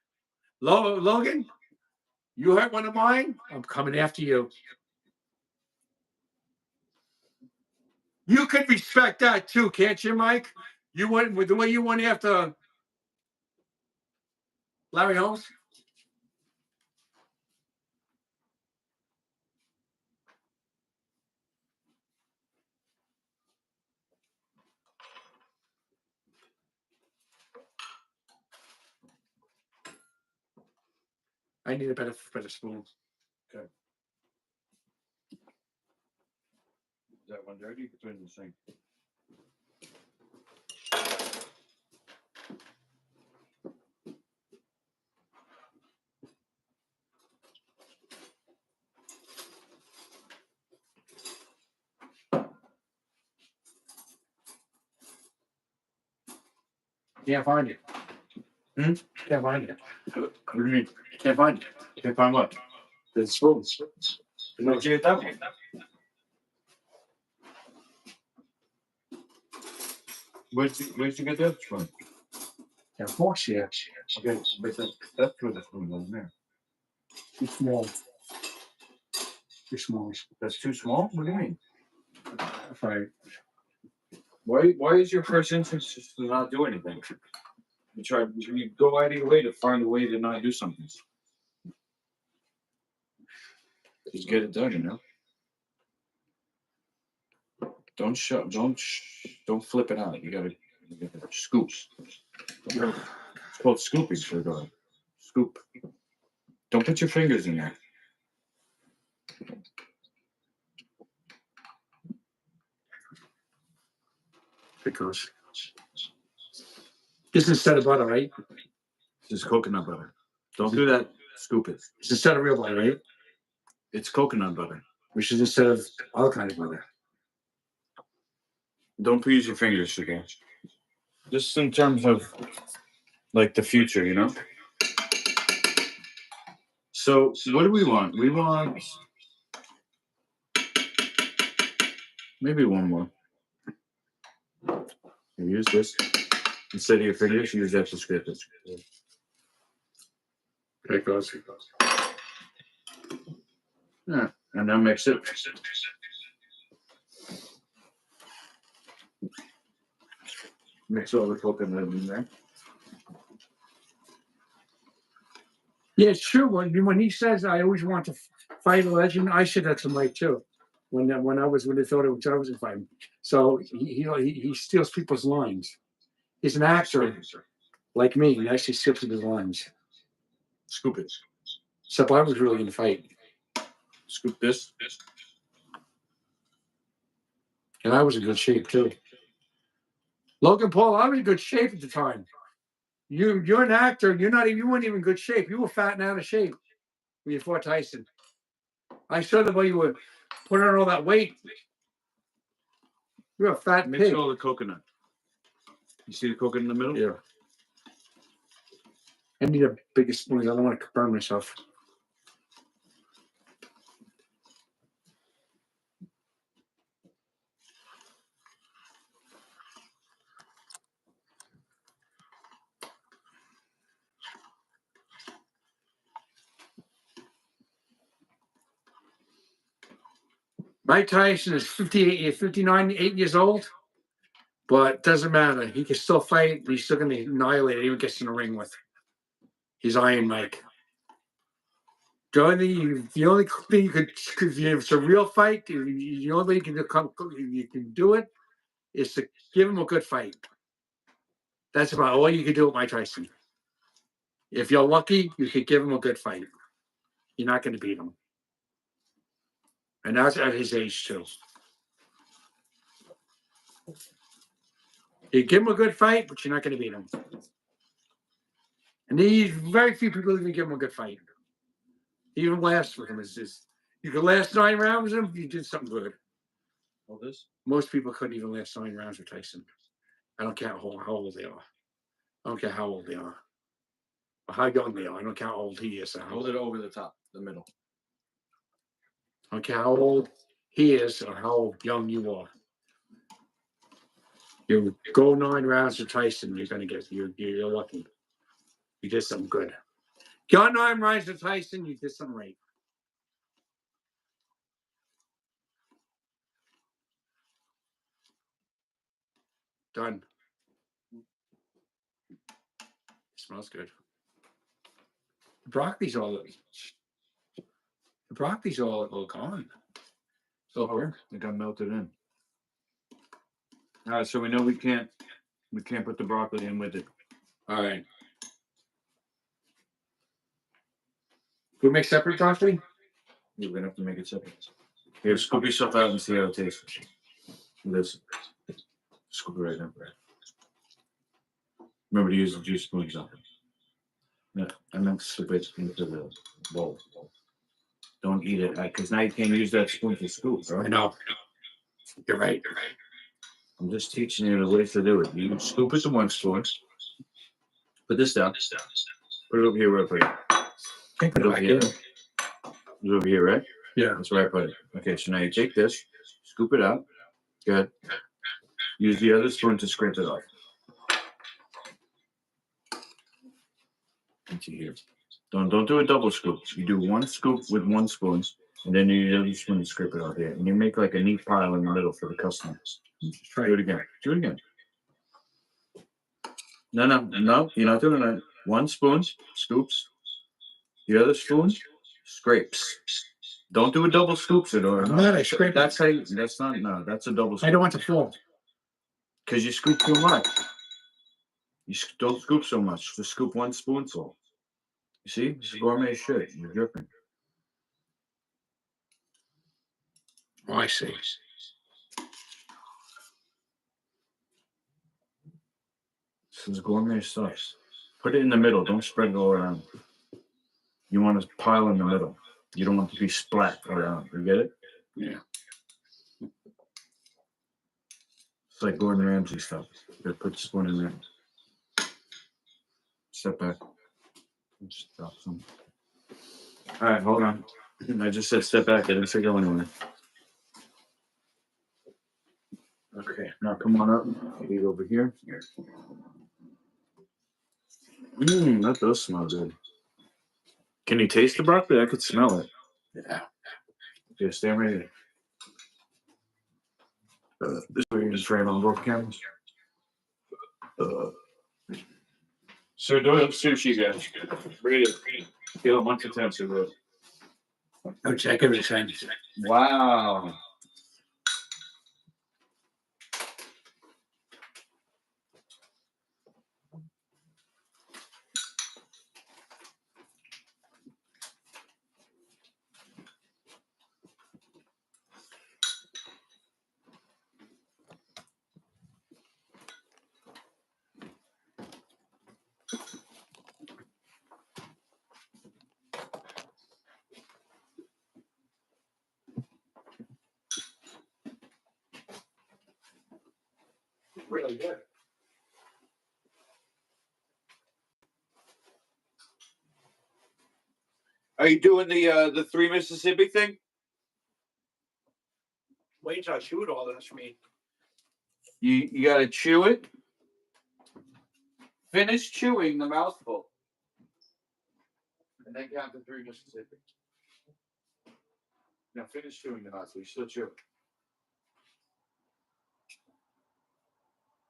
Logan, you hurt one of mine, I'm coming after you. You could respect that too, can't you, Mike? You went with the way you went after Larry Holmes. I need a better spoon. Okay. Is that one dirty? You can put it in the sink. Can't find it. Can't find it. What do you mean? Can't find it. Can't find what? The spoons. Where'd you get that one? Where'd you get that from? Yeah, of course, yeah. Okay, but that's where the spoon was there. Too small. Too small. That's too small? What do you mean? That's right. Why is your first instinct just to not do anything? You go out of your way to find a way to not do something. Just get it done, you know. Don't flip it out. You gotta scoop. It's called scooping for the scoop. Don't put your fingers in there. Because this is instead of butter, right? This is coconut butter. Don't do that. Scoop it. It's instead of real butter, right? It's coconut butter. Which is instead of all kind of butter. Don't use your fingers again. Just in terms of like the future, you know. So what do we want? We want maybe one more. You use this instead of your fingers. Use that to scrape it. There it goes. Yeah, and now mix it. Mix all the coconut in there. Yeah, it's true. When he says, "I always want to fight a legend," I said that to Mike too. When they thought I was fighting. So he steals people's lines. He's an actor like me. He actually steals people's lines. Scoop it. Except I was really in the fight. Scoop this. And I was in good shape too. Logan Paul, I was in good shape at the time. You're an actor. You weren't even in good shape. You were fat and out of shape when you fought Tyson. I saw the way you were putting on all that weight. You're a fat Mix pig. all the coconut. You see the coconut in the middle? Yeah. I need a bigger spoon. I don't want to burn myself. Mike Tyson is 8 years old, but doesn't matter. He can still fight. He's still going to annihilate anyone he gets in the ring with. He's Iron Mike. The only thing you could, if it's a real fight, the only thing you can do it is to give him a good fight. That's about all you can do with Mike Tyson. If you're lucky, you could give him a good fight. You're not going to beat him. And that's at his age, too. You give him a good fight, but you're not going to beat him. And very few people even give him a good fight. He even lasts with him. You could last 9 rounds with him, you did something good. All this? Most people couldn't even last 9 rounds with Tyson. I don't care how old they are. I don't care how old they are. Or how young they are. I don't care how old he is. Hold it over the top, the middle. I don't care how old he is or how young you are. You go 9 rounds with Tyson, you're going to get, you're lucky. You did something good. Go 9 rounds with Tyson, you did something right. Done. Smells good. The broccoli's all gone. So it got melted in. All right, so we know we can't put the broccoli in with it. all right. We make separate broccoli? You're gonna have to make it separate. Here, scoop yourself out and see how it tastes. This. Scoop it right now. Remember to use the juice spoons on it. Yeah, and then scoop it into the bowl. Don't eat it, because now you can't use that spoon to scoop, I right? know. You're right. I'm just teaching you the way to do it. You scoop it to one spoon. Put this down. Put it over here real quick. Can put it Over back here. in. It's over here, right? Yeah. That's where I put it. Okay, so now you take this, scoop it out. Good. Use the other spoon to scrape it off. Into here. Don't do a double scoop. You do one scoop with one spoon, and then you use the other spoon to scrape it off here. And you make like a neat pile in the middle for the customers. Just try Do it again. Do it again. No, you're not doing that. One spoon, scoops. The other spoon, scrapes. Don't do a double scoops it or I'm not. I scrape it. that's how you, that's not no, that's a double scoop. I don't want to fall. Because you scoop too much. Don't scoop so much. Just scoop one spoonful. You see? This is gourmet shit. You're dripping. Oh, I see. This is gourmet stuff. Put it in the middle. Don't spread it all around. You want to pile in the middle. You don't want to be splat around. You get it? Yeah. It's like Gordon Ramsay stuff. You put the spoon in there. Step back. Just drop some. All right, hold on. I just said step back. I didn't say go anywhere. Okay, now come on up. Eat over here. That does smell good. Can you taste the broccoli? I could smell it. Yeah. Okay, stand right here. This way you just frame on both cameras. Sir Doyle Sushi, guys. Rate it. Scale 1 to 10, Sir Doyle. Oh, check everything. Wow. Really good. Are you doing the 3 Mississippi thing? Wait till I shoot all this meat. You gotta chew it. Finish chewing the mouthful. And then count to 3 Mississippi. Now finish chewing the mouthful. You still chew.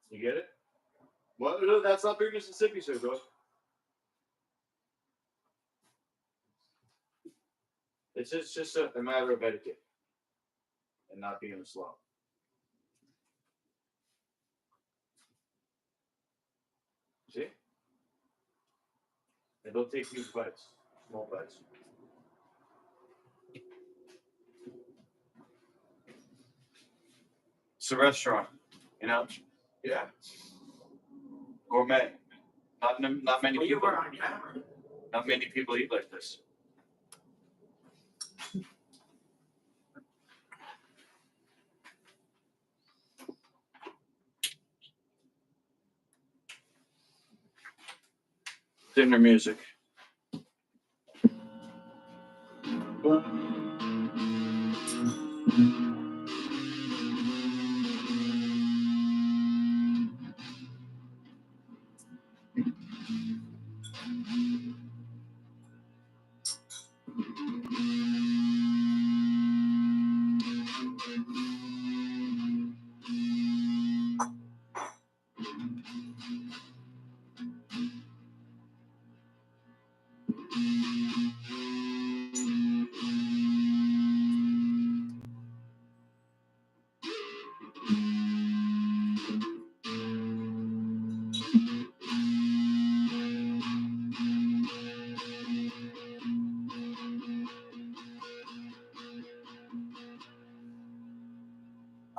You get it? Well, no, that's not 3 Mississippi, sir. Go. It's just a matter of etiquette and not being a slob. See? And don't take huge bites, small bites. It's a restaurant, you know? Yeah. Gourmet. Not many Well, you people. were on camera. Not many people eat like this. Dinner music.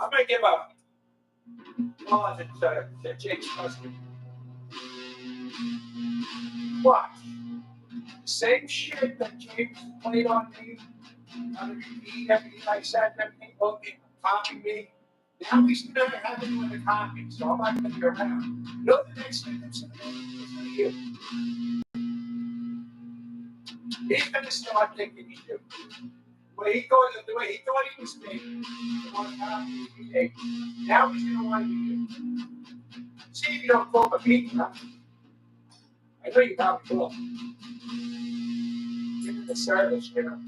I'm gonna give up. Pause and change custody. Watch. Same shit that James played on me. On repeat everything I said to people, copying me. Now he's never had anyone to copy, so I'm not gonna be around. You know the next thing that's gonna be you. He's gonna start thinking he knew. The way he thought he was me. Now he's gonna want to be you. See if you don't fall for me, huh? I know you probably will. Give him the service, you know.